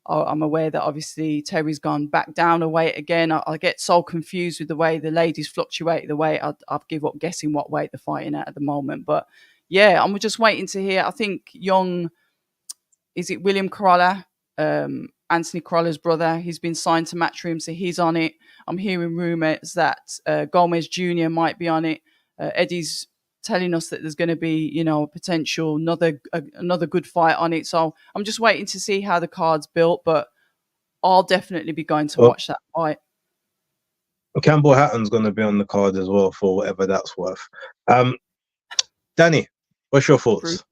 S3: I'm aware that obviously Terry's gone back down a weight again. I get so confused with the way the ladies fluctuate the weight. I'd give up guessing what weight they're fighting at the moment. But yeah, I'm just waiting to hear. I think is it William Corolla? Anthony Corolla's brother, he's been signed to Matchroom, so he's on it. I'm hearing rumors that Gomez Jr. might be on it. Eddie's telling us that there's going to be, you know, potential another good fight on it. So I'm just waiting to see how the card's built, but I'll definitely be going to watch that fight.
S2: Campbell Hatton's going to be on the card as well, for whatever that's worth. Dani, what's your thoughts?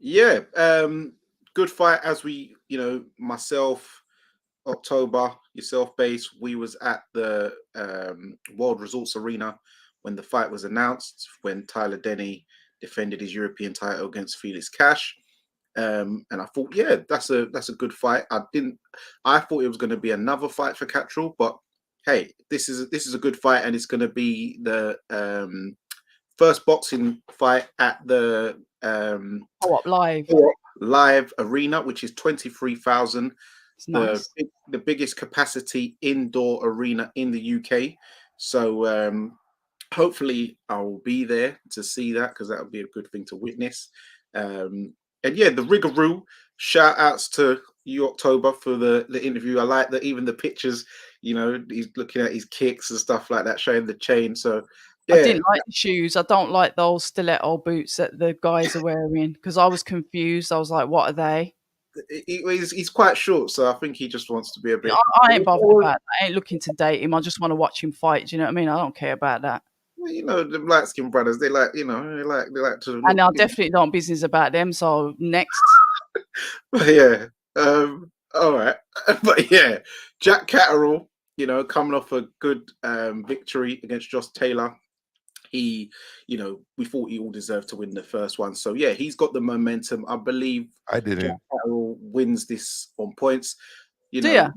S1: Yeah, good fight. As we, myself, October, yourself, Base. We was at the World Resorts Arena when the fight was announced. When Tyler Denny defended his European title against Felix Cash. And I thought, yeah, that's a good fight. I thought it was going to be another fight for Cattrall, but hey, this is a good fight, and it's going to be the first boxing fight at the
S3: Co-op Live.
S1: Co-op Live Arena, which is 23,000.
S3: It's nice.
S1: The biggest capacity indoor arena in the UK. So hopefully I will be there to see that, because that would be a good thing to witness. And yeah, the Rigaroo, shout outs to you, October, for the interview. I like that, even the pictures, he's looking at his kicks and stuff like that, showing the chain. So yeah.
S3: I didn't like the shoes. I don't like those stiletto boots that the guys are wearing, because I was confused. I was like, what are they?
S1: He's quite short, so I think he just wants to be a bit.
S3: I ain't bothered about that. I ain't looking to date him. I just want to watch him fight. Do you know what I mean? I don't care about that.
S1: Well, the light skinned brothers, they like to.
S3: And I definitely don't business about them. So next.
S1: Yeah. All right. But yeah, Jack Catterall, coming off a good victory against Josh Taylor. He, we thought he all deserved to win the first one. So yeah, he's got the momentum. I believe
S4: I didn't.
S1: Jack Catterall wins this on points.
S3: Yeah.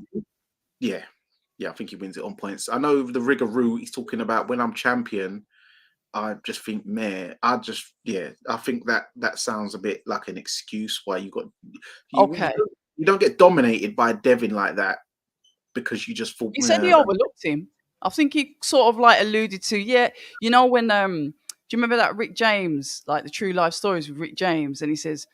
S1: Yeah, I think he wins it on points. I know the Rigaroo, he's talking about when I'm champion. I just think, man, I think that sounds a bit like an excuse why you don't get dominated by Devin like that because you just thought.
S3: He said he overlooked him. I think he sort of like alluded to, when do you remember that Rick James, like the True Life Stories with Rick James, and he says,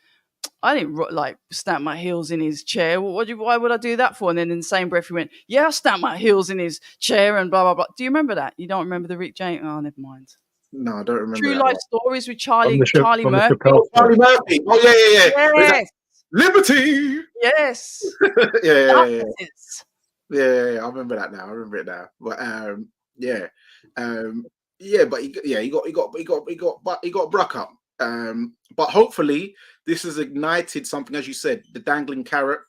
S3: I didn't like stamp my heels in his chair. Why would I do that for? And then in the same breath, he went, yeah, I stamped my heels in his chair and blah, blah, blah. Do you remember that? You don't remember the Rick James? Oh, never mind.
S1: No, I don't remember.
S3: True Life Stories with Charlie Murphy.
S1: Charlie Murphy. Oh, yeah.
S3: Yes.
S1: Liberty.
S3: Yes.
S1: Yeah. Yeah, I remember that now. I remember it now. But but he got Bruck up. But hopefully this has ignited something, as you said, the dangling carrot.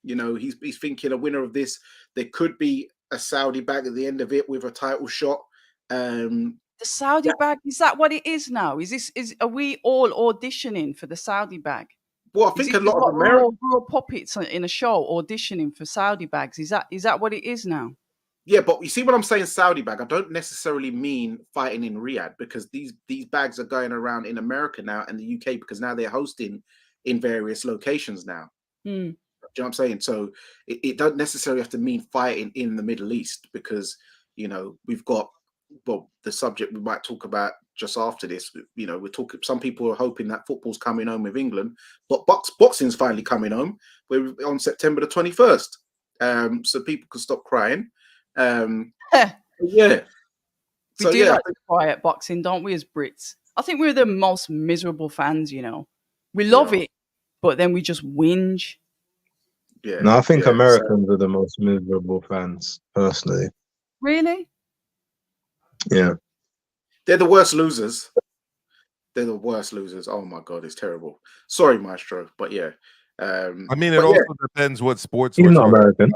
S1: He's thinking a winner of this, there could be a Saudi bag at the end of it with a title shot.
S3: The Saudi bag, is that what it is now? Are we all auditioning for the Saudi bag?
S1: Well, I think a lot of American
S3: puppets in a show auditioning for Saudi bags. Is that what it is now?
S1: Yeah, but you see what I'm saying, Saudi bag, I don't necessarily mean fighting in Riyadh, because these bags are going around in America now and the UK, because now they're hosting in various locations now. Do you know what I'm saying? So it don't necessarily have to mean fighting in the Middle East, because we've got the subject we might talk about just after this. We're talking. Some people are hoping that football's coming home with England, but boxing's finally coming home. We're on September the 21st, so people can stop crying. Yeah.
S3: We do like to cry at boxing, don't we, as Brits? I think we're the most miserable fans. We love it, but then we just whinge.
S2: Yeah. No, I think Americans are the most miserable fans, personally.
S3: Really?
S2: Yeah.
S1: They're the worst losers. Oh my God, it's terrible. Sorry, Maestro, but yeah.
S4: I mean, it also depends what sports.
S2: He's not American.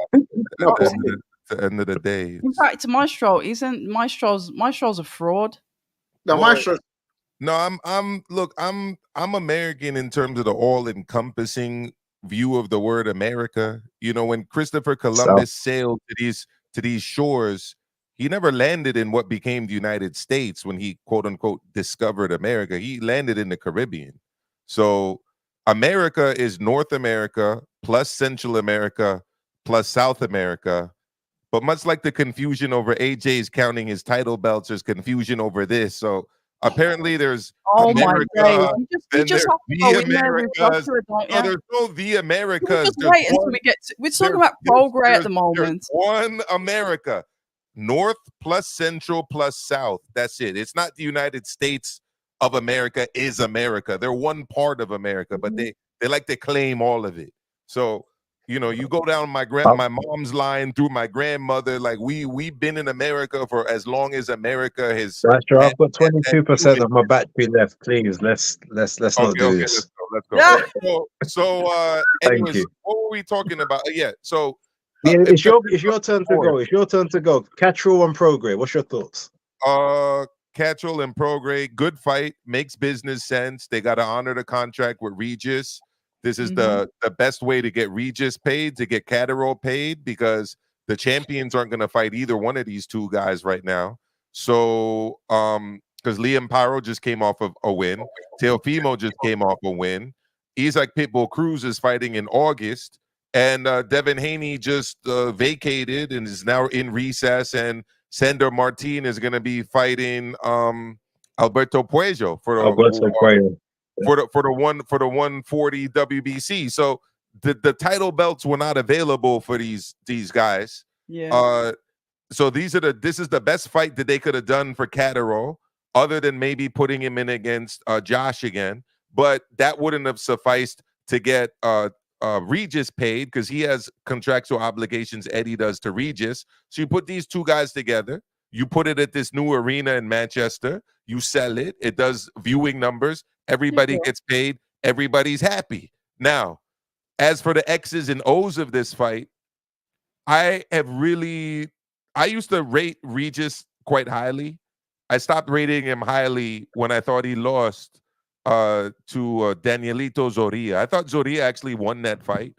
S4: At the end of the day.
S3: In fact, Maestro Maestro's a fraud.
S1: No, Maestro.
S4: No, I'm American in terms of the all-encompassing view of the word America. When Christopher Columbus sailed to these shores, he never landed in what became the United States when he, quote unquote, discovered America. He landed in the Caribbean. So America is North America plus Central America plus South America. But much like the confusion over AJ's counting his title belts, there's confusion over this. So apparently there's America,
S3: you just have to go in there with Russia, don't you?
S4: There's no the Americas.
S3: Just wait until we get to, we're talking about progress at the moment.
S4: One America. North plus Central plus South. That's it. It's not the United States of America is America. They're one part of America, but they like to claim all of it. So, you go down my mom's line through my grandmother. Like we've been in America for as long as America has.
S2: Maestro, I've got 22% of my battery left. Please, let's not do this.
S4: Let's go.
S3: Yeah.
S2: Thank
S4: Anyways,
S2: you.
S4: what were we talking about? Yeah. So
S2: Yeah, it's your turn to go. It's your turn to go. Catrol and Prograde. What's your thoughts?
S4: Catrol and Prograde, good fight, makes business sense. They got to honor the contract with Regis. This is the best way to get Regis paid, to get Catterall paid, because the champions aren't going to fight either one of these two guys right now. So, because Liam Pyro just came off of a win, Teofimo just came off a win. Isaac Pitbull Cruz is fighting in August, and Devin Haney just vacated and is now in recess, and Sandor Martin is going to be fighting Alberto Puello for the 140 WBC. So the title belts were not available for these guys.
S3: Yeah.
S4: So this is the best fight that they could have done for Catterall, other than maybe putting him in against Josh again. But that wouldn't have sufficed to get Regis paid, because he has contractual obligations Eddie does to Regis. So you put these two guys together, you put it at this new arena in Manchester, you sell it, it does viewing numbers, everybody gets paid, everybody's happy. Now, as for the X's and O's of this fight, I used to rate Regis quite highly. I stopped rating him highly when I thought he lost to Danielito Zorrilla. I thought Zorrilla actually won that fight,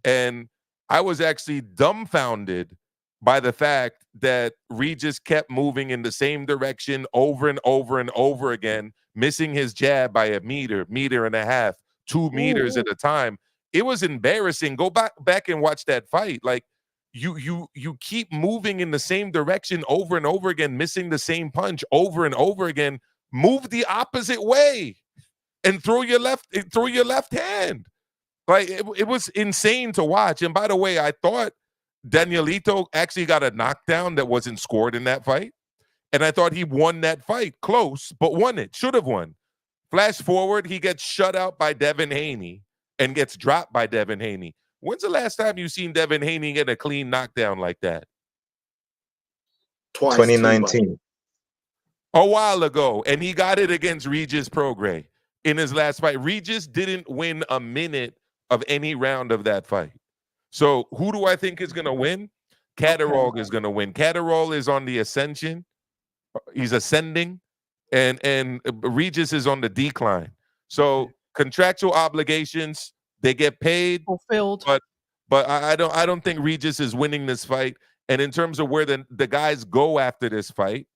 S4: and I was actually dumbfounded by the fact that Regis kept moving in the same direction over and over and over again, missing his jab by a meter and a half, 2 meters at a time. It was embarrassing. Go back and watch that fight. Like, you keep moving in the same direction over and over again, missing the same punch over and over again. Move the opposite way and throw your left hand. Like, it was insane to watch. And by the way, I thought Danielito actually got a knockdown that wasn't scored in that fight. And I thought he won that fight close, but won it. Should have won. Flash forward, he gets shut out by Devin Haney and gets dropped by Devin Haney. When's the last time you've seen Devin Haney get a clean knockdown like that?
S1: Twice.
S2: 2019.
S4: A while ago. And he got it against Regis Prograis in his last fight. Regis didn't win a minute of any round of that fight. So who do I think is going to win? Catterall is going to win. Catterall is on the ascension. He's ascending. And Regis is on the decline. So contractual obligations, they get paid,
S3: fulfilled.
S4: But I don't think Regis is winning this fight. And in terms of where the guys go after this fight,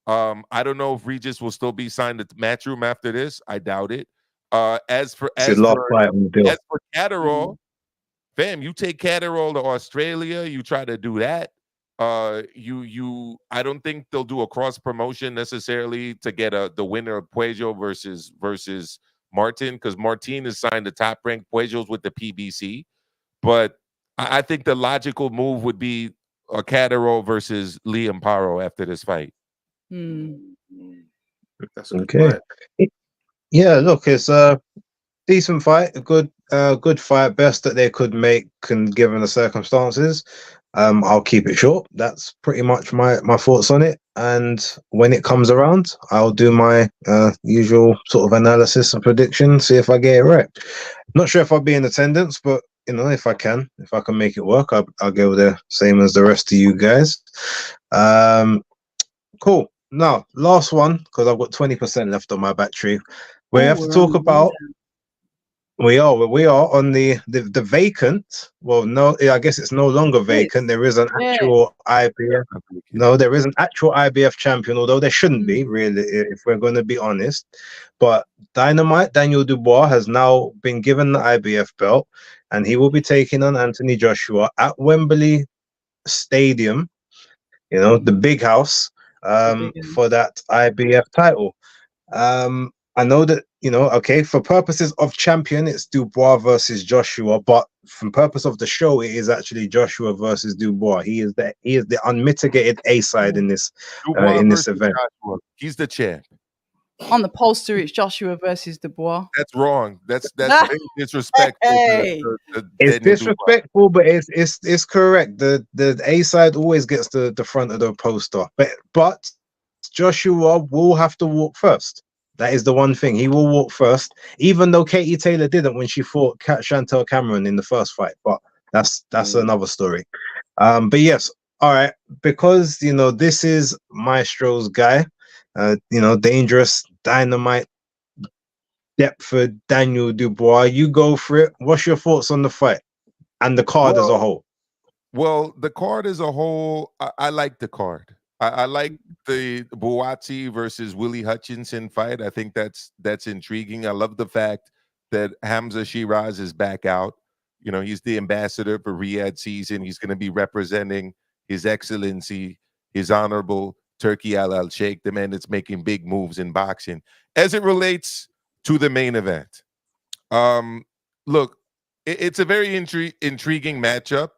S4: I don't know if Regis will still be signed at Matchroom after this. I doubt it. As for Catterall, fam, you take Catterall to Australia, you try to do that. I don't think they'll do a cross promotion necessarily to get the winner of Puello versus Martin, because Martin is signed to Top Rank, Puello's with the PBC. But I think the logical move would be a Catterall versus Liam Pyro after this fight.
S1: That's a good fight.
S2: Yeah, look, it's a decent fight, a good fight, best that they could make, and given the circumstances. I'll keep it short. That's pretty much my thoughts on it. And when it comes around, I'll do my usual sort of analysis and prediction, see if I get it right. Not sure if I'll be in attendance, but if I can make it work, I'll go there, same as the rest of you guys. Cool. Now, last one, because I've got 20% left on my battery. We have to talk about. We are on the vacant. Well, no, I guess it's no longer vacant. There is an actual IBF. No, there is an actual IBF champion, although there shouldn't be, really, if we're going to be honest. But Dynamite Daniel Dubois has now been given the IBF belt, and he will be taking on Anthony Joshua at Wembley Stadium. The big house, for that IBF title. I know that, for purposes of champion, it's Dubois versus Joshua, but from purpose of the show, it is actually Joshua versus Dubois. He is the unmitigated A side in this event.
S4: Joshua. He's the champ.
S3: On the poster, it's Joshua versus Dubois.
S4: That's wrong. That's very disrespectful.
S2: It's disrespectful, but it's correct. The A side always gets the front of the poster, but Joshua will have to walk first. That is the one thing. He will walk first, even though Katie Taylor didn't when she fought Chantel Cameron in the first fight. But that's another story. But yes, all right, because this is Maestro's guy. Dangerous, Dynamite, Deptford, Daniel Dubois. You go for it. What's your thoughts on the fight and the card as a whole?
S4: Well, the card as a whole, I like the card. I like the Buatsi versus Willie Hutchinson fight. I think that's intriguing. I love the fact that Hamza Shiraz is back out. He's the ambassador for Riyadh season. He's going to be representing His Excellency, His Honorable Turki Al Sheikh, the man that's making big moves in boxing. As it relates to the main event, look, it's a very intriguing matchup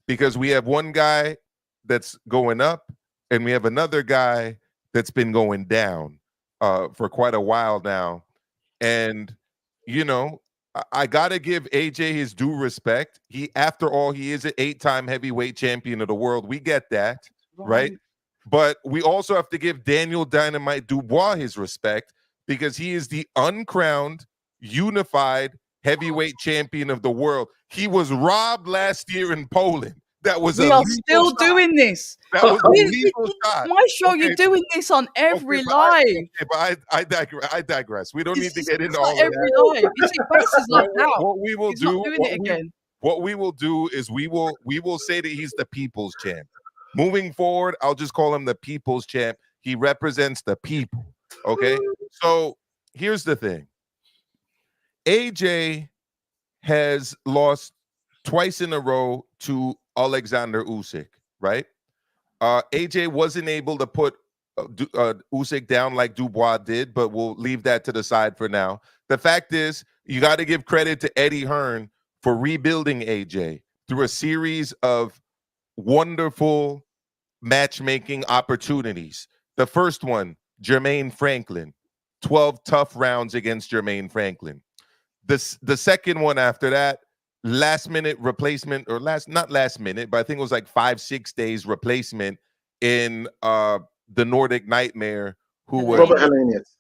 S4: because we have one guy that's going up and we have another guy that's been going down for quite a while now. And, I got to give AJ his due respect. After all, he is an 8-time heavyweight champion of the world. We get that, right? But we also have to give Daniel Dynamite Dubois his respect because he is the uncrowned, unified heavyweight champion of the world. He was robbed last year in Poland. That was
S3: we are still doing this.
S4: That was a legal shot.
S3: Maestro, you're doing this on every live.
S4: But I digress. We don't need to get into all of
S3: every
S4: that.
S3: live. You see, Base is like that.
S4: What we will
S3: He's
S4: do,
S3: not doing it again.
S4: What we will do is we will say that he's the people's champ. Moving forward, I'll just call him the people's champ. He represents the people. Okay. So here's the thing. AJ has lost twice in a row to Alexander Usyk, right? AJ wasn't able to put Usyk down like Dubois did, but we'll leave that to the side for now. The fact is, you got to give credit to Eddie Hearn for rebuilding AJ through a series of wonderful matchmaking opportunities. The first one, Jermaine Franklin, 12 tough rounds against Jermaine Franklin. The second one after that, last minute replacement, or not last minute, but I think it was like 5-6 days replacement in the Nordic Nightmare, who was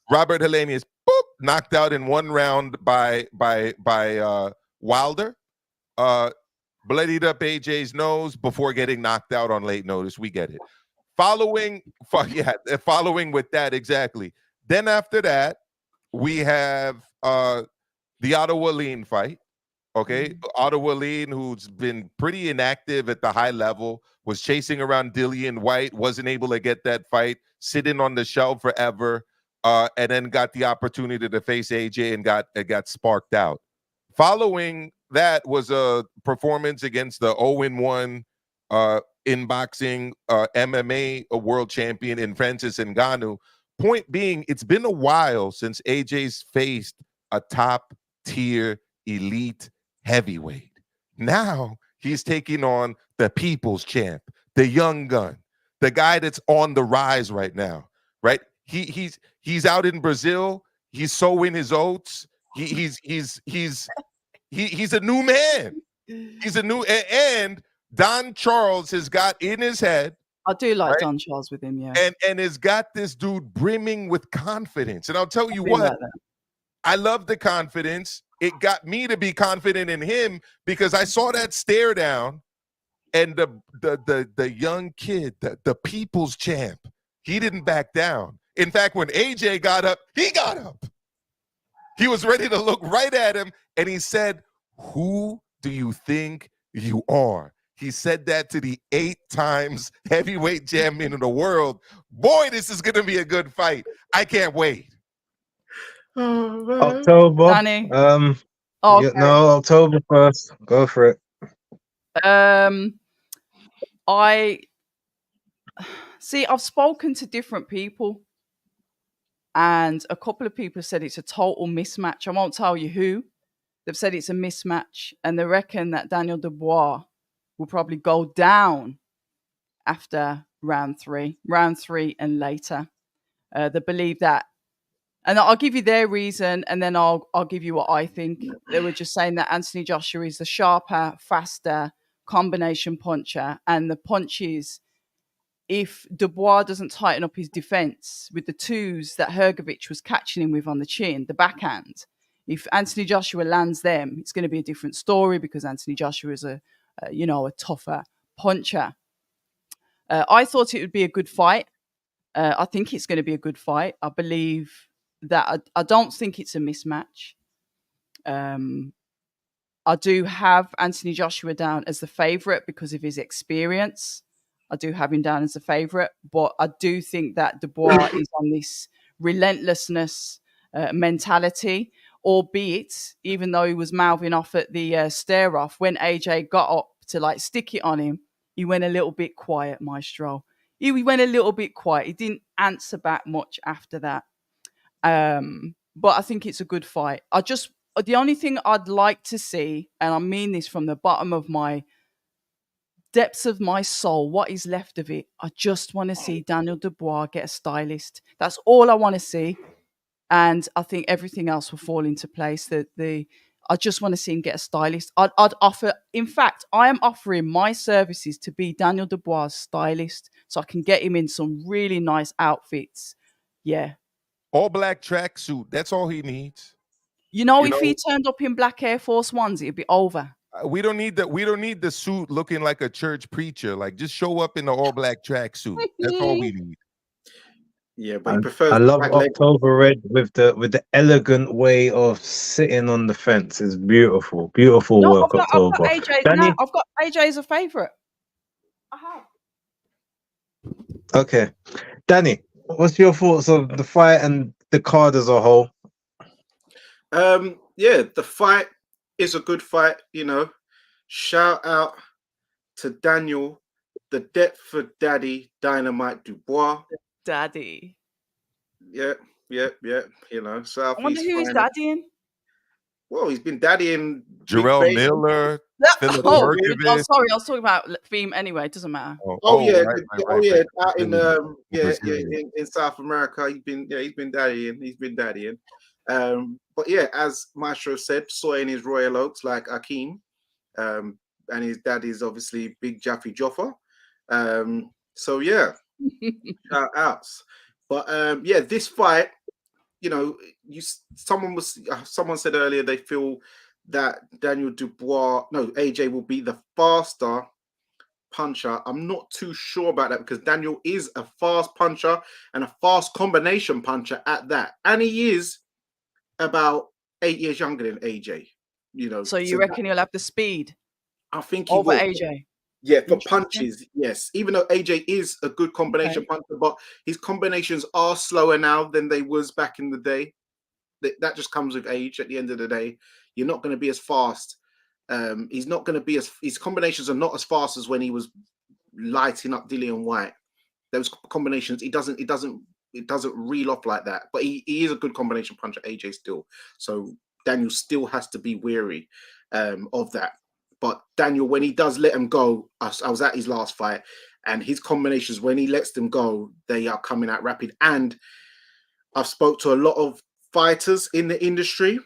S4: Robert Helenius, boop, knocked out in one round by Wilder, bloodied up AJ's nose before getting knocked out on late notice. We get it. Following with that, exactly. Then after that, we have the Ottawa Lean fight. Okay, Ottawa Lean, who's been pretty inactive at the high level, was chasing around Dillian White, wasn't able to get that fight, sitting on the shelf forever, and then got the opportunity to face AJ and got sparked out. Following that was a performance against the 0-1 in boxing MMA world champion in Francis Ngannou. Point being, it's been a while since AJ's faced a top tier elite heavyweight. Now he's taking on the people's champ, the young gun, the guy that's on the rise right now, right? He's out in Brazil. He's sowing his oats. He's a new man. He's a new, and Don Charles has got in his head.
S3: I do like, right? Don Charles with him, yeah.
S4: And has got this dude brimming with confidence. And I'll tell you what, I love the confidence. It got me to be confident in him because I saw that stare down, and the young kid, the people's champ, he didn't back down. In fact, when AJ got up, he got up. He was ready to look right at him, and he said, "Who do you think you are?" He said that to the 8 times heavyweight champion of the world. Boy, this is going to be a good fight. I can't wait.
S2: October.
S3: Dani. Okay.
S2: No, October 1st. Go for it.
S3: I've spoken to different people, and a couple of people said it's a total mismatch. I won't tell you who. They've said it's a mismatch, and they reckon that Daniel Dubois will probably go down after round three and later. They believe that. And I'll give you their reason, and then I'll give you what I think. They were just saying that Anthony Joshua is the sharper, faster combination puncher, and the punches if Dubois doesn't tighten up his defense with the twos that Hrgovic was catching him with on the chin, the backhand, if Anthony Joshua lands them, it's going to be a different story because Anthony Joshua is a tougher puncher. I thought it would be a good fight. I think it's going to be a good fight. I believe that I don't think it's a mismatch. I do have Anthony Joshua down as the favourite because of his experience. I do have him down as a favourite, but I do think that Dubois is on this relentlessness mentality, albeit even though he was mouthing off at the stare-off, when AJ got up to like stick it on him, he went a little bit quiet, Maestro. He went a little bit quiet. He didn't answer back much after that. But I think it's a good fight. The only thing I'd like to see, and I mean this from the bottom of my depths of my soul, what is left of it, I just want to see Daniel Dubois get a stylist. That's all I want to see. And I think everything else will fall into place. I just want to see him get a stylist. I'd offer, in fact, I am offering my services to be Daniel Dubois' stylist so I can get him in some really nice outfits. Yeah.
S4: All black tracksuit. That's all he needs.
S3: If he turned up in black Air Force Ones, it'd be over.
S4: We don't need the suit looking like a church preacher. Like, just show up in the all black tracksuit. That's all we need.
S1: Yeah, but he prefers.
S2: I love October Red with the elegant way of sitting on the fence. It's beautiful, beautiful work, October.
S3: I've got AJ as a favourite. I have.
S2: Okay, Danny, what's your thoughts of the fight and the card as a whole?
S1: Yeah, the fight is a good fight. Shout out to Daniel, the Deptford Daddy, Dynamite Dubois.
S3: Daddy.
S1: Yeah. South.
S3: I wonder who he's daddying.
S1: Well, he's been daddying
S4: Jarrell Miller. Philip Hrgovic.
S3: Oh, sorry, I was talking about theme anyway. It doesn't matter.
S1: Right. Out in South America, he's been daddying. But yeah, as Maestro said, soy in his royal oats like Akeem, and his dad is obviously Big Jaffe Joffa. So yeah, shout outs. But yeah, this fight, someone said earlier they feel that AJ will be the faster puncher. I'm not too sure about that because Daniel is a fast puncher and a fast combination puncher at that, and he is about 8 years younger than AJ.
S3: So you reckon he'll have the speed?
S1: I think he
S3: over
S1: will.
S3: AJ.
S1: Yeah, for punches, yes. Even though AJ is a good combination puncher, but his combinations are slower now than they was back in the day. That just comes with age. At the end of the day, you're not going to be as fast. He's not going to be his combinations are not as fast as when he was lighting up Dillian White. Those combinations, it doesn't reel off like that. But he is a good combination puncher, AJ still. So Daniel still has to be wary of that. But Daniel, when he does let him go, I was at his last fight, and his combinations, when he lets them go, they are coming out rapid. And I've spoke to a lot of fighters in the industry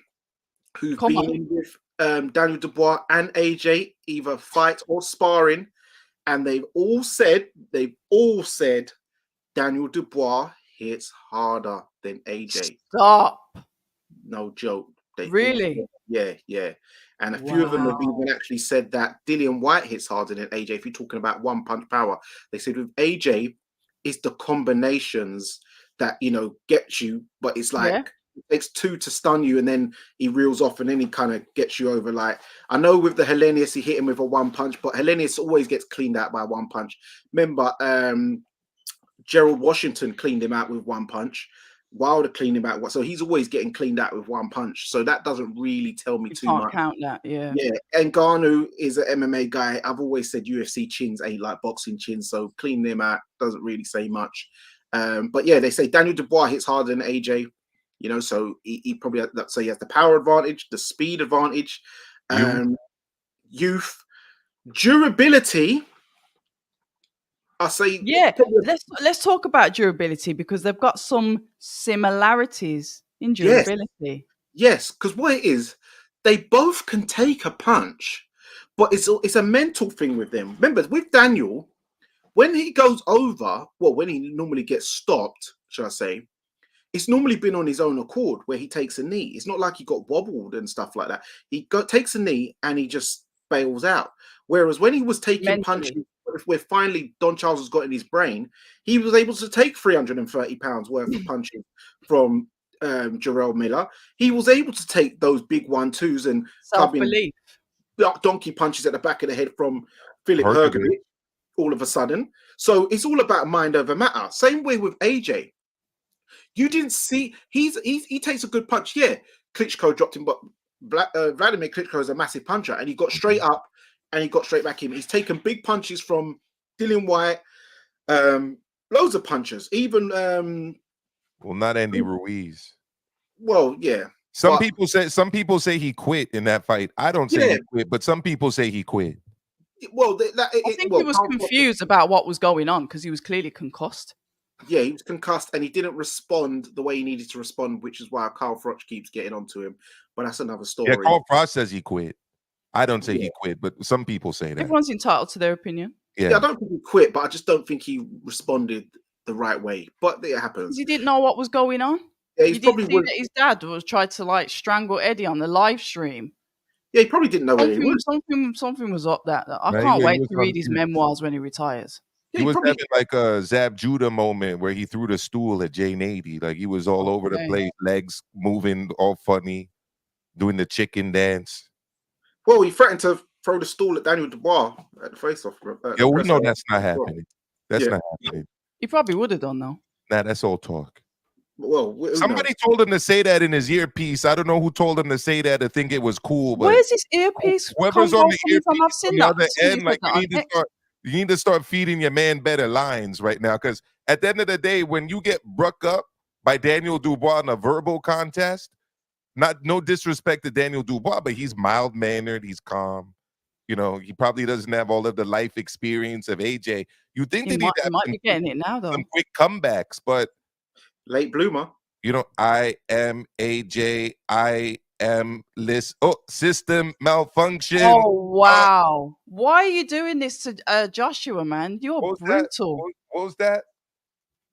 S1: who've been in with Daniel Dubois and AJ, either fight or sparring, and they've all said Daniel Dubois hits harder than AJ.
S3: Stop.
S1: No joke.
S3: Really?
S1: Yeah. And a few of them have even actually said that Dillian White hits harder than AJ. If you're talking about one punch power, they said with AJ, it's the combinations that get you, but it's like it takes two to stun you, and then he reels off, and then he kind of gets you over. Like I know with the Hellenius, he hit him with a one punch, but Hellenius always gets cleaned out by one punch. Remember, Gerald Washington cleaned him out with one punch. Wilder cleaned him out, so he's always getting cleaned out with one punch. So that doesn't really tell me too much.
S3: Count that, yeah.
S1: And Ngannou is an MMA guy. I've always said UFC chins ain't like boxing chins, so cleaning him out doesn't really say much. But yeah, they say Daniel Dubois hits harder than AJ. So he probably he has the power advantage, the speed advantage, youth, durability. I say,
S3: let's talk about durability because they've got some similarities in durability.
S1: Yes, because what it is, they both can take a punch, but it's a mental thing with them. Remember, with Daniel, when he goes over, well, when he normally gets stopped, shall I say, it's normally been on his own accord where he takes a knee. It's not like he got wobbled and stuff like that. He takes a knee and he just bails out. Whereas when he was taking punches, where finally Don Charles has got in his brain, he was able to take 330 pounds worth of punches from Jarrell Miller. He was able to take those big 1-2s and
S3: self-belief,
S1: donkey punches at the back of the head from Philip Hergovich all of a sudden. So it's all about mind over matter. Same way with AJ. You didn't see he takes a good punch. Yeah, Klitschko dropped him, but Vladimir Klitschko is a massive puncher, and he got straight up and he got straight back in. He's taken big punches from Dillian White, loads of punches, even
S4: well, not Andy Ruiz.
S1: Well, yeah.
S4: Some people say he quit in that fight. I don't say he quit, but some people say he quit.
S1: Well,
S3: I think he was confused about what was going on because he was clearly concussed.
S1: Yeah, he was concussed and he didn't respond the way he needed to respond, which is why Carl Froch keeps getting onto him. But that's another story.
S4: Yeah, Carl Froch says he quit. I don't say he quit, but some people say that.
S3: Everyone's entitled to their opinion.
S1: Yeah, I don't think he quit, but I just don't think he responded the right way. But it happens.
S3: He didn't know what was going on.
S1: Yeah,
S3: he didn't see that his dad was trying to like strangle Eddie on the live stream.
S1: Yeah, he probably didn't know where he was.
S3: Something was up that. I can't wait to read his memoirs when he retires.
S4: He was having like a Zab Judah moment where he threw the stool at Jay Nady. Like he was all over the place, legs moving all funny, doing the chicken dance.
S1: Well, he threatened to throw the stool at Daniel Dubois at the face-off.
S4: Yeah, we know that's not happening. That's not happening.
S3: He probably would have done though.
S4: Nah, that's all talk.
S1: Well,
S4: somebody told him to say that in his earpiece. I don't know who told him to say that to think it was cool. But
S3: where's his earpiece?
S4: Whoever's on the earpiece on the other end, like you need to start feeding your man better lines right now. Because at the end of the day, when you get broke up by Daniel Dubois in a verbal contest, no disrespect to Daniel Dubois, but he's mild-mannered, he's calm. You know, he probably doesn't have all of the life experience of AJ. You think
S3: he might be getting it now, though.
S4: Some quick comebacks, but
S1: late bloomer.
S4: You know, I am AJ. I am system malfunction.
S3: Oh wow! Why are you doing this to Joshua, man? You're brutal.
S4: What was that?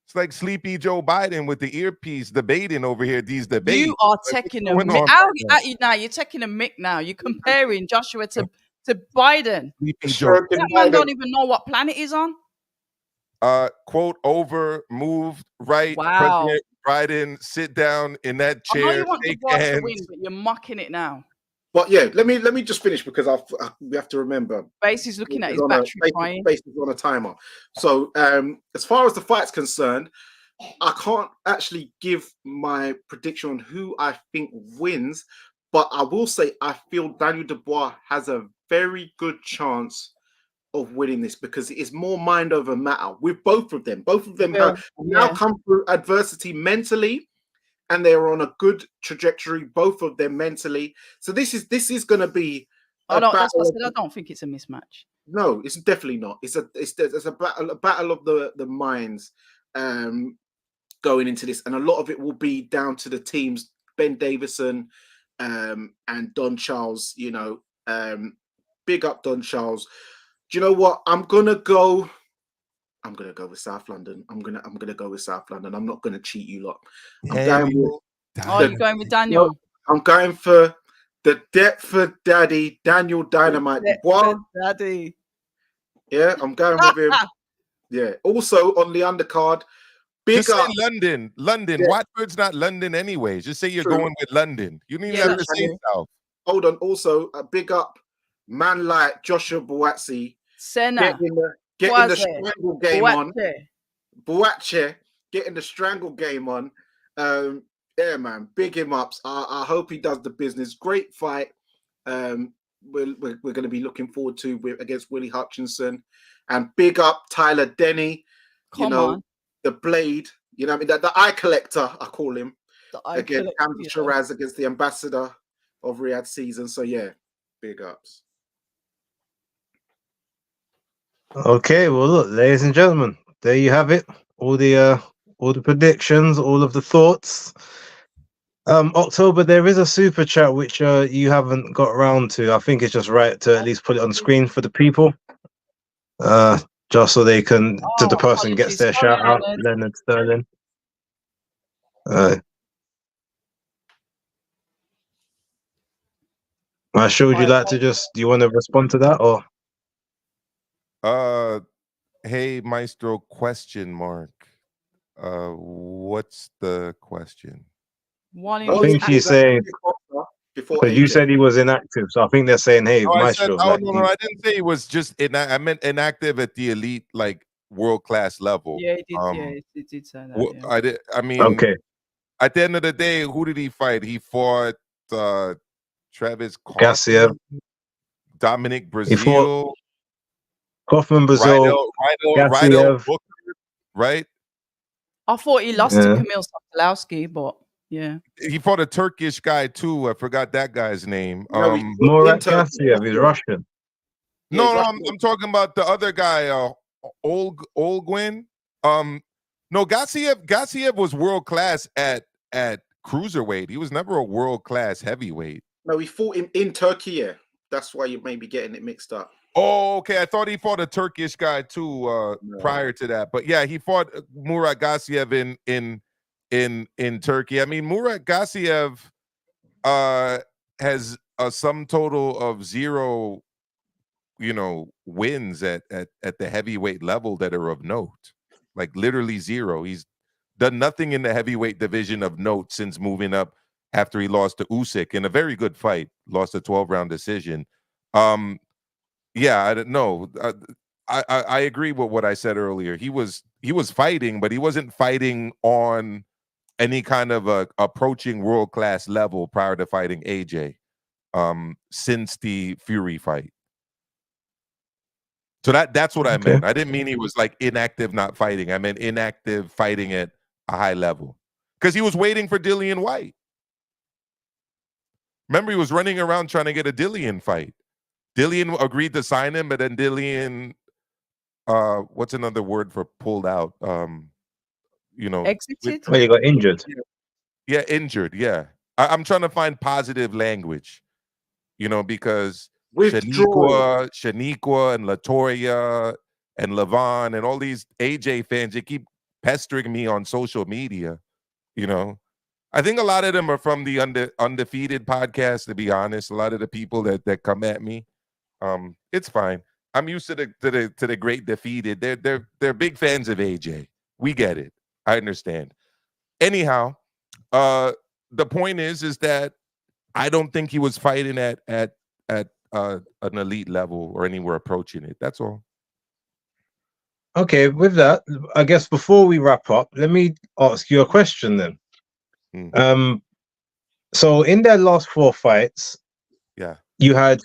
S4: It's like Sleepy Joe Biden with the earpiece debating over here. These debates.
S3: You are taking a mic. Now you're taking a mic. Now you're comparing Joshua to Biden. That man don't even know what planet he's on.
S4: Quote over, moved right.
S3: Wow.
S4: President Biden, sit down in that chair.
S3: I know you want the boss to win, but you're mocking it now.
S1: But yeah, let me just finish because we have to remember.
S3: Base is looking at his battery crying.
S1: Base is on a timer. So as far as the fight's concerned, I can't actually give my prediction on who I think wins, but I will say I feel Daniel Dubois has a very good chance of winning this because it is more mind over matter with both of them. Both of them have now come through adversity mentally, and they are on a good trajectory. Both of them mentally. So this is going to be.
S3: I don't think it's a mismatch.
S1: No, it's definitely not. It's a battle of the minds going into this, and a lot of it will be down to the teams. Ben Davison and Don Charles. You know, big up Don Charles. Do you know what? I'm gonna go with South London. I'm gonna go with South London. I'm not gonna cheat you lot.
S3: You're going with Daniel.
S1: I'm going for the Deptford Daddy, Daniel Dynamite.
S3: Daddy.
S1: Yeah, I'm going with him. Yeah. Also on the undercard,
S4: just say London. Yeah. Watford's not London anyway. Just say you're going with London. You need to say South.
S1: Hold on. Also, a big up man like Joshua Buatsi.
S3: Senna.
S1: Getting the strangle game on. Buatche getting the strangle game on. Yeah, man. Big him ups. I hope he does the business. Great fight. We're going to be looking forward to against Willie Hutchinson. And big up Tyler Denny.
S3: Come on.
S1: The Blade. You know what I mean? The eye collector, I call him. Against Hamza Shiraz against the ambassador of Riyadh season. So yeah, big ups.
S2: Okay, well, look, ladies and gentlemen, there you have it. All the predictions, all of the thoughts. October, there is a super chat which you haven't got around to. I think it's just right to at least put it on screen for the people. just so they can, the
S3: Oh,
S2: person gets
S3: apologies.
S2: their
S3: Sorry,
S2: shout out,
S3: Leonard.
S2: Leonard Sterling. Maestro, would you like to just, do you want to respond to that, or?
S4: Hey, Maestro, question mark. What's the question?
S2: I think she's saying,
S1: before
S2: because you
S1: AJ.
S2: said he was inactive, so I think they're saying, hey,
S4: Oh, I said,
S2: Maestro,
S4: oh,
S2: like,
S4: no, I didn't say it was just, I meant inactive at the elite, like, world-class level.
S3: Yeah, he did say that. Yeah.
S4: I mean,
S2: okay.
S4: At the end of the day, who did he fight? He fought Travis
S2: Gassiev.
S4: Kaufman, Dominic
S2: He
S4: Brazil,
S2: fought Kaufman, Brazil,
S4: Rydell
S2: Gassiev.
S4: Booker, right?
S3: I thought he lost to Kamil Sokolowski, but yeah.
S4: He fought a Turkish guy too. I forgot that guy's name.
S2: Murat Gassiev is Russian.
S4: No, I'm talking about the other guy, Olguin. No, Gassiev was world class at cruiserweight. He was never a world class heavyweight.
S1: No, he fought him in Turkey. Yeah, that's why you may be getting it mixed up.
S4: Oh, okay. I thought he fought a Turkish guy too prior to that. But yeah, he fought Murat Gassiev in Turkey. I mean, Murat Gassiev has a sum total of 0, wins at the heavyweight level that are of note. Like literally 0. He's done nothing in the heavyweight division of note since moving up after he lost to Usyk in a very good fight, lost a 12-round decision. Yeah, I don't know. I agree with what I said earlier. He was fighting, but he wasn't fighting on any kind of approaching world-class level prior to fighting AJ since the Fury fight. So that's what I meant. I didn't mean he was like inactive, not fighting. I meant inactive, fighting at a high level. Because he was waiting for Dillian White. Remember, he was running around trying to get a Dillian fight. Dillian agreed to sign him, but then Dillian, what's another word for pulled out?
S3: Exited?
S2: Well, he got injured.
S4: Yeah, injured. Yeah. I'm trying to find positive language, because Shaniqua and Latoya and Levon and all these AJ fans, they keep pestering me on social media. I think a lot of them are from the Undefeated podcast, to be honest. A lot of the people that come at me. It's fine. I'm used to the great defeated. They're big fans of AJ. We get it. I understand. Anyhow, the point is that I don't think he was fighting at an elite level or anywhere approaching it. That's all.
S2: Okay, with that, I guess before we wrap up, let me ask you a question then. So in their last 4 fights, you had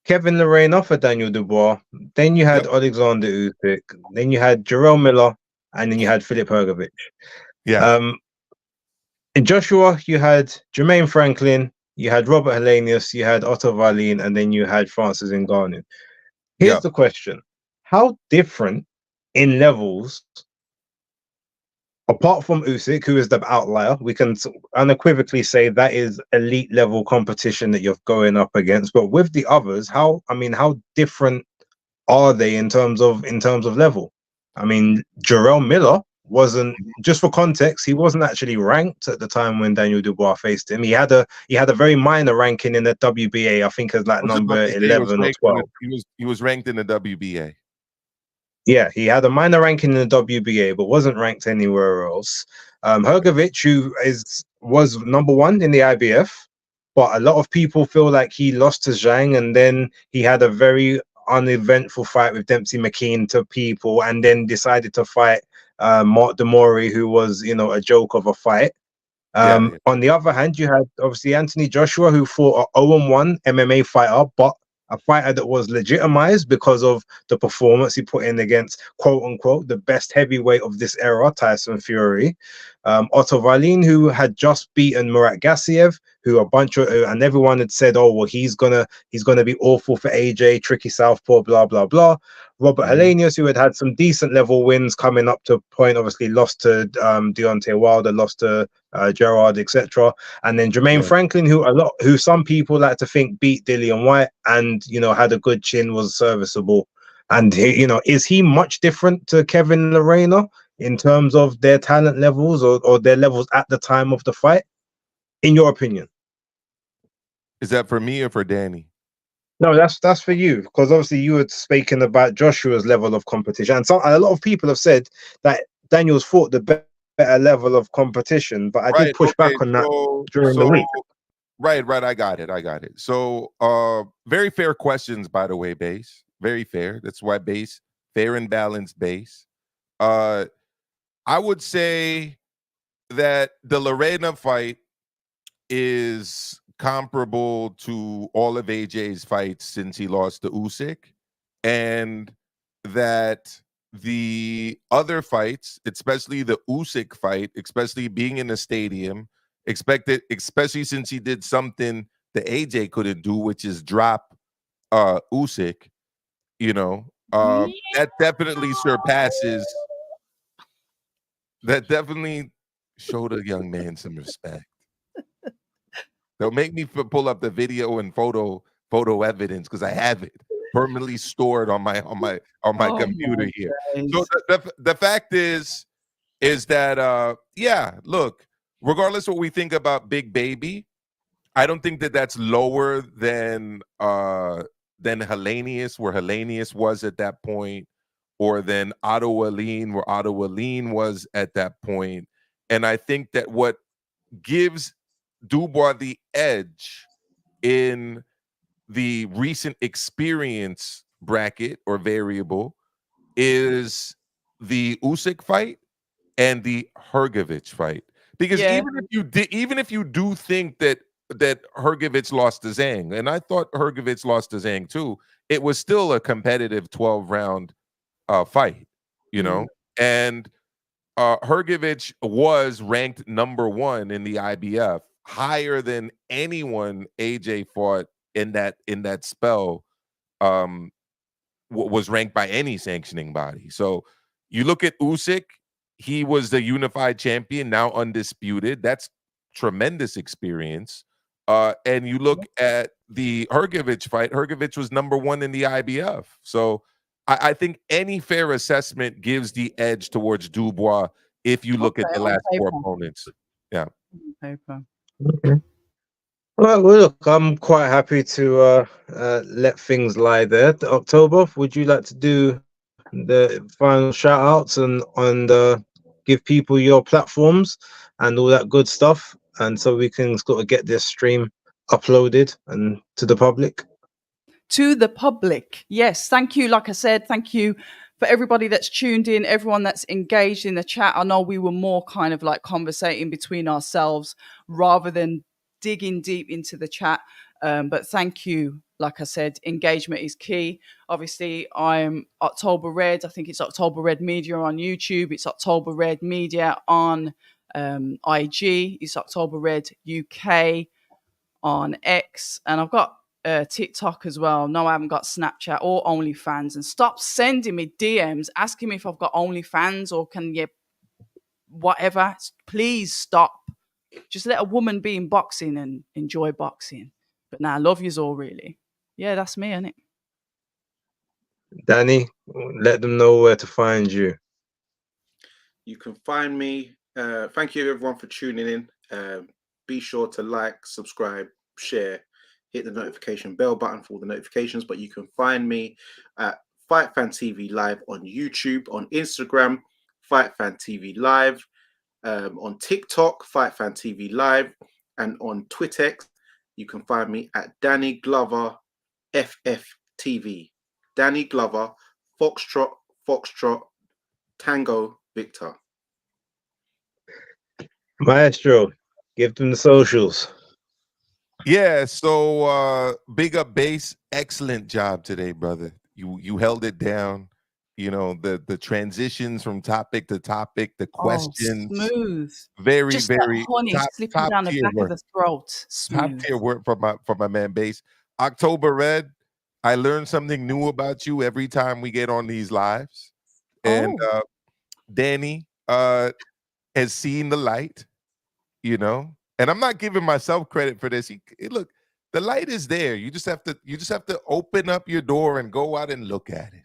S2: Kevin Lorraine for Daniel Dubois, then you had Alexander Usyk, then you had Jarrell Miller, and then you had Filip Hrgović. In Joshua, you had Jermaine Franklin, you had Robert Helenius, you had Otto Wallin, and then you had Francis Ngannou. Here's the question. How different in levels, apart from Usyk, who is the outlier, we can unequivocally say that is elite level competition that you're going up against. But with the others, how different are they in terms of level? I mean, Jarrell Miller wasn't, just for context, he wasn't actually ranked at the time when Daniel Dubois faced him. He had a very minor ranking in the WBA, I think as like number 11 or 12.
S4: He was ranked in the WBA.
S2: Yeah, he had a minor ranking in the WBA, but wasn't ranked anywhere else. Hrgović, who was number 1 in the IBF, but a lot of people feel like he lost to Zhang, and then he had a very uneventful fight with Dempsey McKean to people, and then decided to fight Mark Demori, who was, a joke of a fight. On the other hand, you had obviously Anthony Joshua, who fought an 0-1 MMA fighter, but a fighter that was legitimized because of the performance he put in against, quote unquote, the best heavyweight of this era, Tyson Fury. Otto Wallin, who had just beaten Murat Gassiev, who and everyone had said, oh, well, he's gonna be awful for AJ, tricky southpaw, blah blah blah. Robert Helenius, who had some decent level wins coming up to point, obviously lost to Deontay Wilder, lost to Gerard, etc. And then Jermaine Franklin, who some people like to think beat Dillian White and had a good chin, was serviceable. And he, is he much different to Kevin Lorena in terms of their talent levels or their levels at the time of the fight, in your opinion?
S4: Is that for me or for Danny?
S2: No, that's for you, because obviously you were speaking about Joshua's level of competition, and a lot of people have said that Daniel's fought the better level of competition, but I did
S4: Right.
S2: push
S4: Okay.
S2: back on that
S4: So,
S2: during the week.
S4: right. I got it. So, very fair questions, by the way, Base. Very fair. That's why Base, fair and balanced Base. I would say that the Lorena fight is comparable to all of AJ's fights since he lost to Usyk, and that the other fights, especially the Usyk fight, especially being in the stadium, especially since he did something that AJ couldn't do, which is drop Usyk, that definitely surpasses. That definitely showed a young man some respect. They'll make me pull up the video and photo evidence because I have it permanently stored on my
S3: Oh
S4: computer
S3: my
S4: here.
S3: days.
S4: So the fact is that yeah, look, regardless what we think about Big Baby, I don't think that that's lower than Hellenius, where Hellenius was at that point, or than Otto Aline, where Otto Aline was at that point. And I think that what gives Dubois the edge in the recent experience bracket or variable is the Usyk fight and the Hrgovic fight. Because
S3: Yeah.
S4: even if you do think that Hrgovic lost to Zhang, and I thought Hrgovic lost to Zhang too, it was still a competitive 12-round fight, and Hrgovic was ranked number 1 in the IBF, higher than anyone AJ fought in that spell. Was ranked by any sanctioning body. So you look at Usyk, he was the unified champion, now undisputed. That's tremendous experience. And you look at the Hrgovic fight, Hrgovic was number 1 in the IBF. So I think any fair assessment gives the edge towards Dubois if you look at the last 4 opponents. Yeah.
S3: Paper.
S2: Okay. Well, look, I'm quite happy to let things lie there. October, would you like to do the final shout outs and give people your platforms and all that good stuff, and so we can sort of get this stream uploaded and to the public?
S3: To the public, yes. Thank you. Like I said, thank you for everybody that's tuned in, everyone that's engaged in the chat. I know we were more kind of like conversating between ourselves rather than digging deep into the chat. But thank you. Like I said, engagement is key. Obviously, I'm October Red. I think it's October Red Media on YouTube. It's October Red Media on IG. It's October Red UK on X. And I've got TikTok as well. No, I haven't got Snapchat or OnlyFans. And stop sending me DMs asking me if I've got OnlyFans or can you whatever. Please stop. Just let a woman be in boxing and enjoy boxing. But now, I love yous all, really. Yeah, that's me, innit?
S2: Danny, let them know where to find you.
S1: You can find me. Thank you, everyone, for tuning in. Be sure to like, subscribe, share, hit the notification bell button for all the notifications. But you can find me at Fight Fan TV Live on YouTube, on Instagram, Fight Fan TV Live, on TikTok, Fight Fan TV Live, and on Twitter, you can find me at Danny Glover FFTV. Danny Glover, Foxtrot, Tango, Victor.
S2: Maestro, give them the socials.
S4: Yeah, so big up Base. Excellent job today, brother. You held it down. The transitions from topic to topic, the questions.
S3: Smooth.
S4: Very,
S3: just
S4: very
S3: that honey slipping down the back
S4: work.
S3: of the throat. Smooth.
S4: Top tier work from my man Base. October Red, I learned something new about you every time we get on these lives. And Danny has seen the light, and I'm not giving myself credit for this. Look, the light is there. You just have to open up your door and go out and look at it.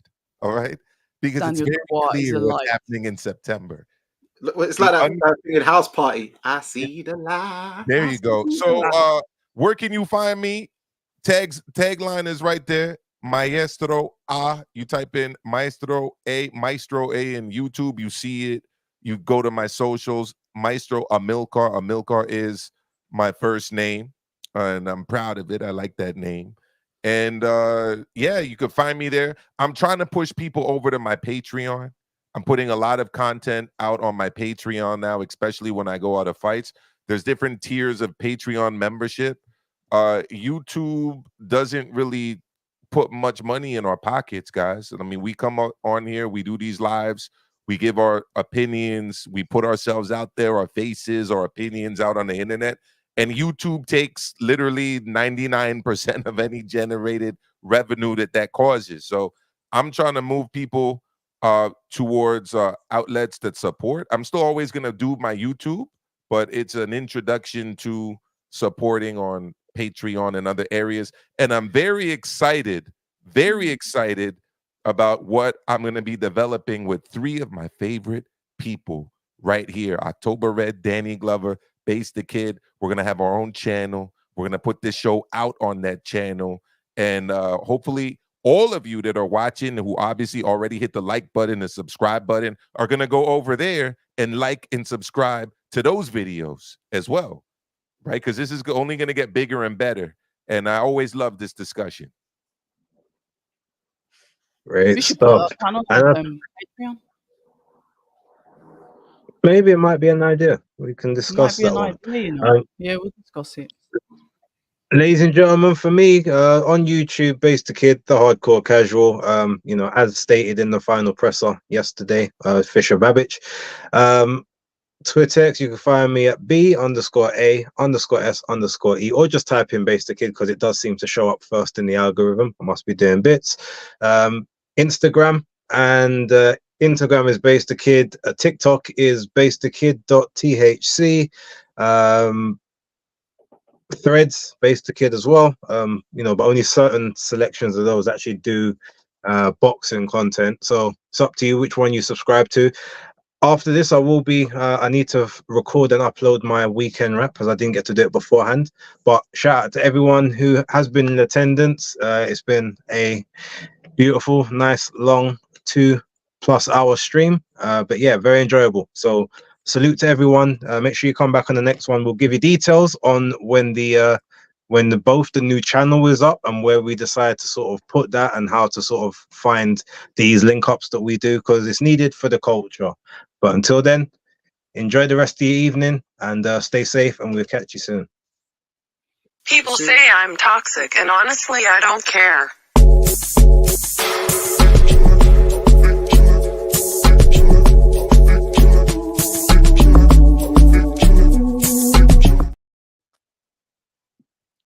S4: All right, because
S3: Daniel
S4: it's
S3: Dubois
S4: very
S3: is
S4: clear
S3: a
S4: what's
S3: light.
S4: happening in September.
S1: It's
S4: The
S1: like that
S4: un-
S1: thing in House Party. I see the light.
S4: there
S1: I
S4: you go.
S1: see the
S4: So,
S1: light.
S4: where can you find me? Tagline is right there. Maestro A. You type in Maestro A in YouTube. You see it. You go to my socials. Maestro Amilcar. Amilcar is my first name, and I'm proud of it. I like that name. And yeah, you can find me there. I'm trying to push people over to my Patreon. I'm putting a lot of content out on my Patreon now, especially when I go out of fights. There's different tiers of Patreon membership. YouTube doesn't really put much money in our pockets, guys. I mean, we come on here, we do these lives, we give our opinions, we put ourselves out there, our faces, our opinions out on the internet, and YouTube takes literally 99% of any generated revenue that causes. So I'm trying to move people towards outlets that support. I'm still always going to do my YouTube, but it's an introduction to supporting on Patreon and other areas. And I'm very excited about what I'm going to be developing with 3 of my favorite people right here. October Red, Danny Glover, Basedakid. We're going to have our own channel. We're going to put this show out on that channel. And hopefully all of you that are watching, who obviously already hit the like button, the subscribe button, are going to go over there and like and subscribe to those videos as well. Right? Because this is only going to get bigger and better. And I always love this discussion.
S2: Great
S3: We should put
S2: stuff.
S3: a panel
S2: And
S3: on Patreon.
S2: maybe it might be an idea. We can
S3: Might
S2: discuss
S3: be
S2: that
S3: an
S2: one.
S3: idea, you know.
S2: Um,
S3: Yeah, we'll discuss it.
S2: Ladies and gentlemen, for me, on YouTube, Basedakid, the hardcore casual, as stated in the final presser yesterday, Fisher Babbage. Twitter, you can find me at B_A_S_E, or just type in Basedakid because it does seem to show up first in the algorithm. I must be doing bits. Instagram, and Instagram is Basedakid. TikTok is basedakid.thc. Threads, Basedakid as well. But only certain selections of those actually do boxing content. So it's up to you which one you subscribe to. After this, I will be. I need to record and upload my weekend rap because I didn't get to do it beforehand. But shout out to everyone who has been in attendance. It's been a beautiful, nice, long 2+ hour stream. But yeah, very enjoyable. So salute to everyone. Make sure you come back on the next one. We'll give you details on when the new channel is up and where we decide to sort of put that and how to sort of find these link ups that we do, because it's needed for the culture. But until then, enjoy the rest of your evening and stay safe, and we'll catch you soon.
S5: People say I'm toxic, and honestly, I don't care.